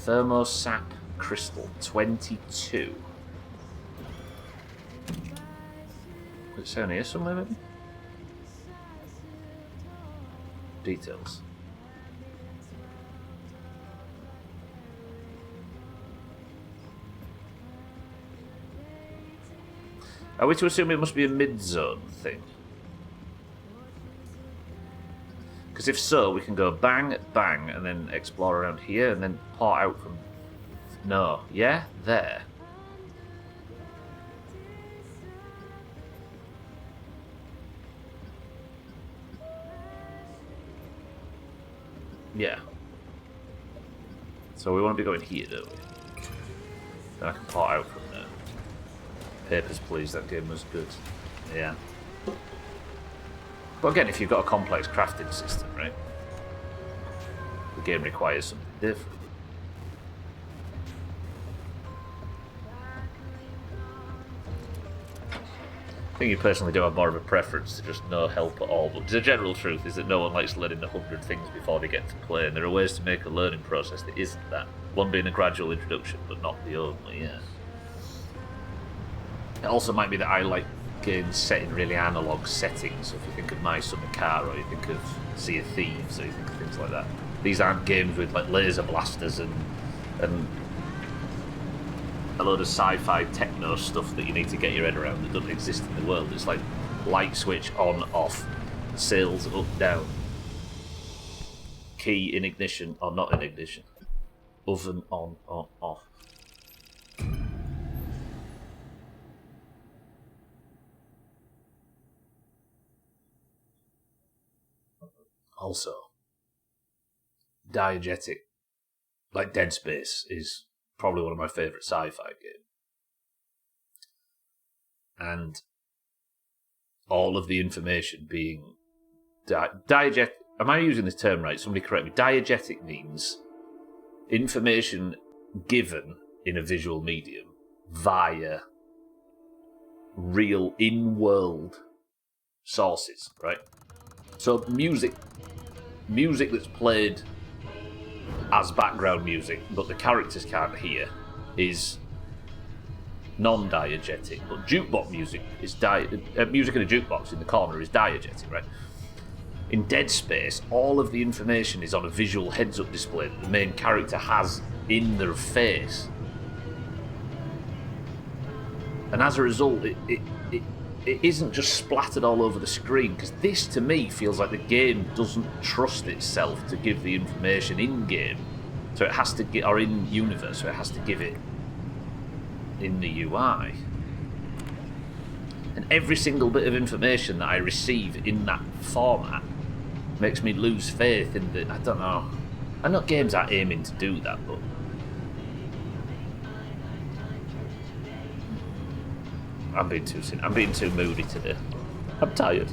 Thermosap crystal 22. Could it say on here somewhere, maybe? Details. Are we to assume it must be a mid-zone thing? Because if so, we can go bang, bang, and then explore around here, and then part out from... No. Yeah? There. Yeah. So we want to be going here, don't we? Then I can part out from there. Papers, Please, that game was good. Yeah. But again, if you've got a complex crafting system, right? The game requires something different. I think you personally do have more of a preference to just no help at all, but the general truth is that no one likes learning 100 things before they get to play, and there are ways to make a learning process that isn't that. One being a gradual introduction, but not the only, yeah. It also might be that I like games set in really analog settings, so if you think of My Summer Car, or you think of Sea of Thieves, or you think of things like that. These aren't games with like laser blasters and a load of sci-fi techno stuff that you need to get your head around that doesn't exist in the world. It's like light switch on, off, sails up, down, key in ignition or not in ignition, oven on or off. Also, diegetic, like Dead Space, is probably one of my favourite sci-fi games. And all of the information being diegetic. Am I using this term right? Somebody correct me. Diegetic means information given in a visual medium via real in-world sources, right? So music that's played as background music, but the characters can't hear, is non-diegetic. But jukebox music is music in a jukebox in the corner is diegetic, right? In Dead Space, all of the information is on a visual heads-up display that the main character has in their face. And as a result, it isn't just splattered all over the screen, because this, to me, feels like the game doesn't trust itself to give the information in-game. So it has to get, or in-universe, so it has to give it in the UI. And every single bit of information that I receive in that format makes me lose faith in the... I don't know. I know games are aiming to do that, but... I'm being too moody today. I'm tired.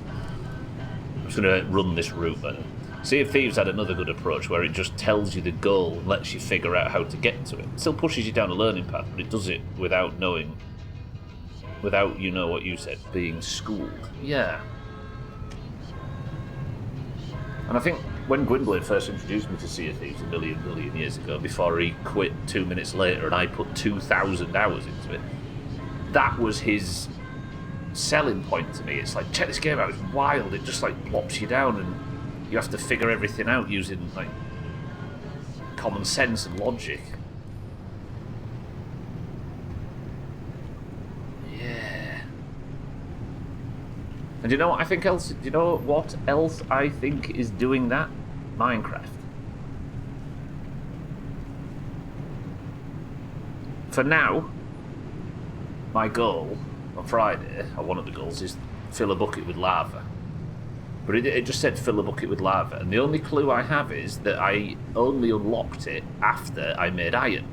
I'm just going to run this route then. Sea of Thieves had another good approach where it just tells you the goal and lets you figure out how to get to it. It still pushes you down a learning path, but it does it without knowing... Without, you know what you said, being schooled. Yeah. And I think when Gwynblade first introduced me to Sea of Thieves a million years ago, before he quit 2 minutes later and I put 2,000 hours into it, that was his selling point to me. It's like, check this game out, it's wild, it just like plops you down and you have to figure everything out using like common sense and logic. Yeah. And do you know what I think else? Do you know what else I think is doing that? Minecraft. For now, my goal on Friday, or one of the goals, is fill a bucket with lava. But it just said fill a bucket with lava, and the only clue I have is that I only unlocked it after I made iron.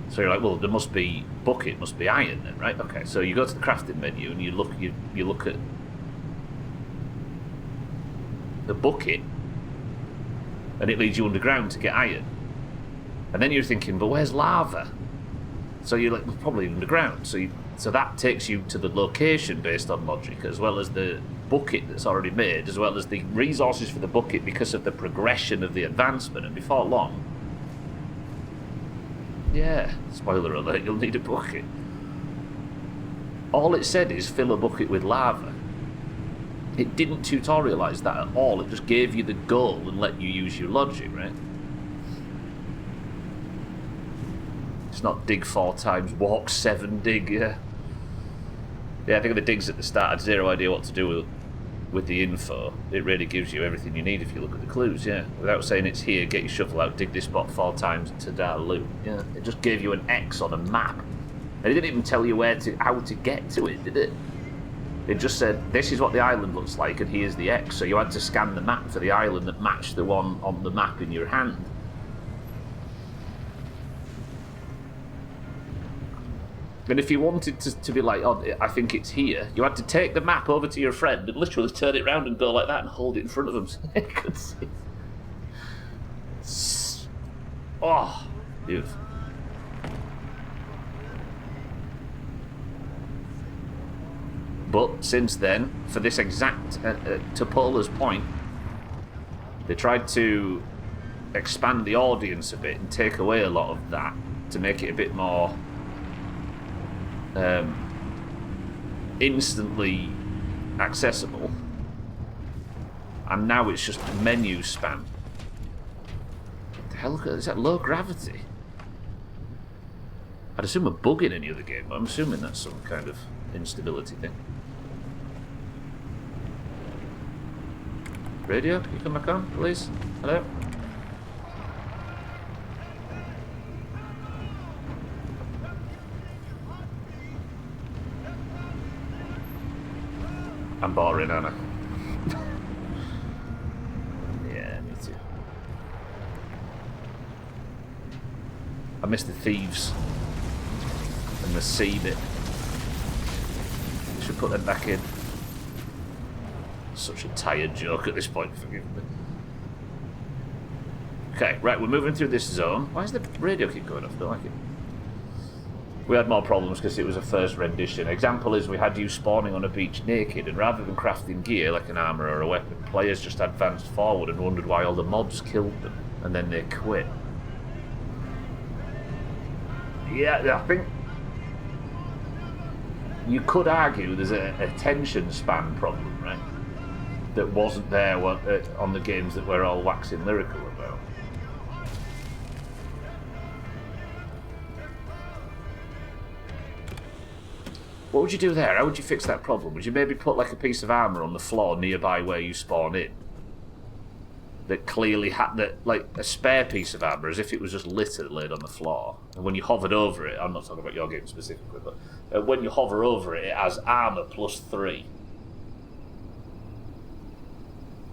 So you're like, well, there must be bucket, must be iron then, right? Okay, so you go to the crafting menu and you look at the bucket, and it leads you underground to get iron. And then you're thinking, but where's lava? So you're like, well, probably underground. So that takes you to the location based on logic, as well as the bucket that's already made, as well as the resources for the bucket because of the progression of the advancement. And before long, yeah, spoiler alert, you'll need a bucket. All it said is fill a bucket with lava. It didn't tutorialise that at all. It just gave you the goal and let you use your logic, right? It's not dig 4 times, walk 7, dig, yeah. Yeah, I think of the digs at the start, I had zero idea what to do with the info. It really gives you everything you need if you look at the clues, yeah. Without saying it's here, get your shovel out, dig this spot 4 times to that loot. Yeah, it just gave you an X on a map. And it didn't even tell you how to get to it, did it? It just said, this is what the island looks like, and here's the X. So you had to scan the map for the island that matched the one on the map in your hand. And if you wanted to be like, oh, I think it's here, you had to take the map over to your friend and literally turn it around and go like that and hold it in front of them so they could see. Oh, beautiful. But since then, for this exact, to Paula's point, they tried to expand the audience a bit and take away a lot of that to make it a bit more instantly accessible, and now it's just menu spam. What the hell is that? Low gravity? I'd assume a bug in any other game, but I'm assuming that's some kind of instability thing. Radio, can you come back on, please? Hello? I'm boring, aren't I? Yeah, me too. I miss the thieves and the sea bit. Should put them back in. Such a tired joke at this point, forgive me. Okay, right, we're moving through this zone. Why does the radio keep going off? I don't like it. We had more problems because it was a first rendition. Example is we had you spawning on a beach naked, and rather than crafting gear like an armor or a weapon, players just advanced forward and wondered why all the mobs killed them. and then they quit. Yeah, I think you could argue there's a attention span problem, right? That wasn't there on the games that we're all waxing lyrical about. What would you do there? How would you fix that problem? Would you maybe put like a piece of armour on the floor nearby where you spawn in? That clearly had that, like a spare piece of armour, as if it was just litter laid on the floor. And when you hovered over it, I'm not talking about your game specifically, but when you hover over it, it has armour +3.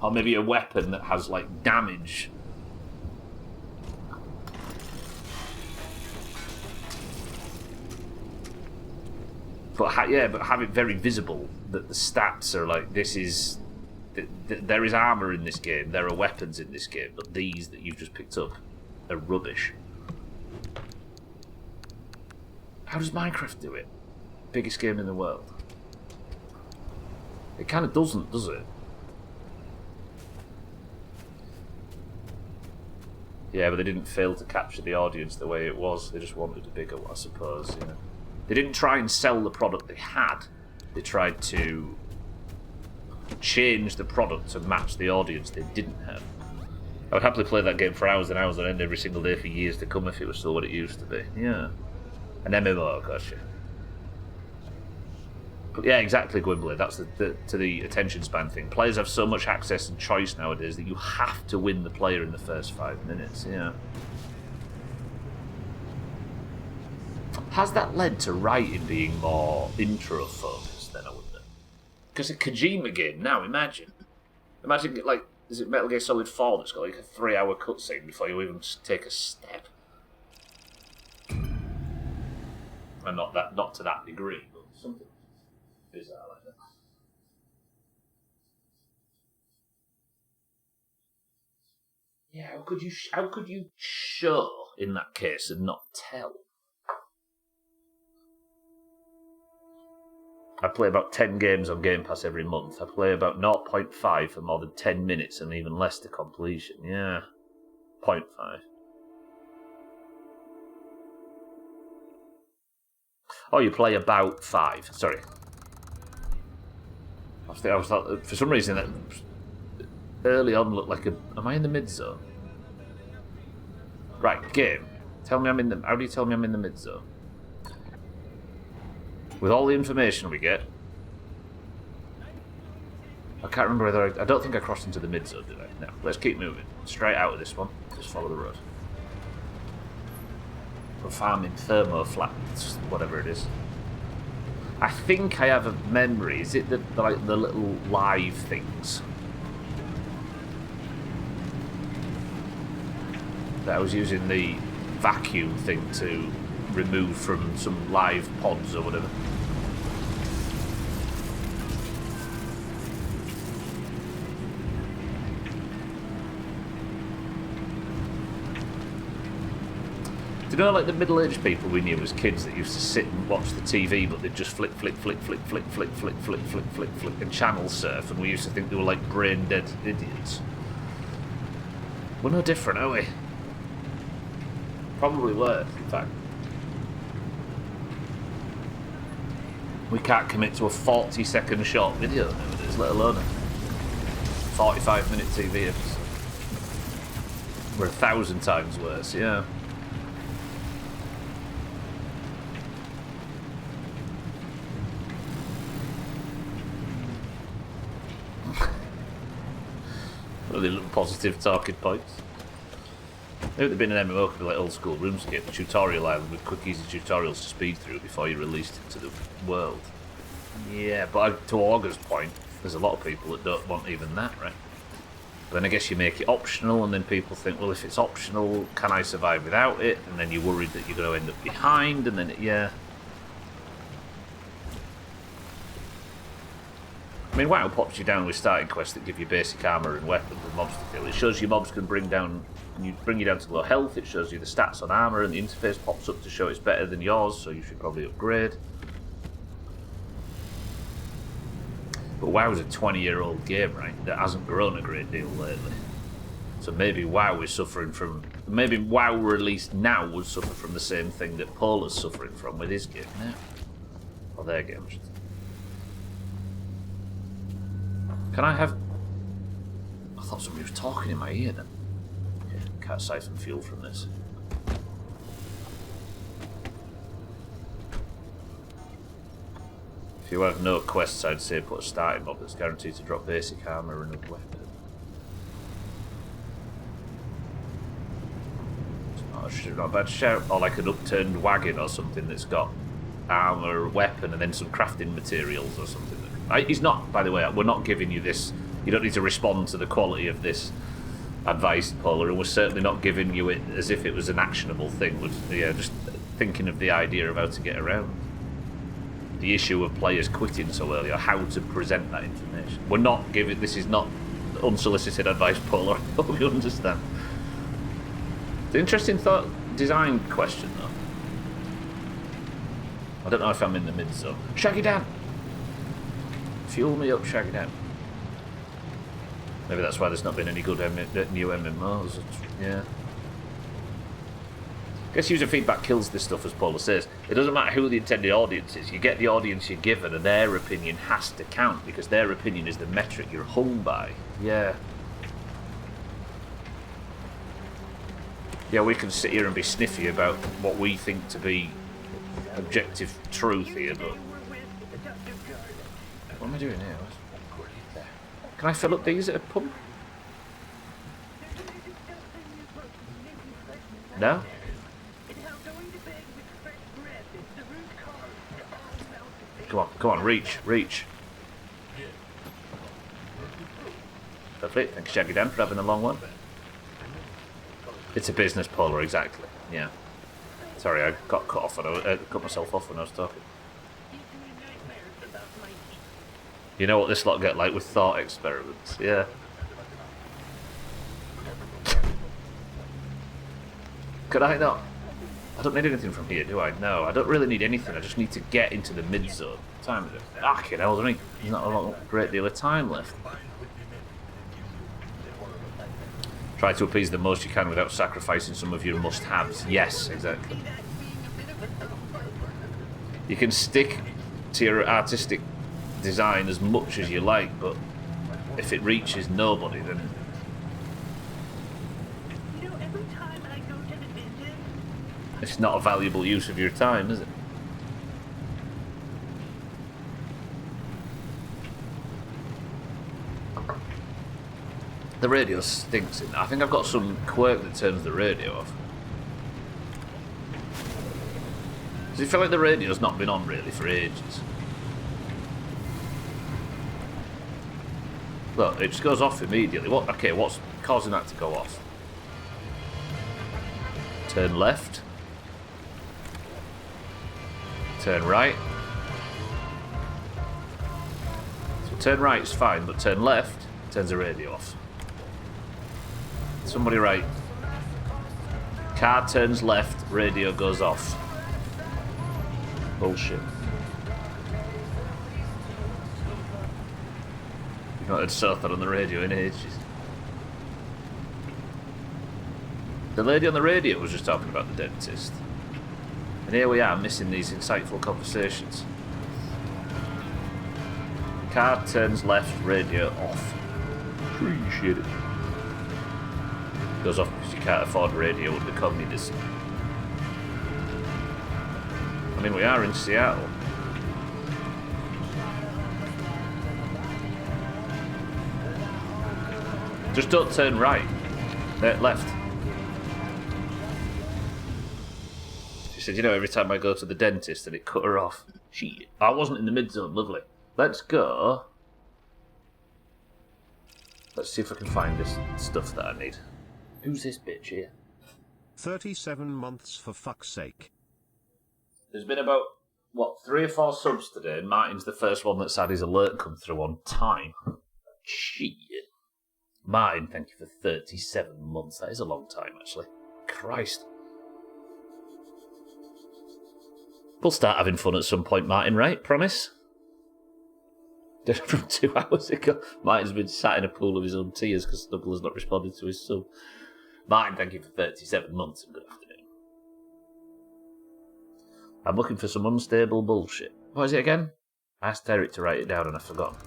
Or maybe a weapon that has like damage. But have it very visible that the stats are like, this is... There is armour in this game, there are weapons in this game, but these that you've just picked up are rubbish. How does Minecraft do it? Biggest game in the world. It kind of doesn't, does it? Yeah, but they didn't fail to capture the audience the way it was. They just wanted a bigger one, I suppose, you know. They didn't try and sell the product they had. They tried to change the product to match the audience they didn't have. I would happily play that game for hours and hours on end every single day for years to come if it was still what it used to be. Yeah. An MMO, gotcha. But yeah, exactly, Gwynblade. That's to the attention span thing. Players have so much access and choice nowadays that you have to win the player in the first 5 minutes. Yeah. Has that led to writing being more intro focused then, I wonder? Because a Kojima game now, imagine like, is it Metal Gear Solid 4 that's got like a 3-hour cutscene before you even take a step? And not to that degree, but something bizarre like that. Yeah, how could you show in that case and not tell? I play about 10 games on Game Pass every month. I play about 0.5 for more than 10 minutes and even less to completion. Yeah. 0.5. Oh, you play about 5. Sorry. I was thought, for some reason, that early on looked like a... Am I in the mid-zone? Right, game. Tell me I'm in the... How do you tell me I'm in the mid-zone? With all the information we get, I can't remember whether I don't think I crossed into the mid-zone, did I? No, let's keep moving. Straight out of this one. Just follow the road. We're farming thermoflats, whatever it is. I think I have a memory. Is it the little live things that I was using the vacuum thing to remove from some live pods or whatever? Do you know, like the middle-aged people we knew as kids that used to sit and watch the TV, but they'd just flick, flick, flick, flick, flick, flick, flick, flick, flick, flick, flick, and channel surf, and we used to think they were like brain-dead idiots. We're no different, are we? Probably worse, in fact. We can't commit to a 40-second short video nowadays, let alone a 45-minute TV episode. We're 1,000 times worse, yeah. Really little positive talking points. If there'd been an MMO, could be like old school RuneScape, a tutorial island with quick, easy tutorials to speed through before you released it to the world. Yeah, but to Augur's point, there's a lot of people that don't want even that, right? But then I guess you make it optional, and then people think, well, if it's optional, can I survive without it? And then you're worried that you're going to end up behind, and then yeah. I mean, WoW pops you down with starting quests that give you basic armour and weapons and mobs to kill. It shows you mobs can bring you down to low health. It shows you the stats on armour, and the interface pops up to show it's better than yours, so you should probably upgrade. But WoW's a 20-year-old game, right, that hasn't grown a great deal lately. So maybe WoW is suffering from... Maybe WoW released now would suffer from the same thing that Polar's suffering from with his game now. Or their game, I should say. Can I have... I thought somebody was talking in my ear then. Okay, can't siphon fuel from this. If you have no quests, I'd say put a starting mob that's guaranteed to drop basic armor and a weapon. Not a bad shout. Or like an upturned wagon or something that's got armour, weapon, and then some crafting materials or something. He's not, by the way, we're not giving you this. You don't need to respond to the quality of this advice, Paula, and we're certainly not giving you it as if it was an actionable thing. We're just thinking of the idea of how to get around the issue of players quitting so early, or how to present that information. We're not giving. This is not unsolicited advice, Paula. I hope you understand. The interesting design question, though. I don't know if I'm in the mid-zone. Shaggy Dan! Fuel me up, Shaggy Dan. Maybe that's why there's not been any good new MMOs. Yeah. I guess user feedback kills this stuff, as Paula says. It doesn't matter who the intended audience is. You get the audience you're given, and their opinion has to count, because their opinion is the metric you're hung by. Yeah. Yeah, we can sit here and be sniffy about what we think to be objective truth here, but... What am I doing here? Can I fill up these at a pump? No? Come on, reach. Lovely, thanks Shaggy Dan for having a long one. It's a business, Polar, exactly. Yeah. Sorry, I got cut off. Cut myself off when I was talking. You know what this lot get like with thought experiments? Yeah. Could I not? I don't need anything from here, do I? No, I don't really need anything. I just need to get into the mid-zone. What time is it? Fucking hell, there's not a great deal of time left. Try to appease the most you can without sacrificing some of your must-haves. Yes, exactly. You can stick to your artistic design as much as you like, but if it reaches nobody, then... It's not a valuable use of your time, is it? The radio stinks in there. I think I've got some quirk that turns the radio off. Does it feel like the radio's not been on really for ages? Look, it just goes off immediately. Okay, what's causing that to go off? Turn left. Turn right. So turn right is fine, but turn left turns the radio off. Somebody right. Car turns left, radio goes off. Bullshit. You've not heard Southern on the radio in ages. The lady on the radio was just talking about the dentist. And here we are, missing these insightful conversations. Car turns left, radio off. Appreciate it. Goes off because you can't afford radio under communism. I mean, we are in Seattle. Just don't turn right. Left. She said, you know, every time I go to the dentist and it cut her off. Shit. I wasn't in the mid-zone, lovely. Let's go. Let's see if I can find this stuff that I need. Who's this bitch here? 37 months for fuck's sake. There's been about, 3 or 4 subs today, and Martin's the first one that's had his alert come through on time. Shit. Martin, thank you for 37 months. That is a long time, actually. Christ. We'll start having fun at some point, Martin, right? Promise? Just from 2 hours ago. Martin's been sat in a pool of his own tears because Snuggle has not responded to his sub. Martin, thank you for 37 months and good afternoon. I'm looking for some unstable bullshit. What is it again? I asked Eric to write it down and I've forgotten.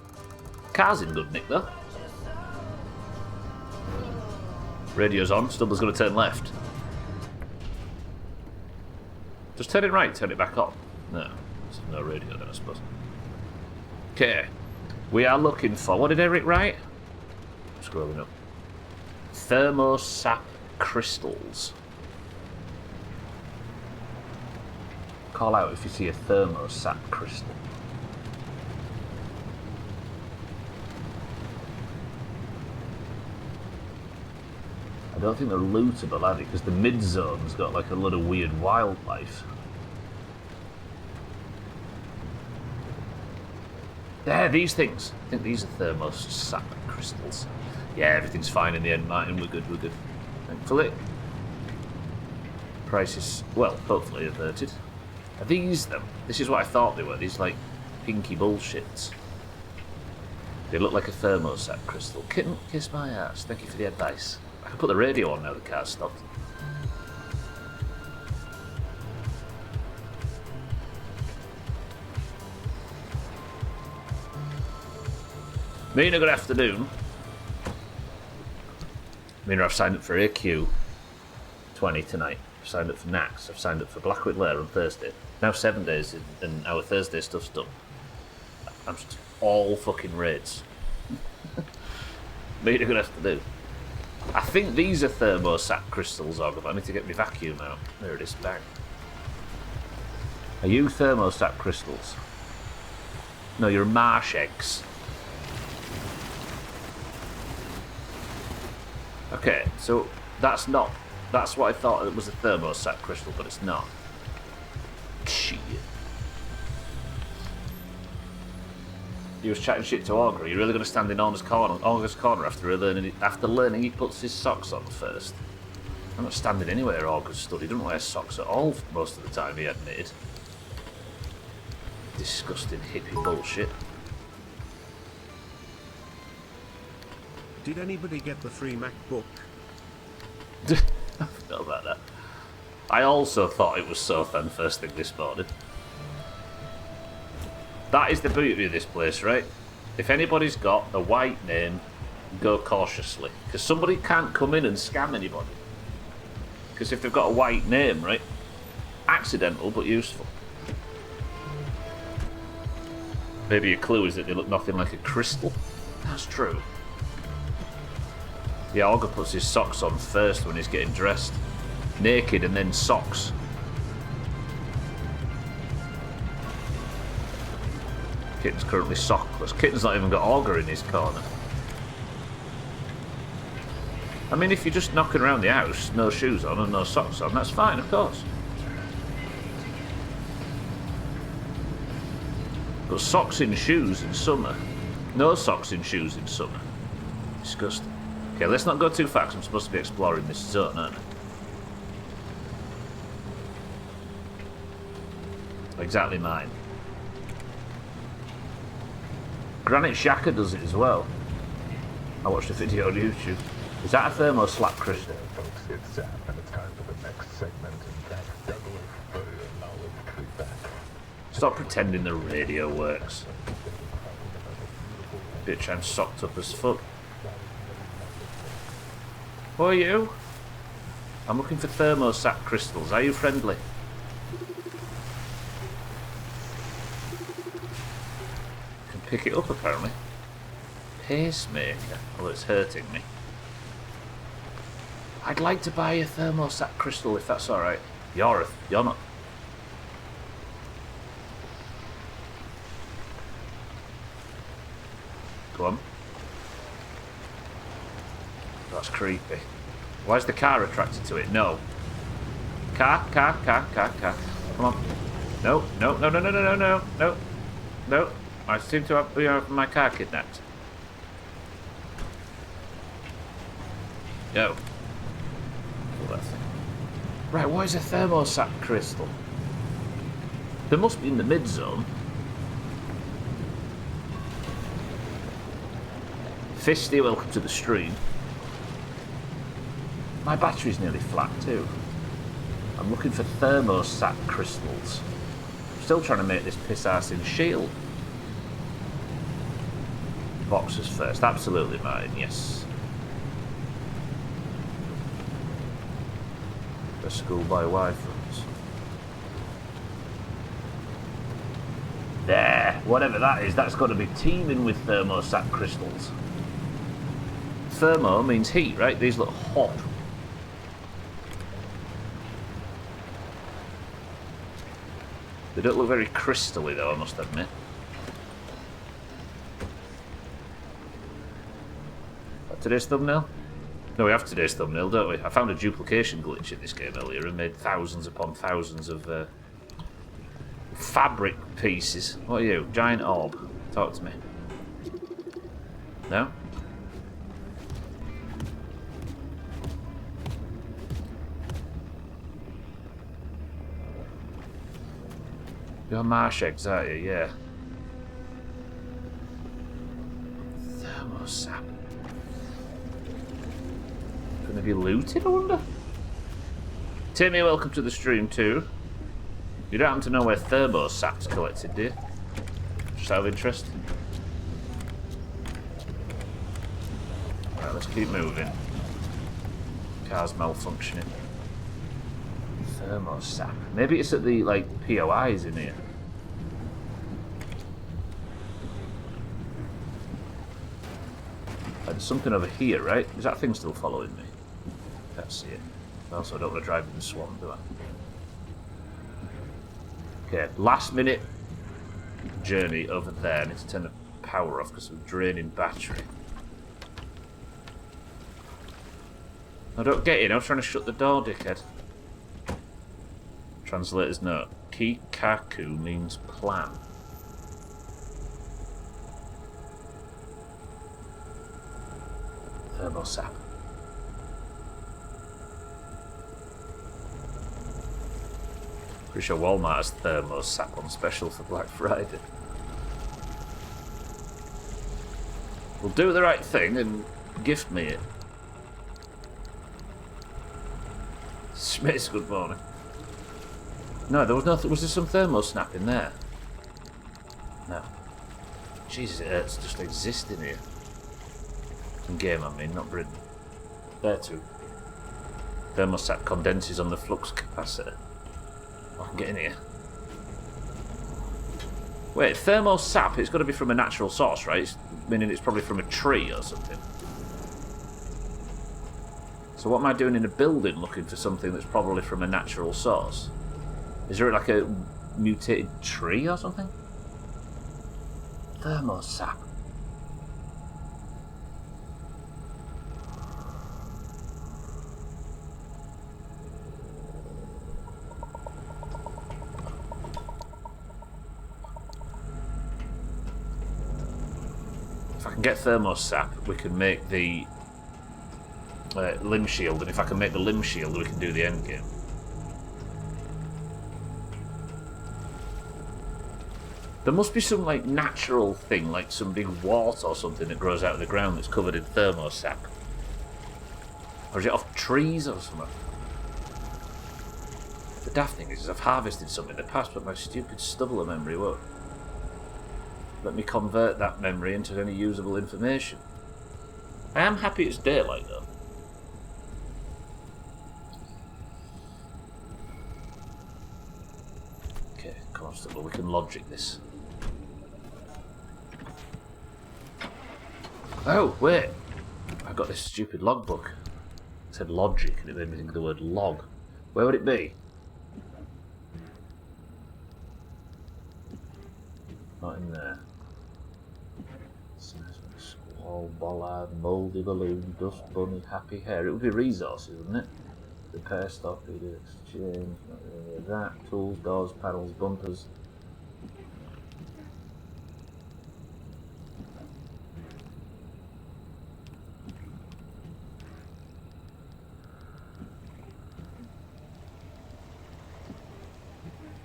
Car's in good nick though. Radio's on, Stubble's going to turn left. Just turn it right, turn it back on. No, there's no radio then I suppose. Okay, we are looking for, what did Eric write? Scrolling up. Thermosap crystals. Call out if you see a thermosap crystal. I don't think they're lootable, are they? Because the mid-zone's got like a lot of weird wildlife. There, these things. I think these are thermosap crystals. Yeah, everything's fine in the end, Martin. We're good, Thankfully. Price is, well, hopefully averted. Are these them? This is what I thought they were. These, like, pinky bullshits. They look like a thermosap crystal. Kitten, kiss my ass. Thank you for the advice. I can put the radio on now the car's stopped. Mina, good afternoon. Mina, I've signed up for AQ 20 tonight. I've signed up for Nax. I've signed up for Blackwood Lair on Thursday. Now 7 days and our Thursday stuff's done. I'm just all fucking raids. Mina, good afternoon. I think these are thermosap crystals, but I need to get my vacuum out. There it is, bang. Are you thermosap crystals? No, you're marsh eggs. Okay, so that's not. That's what I thought it was a thermosap crystal, but it's not. Shit. He was chatting shit to Augur. You're really going to stand in Augur's corner after learning he puts his socks on first. I'm not standing anywhere Augur's stood. He doesn't wear socks at all most of the time, he admitted. Disgusting hippie bullshit. Did anybody get the free MacBook? I forgot about that. I also thought it was Sothan first thing this morning. That is the beauty of this place, right? If anybody's got a white name, go cautiously. Because somebody can't come in and scam anybody. Because if they've got a white name, right? Accidental, but useful. Maybe a clue is that they look nothing like a crystal. That's true. The Augur puts his socks on first when he's getting dressed. Naked and then socks. Kitten's currently sockless. Kitten's not even got Augur in his corner. I mean, if you're just knocking around the house, no shoes on and no socks on, that's fine, of course. But socks in shoes in summer. No socks in shoes in summer. Disgusting. Okay, let's not go too far, 'cause I'm supposed to be exploring this zone, aren't I? Exactly mine. Granite Shaka does it as well. I watched a video on YouTube. Is that a thermoslap crystal? Folks, it's Sam, and it's time for the next segment. And that's doubling for your knowledge feedback. Stop pretending the radio works. Bitch, I'm socked up as fuck. Who are you? I'm looking for thermosap crystals. Are you friendly? Can pick it up apparently. Pacemaker. Oh, it's hurting me. I'd like to buy a thermosap crystal if that's alright. You're not. Go on. That's creepy. Why is the car attracted to it? No. Car. Come on. No. I seem to have my car kidnapped. Go. Right, what is a thermosap crystal? There must be in the mid-zone. Fisty, welcome to the stream. My battery's nearly flat too. I'm looking for thermosat crystals. I'm still trying to make this piss-arsing shield. Boxes first, absolutely mine, yes. The schoolboy Wi-Fi. There, whatever that is, that's got to be teeming with thermosat crystals. Thermo means heat, right? These look hot. They don't look very crystally though, I must admit. Today's thumbnail? No, we have today's thumbnail, don't we? I found a duplication glitch in this game earlier and made thousands upon thousands of fabric pieces. What are you? Giant orb. Talk to me. No? You're marsh eggs, aren't you? Yeah. Thermosap. Gonna be looted, I wonder? Timmy, welcome to the stream too. You don't happen to know where thermosap's collected, do you? Just out of interest. Right, let's keep moving. Car's malfunctioning. Thermosap. Maybe it's at the, like, POIs in here. There's something over here, right? Is that thing still following me? Can't see it. Also, I don't want to drive in the swamp, do I? Okay, last minute journey over there. I need to turn the power off because of draining battery. I don't get in. I was trying to shut the door, dickhead. Translator's note. Kikaku means plan. Thermosap. Pretty sure Walmart has thermosap on special for Black Friday. We'll do the right thing and gift me it. Smith's good morning. No, there was nothing. Was there some thermosnap in there? No. Jesus, it hurts just existing here. In game, I mean, not Britain. There too. Thermostat condenses on the flux capacitor. I can get in here. Wait, thermosap, it's got to be from a natural source, right? Meaning it's probably from a tree or something. So what am I doing in a building looking for something that's probably from a natural source? Is there like a mutated tree or something? Thermosap. If I can get thermosap, we can make the limb shield, and if I can make the limb shield, we can do the end game. There must be some like natural thing, like some big wart or something that grows out of the ground that's covered in thermosap. Or is it off trees or something? The daft thing is I've harvested some in the past, but my stupid stubble of memory won't let me convert that memory into any usable information. I am happy it's daylight though. Okay, constable, we can logic this. Oh, wait! I got this stupid logbook. It said logic and it made me think of the word log. Where would it be? Not in there. Squall, bollard, mouldy balloon, dust bunny, happy hair. It would be resources, wouldn't it? Repair stock, reader exchange, not really that. Tools, doors, panels, bumpers.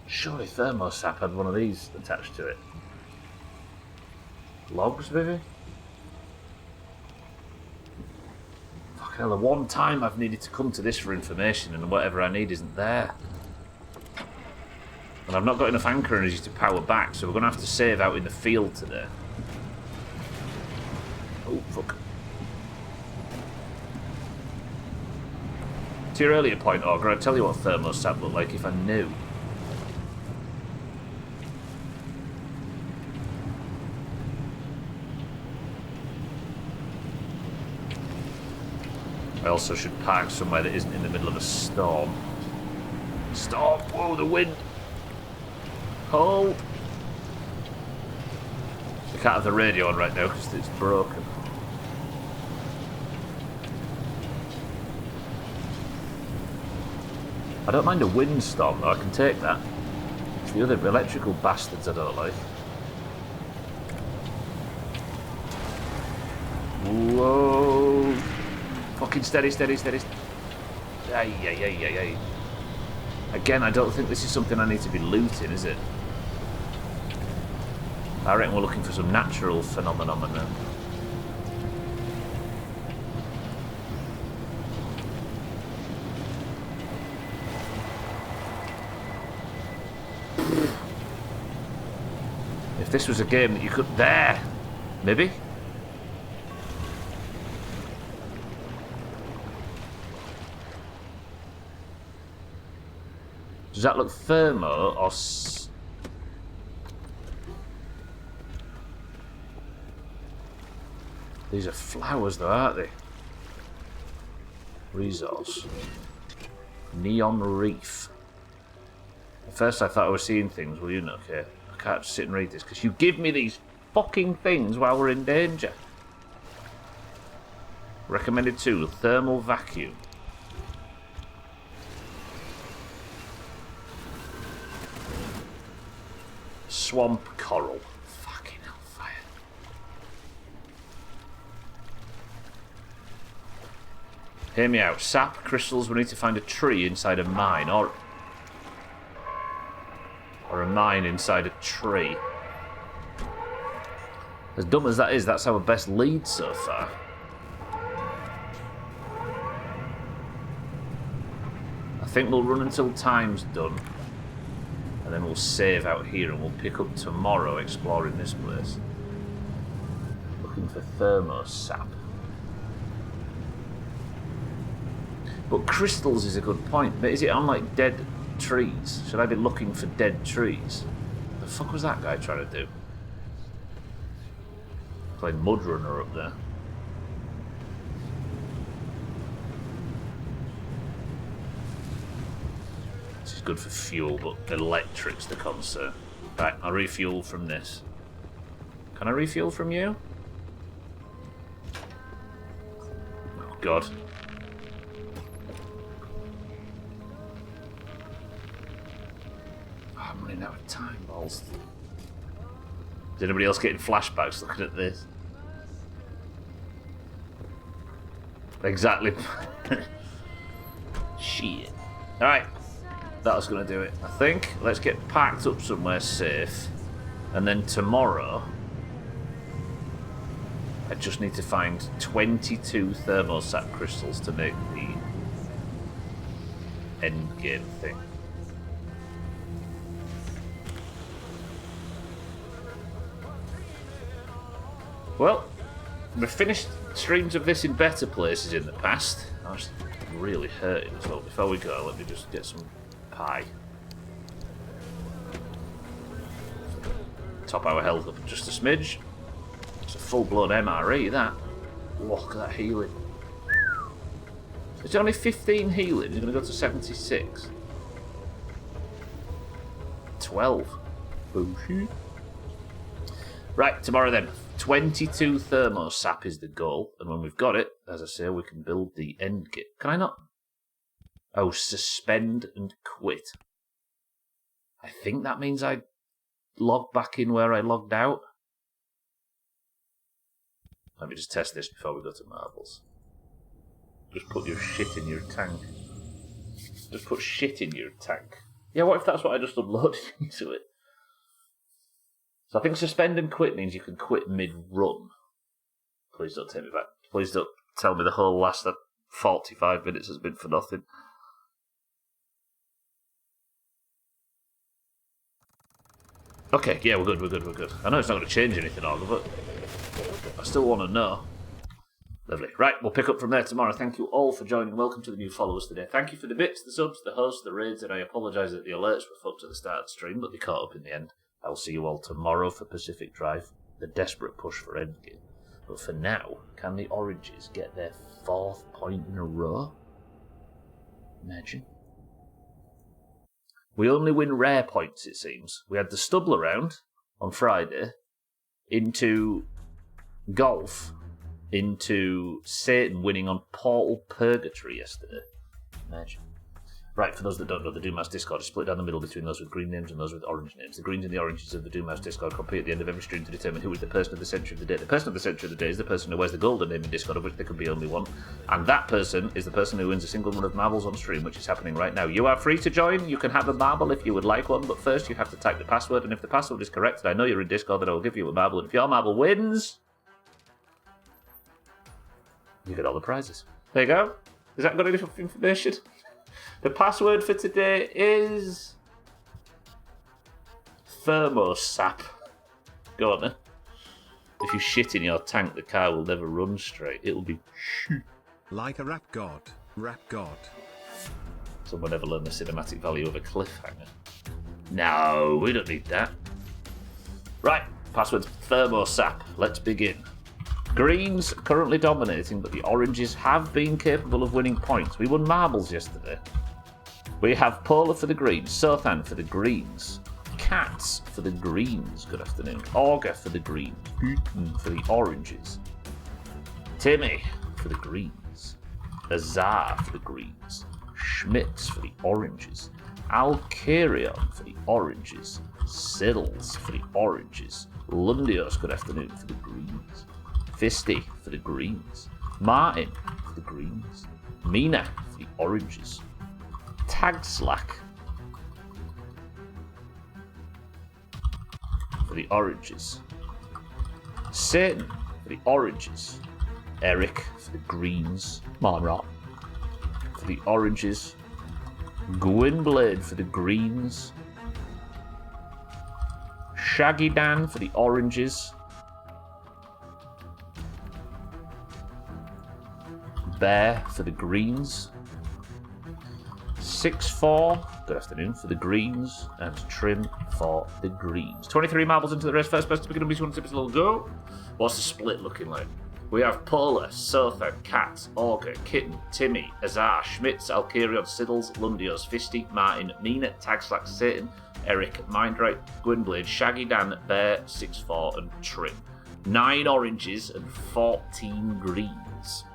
Surely thermosap had one of these attached to it. Logs, maybe? Hell, the one time I've needed to come to this for information and whatever I need isn't there. And I've not got enough anchor energy to power back, so we're going to have to save out in the field today. Oh, fuck. To your earlier point, Augur, I'd tell you what thermostat looked like if I knew. I also should park somewhere that isn't in the middle of a storm. Storm! Whoa, the wind! Hold! I can't have the radio on right now because it's broken. I don't mind a windstorm though, I can take that. It's the other electrical bastards I don't like. Whoa! Fucking steady, steady, steady. Ay, ay, ay, ay, ay. Again, I don't think this is something I need to be looting, is it? I reckon we're looking for some natural phenomenon then. If this was a game that you could... There! Maybe? Does that look thermo or... These are flowers though, aren't they? Resource. Neon Reef. At first I thought I was seeing things, well you know, okay. I can't just sit and read this because you give me these fucking things while we're in danger. Recommended tool, thermal vacuum. Swamp coral. Fucking hellfire. Hear me out. Sap, crystals, we need to find a tree inside a mine, or a mine inside a tree. As dumb as that is, that's our best lead so far. I think we'll run until time's done. And then we'll save out here and we'll pick up tomorrow exploring this place. Looking for thermosap. But crystals is a good point. But is it on like dead trees? Should I be looking for dead trees? The fuck was that guy trying to do? Playing Mudrunner up there. Good for fuel, but electric's the concern. Right, I'll refuel from this. Can I refuel from you? Oh god. Oh, I'm running out of time, balls. Is anybody else getting flashbacks looking at this? Exactly. Shit. Alright. That was going to do it, I think. Let's get packed up somewhere safe. And then tomorrow, I just need to find 22 thermosat crystals to make the end game thing. Well, we've finished streams of this in better places in the past. I was really hurting as well. Before we go, let me just get some pie. Top our health up just a smidge. It's a full-blown MRE, that. Look at that healing. It's only 15 healing. You're going to go to 76. 12. Bullshit. Right, tomorrow then. 22 thermosap is the goal. And when we've got it, as I say, we can build the end kit. Can I not? Oh, suspend and quit. I think that means I log back in where I logged out. Let me just test this before we go to marbles. Just put your shit in your tank. Just put shit in your tank. Yeah, what if that's what I just uploaded into it? So I think suspend and quit means you can quit mid-run. Please don't take me back. Please don't tell me the whole last 45 minutes has been for nothing. Okay, yeah, we're good. I know it's not going to change anything, Olga, but I still want to know. Lovely. Right, we'll pick up from there tomorrow. Thank you all for joining. Welcome to the new followers today. Thank you for the bits, the subs, the hosts, the raids, and I apologise that the alerts were fucked at the start of the stream, but they caught up in the end. I'll see you all tomorrow for Pacific Drive, the desperate push for endgame. But for now, can the Oranges get their 4th point in a row? Imagine. We only win rare points, it seems. We had the stubble around on Friday, into golf, into Satan winning on Portal Purgatory yesterday. Imagine. Right, for those that don't know, the Doomhaus Discord is split down the middle between those with green names and those with orange names. The greens and the oranges of the Doomhaus Discord compete at the end of every stream to determine who is the person of the century of the day. The person of the century of the day is the person who wears the golden name in Discord, of which there can be only one. And that person is the person who wins a single run of marbles on stream, which is happening right now. You are free to join. You can have a marble if you would like one, but first you have to type the password, and if the password is correct, and I know you're in Discord, then I will give you a marble, and if your marble wins, you get all the prizes. There you go. Has that got enough information? The password for today is Thermosap. Go on then. If you shit in your tank, the car will never run straight. It'll be shit. Like a rap god. Rap god. Someone ever learned the cinematic value of a cliffhanger? No, we don't need that. Right, password's Thermosap. Let's begin. Greens currently dominating, but the oranges have been capable of winning points. We won marbles yesterday. We have Polar for the greens, Sothan for the greens, Cats for the greens, good afternoon, Auger for the greens, Putin for the oranges, Timmy for the greens, Azar for the greens, Schmitz for the oranges, Alcarion for the oranges, Sills for the oranges, Lundios, good afternoon, for the greens, Fisty for the greens, Martin for the greens, Mina for the oranges, Tag Slack for the oranges, Satan for the oranges, Eric for the greens, Monrot for the oranges, Gwynblade for the greens, Shaggy Dan for the oranges, Bear for the greens, 6-4, good afternoon, for the greens, and Trim for the greens. 23 marbles into the race. First person to begin to be 1 tips a little go. What's the split looking like? We have Polar, Sotha, Cat, Auger, Kitten, Timmy, Azar, Schmitz, Alcarion, Siddles, Lundios, Fisty, Martin, Mina, Tagslack, Satan, Eric, Mindright, Gwynblade, Shaggy Dan, Bear, 6-4, and Trim. 9 oranges and 14 greens.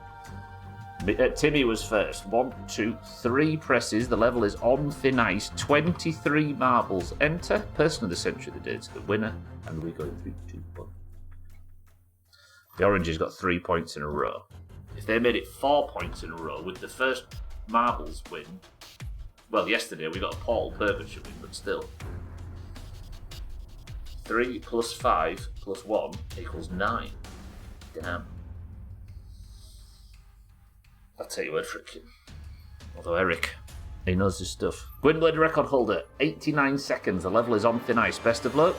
Timmy was first. 1, 2, 3 presses. The level is on thin ice. 23 marbles. Enter. Person of the century of the day to the winner. And we're going through 2 1. The oranges got 3 points in a row. If they made it 4 points in a row with the first marbles win, well, yesterday we got a Paul Purgatory win, but still. 3 plus 5 plus 1 equals 9. Damn. I'll take your word for it. Although Eric, he knows his stuff. Gwynblade record holder, 89 seconds. The level is on thin ice. Best of luck.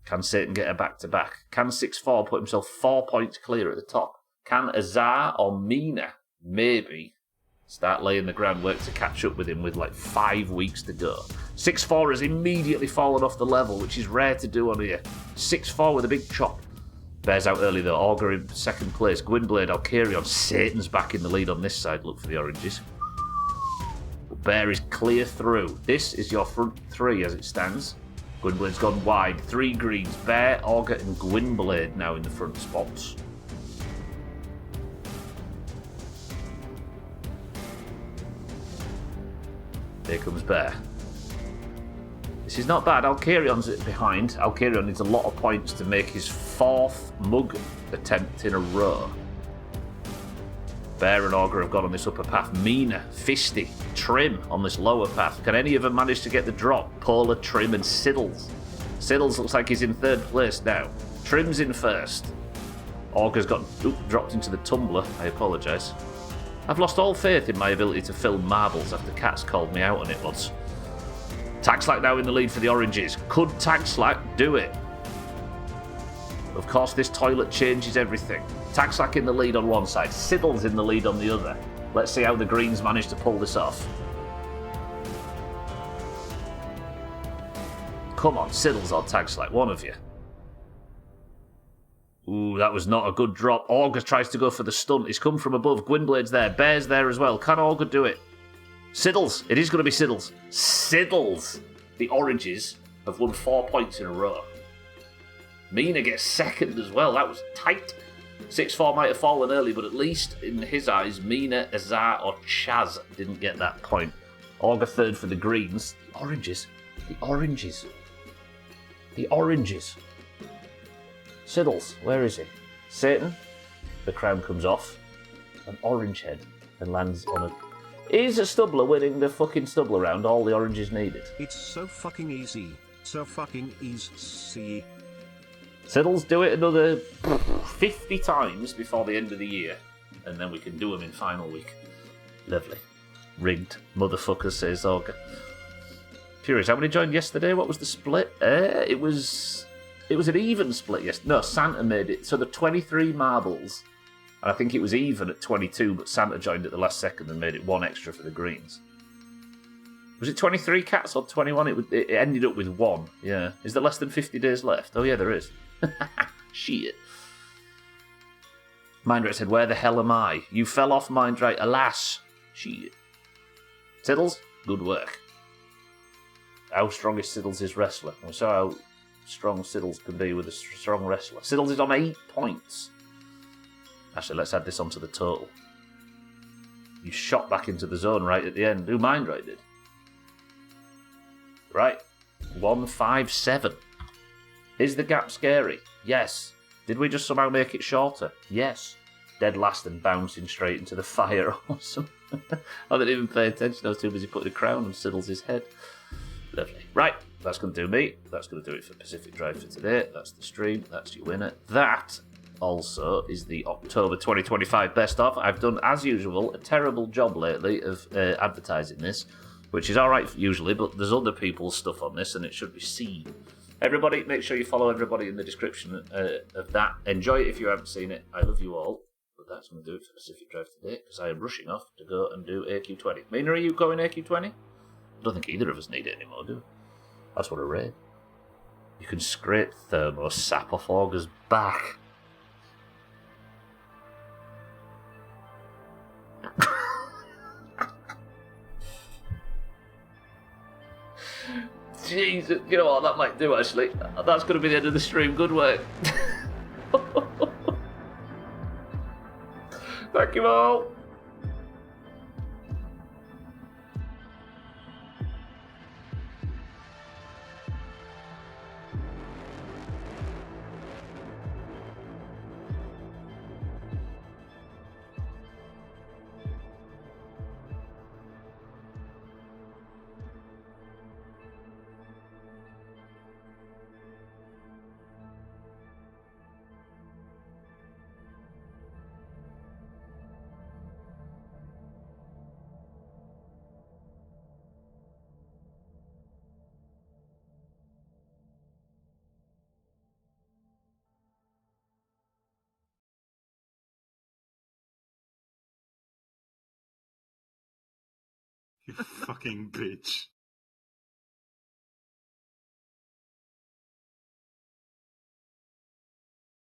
Can Satan get a back-to-back? Can 6-4 put himself 4 points clear at the top? Can Azar or Mina maybe start laying the groundwork to catch up with him with like 5 weeks to go? 6-4 has immediately fallen off the level, which is rare to do on here. 6-4 with a big chop. Bears out early though. Augur in second place. Gwynblade, Alcarion, Satan's back in the lead on this side. Look for the oranges. Bear is clear through. This is your front 3 as it stands. Gwynblade's gone wide. 3 greens. Bear, Augur, and Gwynblade now in the front spots. Here comes Bear. This is not bad. Alcarion's behind. Alcarion needs a lot of points to make his 4th mug attempt in a row. Bear and Augur have gone on this upper path. Mina, Fisty, Trim on this lower path. Can any of them manage to get the drop? Polar, Trim, and Siddles. Siddles looks like he's in 3rd place now. Trim's in 1st. Augur's got dropped into the tumbler. I apologise. I've lost all faith in my ability to fill marbles after Cats called me out on it once. Tag Slack now in the lead for the oranges. Could Tag Slack do it? Of course, this toilet changes everything. Tag Slack in the lead on one side, Siddle's in the lead on the other. Let's see how the Greens manage to pull this off. Come on, Siddle's or Tag Slack, one of you. Ooh, that was not a good drop. Augur tries to go for the stunt. He's come from above. Gwynblade's there. Bear's there as well. Can Augur do it? Siddles. It is going to be Siddles. Siddles. The oranges have won 4 points in a row. Mina gets second as well. That was tight. 6-4 might have fallen early, but at least in his eyes, Mina, Azar, or Chaz didn't get that point. Augur third for the Greens. The oranges. The oranges. The oranges. Siddles, where is he? Satan. The crown comes off. An orange head and lands on a... Is a Stubbler winning the fucking Stubbler round all the oranges needed? It's so fucking easy. So fucking easy. Siddles, do it another 50 times before the end of the year, and then we can do them in final week. Lovely. Rigged. Motherfucker, says Augur. Curious, how many joined yesterday? What was the split? It was an even split yesterday. No, Santa made it. So the 23 marbles, and I think it was even at 22, but Santa joined at the last second and made it one extra for the Greens. Was it 23 Cats or 21? It ended up with 1. Yeah. Is there less than 50 days left? Oh yeah, there is. Shit. Mindright said, where the hell am I? You fell off, Mindright, alas. Shit. Siddles, good work. How strong is Siddles' wrestler? We saw how strong Siddles can be with a strong wrestler. Siddles is on 8 points. Actually, let's add this onto the total. You shot back into the zone right at the end. Who Mindright did? Right. 157. Is the gap scary? Yes. Did we just somehow make it shorter? Yes. Dead last and bouncing straight into the fire. Awesome. I didn't even pay attention. I was too busy putting a crown on Siddles' head. Lovely. Right. That's going to do me. That's going to do it for Pacific Drive for today. That's the stream. That's your winner. That also is the October 2025 best of. I've done, as usual, a terrible job lately of advertising this, which is alright usually, but there's other people's stuff on this and it should be seen. Everybody, make sure you follow everybody in the description of that. Enjoy it if you haven't seen it. I love you all. But that's going to do it for Pacific Drive today, because I am rushing off to go and do AQ20. Mina, are you going AQ20? I don't think either of us need it anymore, do we? That's what I read. You can scrape thermo sap off Augur's back. Jesus, you know what that might do actually. That's going to be the end of the stream. Good work. Thank you all. You fucking bitch.